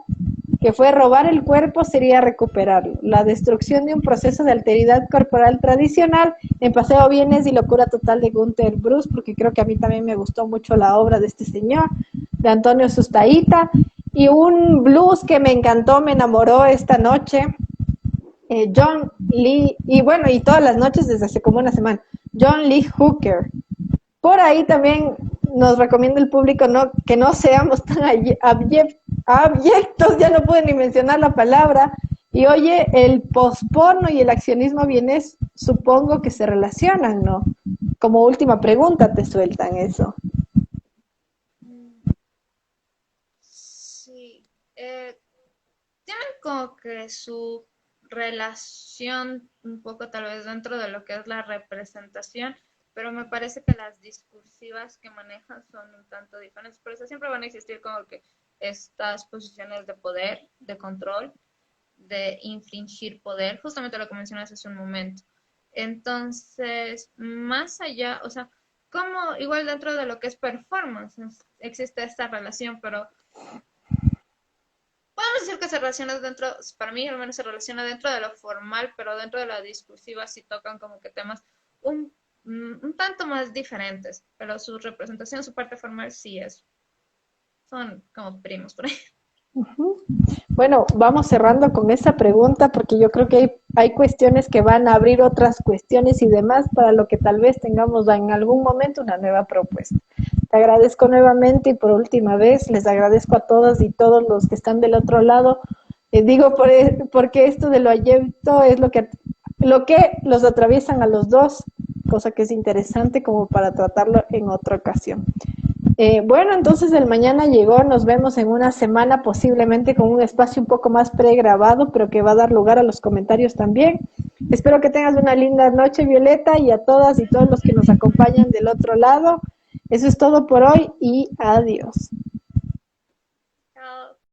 que fue robar el cuerpo sería recuperarlo, la destrucción de un proceso de alteridad corporal tradicional en Paseo Bienes y Locura Total de Günter Bruce, porque creo que a mí también me gustó mucho la obra de este señor, de Antonio Sustaíta, y un blues que me encantó, me enamoró esta noche, John Lee, y bueno, y todas las noches desde hace como una semana, John Lee Hooker. Por ahí también nos recomienda el público que no seamos tan abyectos, ya no puedo ni mencionar la palabra, Y oye, el posporno y el accionismo bienes, supongo que se relacionan, ¿no? Como última pregunta te sueltan eso. Mm, sí, tienen como que su relación un poco tal vez dentro de lo que es la representación, pero me parece que las discursivas que manejan son un tanto diferentes. Por eso siempre van a existir como que estas posiciones de poder, de control, de infringir poder, justamente lo que mencionas hace un momento. Entonces, más allá, o sea, como igual dentro de lo que es performance existe esta relación, pero podemos decir que se relaciona dentro, para mí al menos se relaciona dentro de lo formal, pero dentro de la discursiva sí tocan como que temas un, un tanto más diferentes, pero su representación, su parte formal sí es, son como primos por ahí. Ujú. Bueno, vamos cerrando con esa pregunta porque yo creo que hay cuestiones que van a abrir otras cuestiones y demás para lo que tal vez tengamos en algún momento una nueva propuesta. Te agradezco nuevamente y por última vez les agradezco a todas y todos los que están del otro lado. Digo porque esto de lo ayepto es lo que los atraviesan a los dos, cosa que es interesante como para tratarlo en otra ocasión. Bueno, entonces el mañana llegó, nos vemos en una semana posiblemente con un espacio un poco más pregrabado, pero que va a dar lugar a los comentarios también. Espero que tengas una linda noche, Violeta, y a todas y todos los que nos acompañan del otro lado. Eso es todo por hoy y adiós.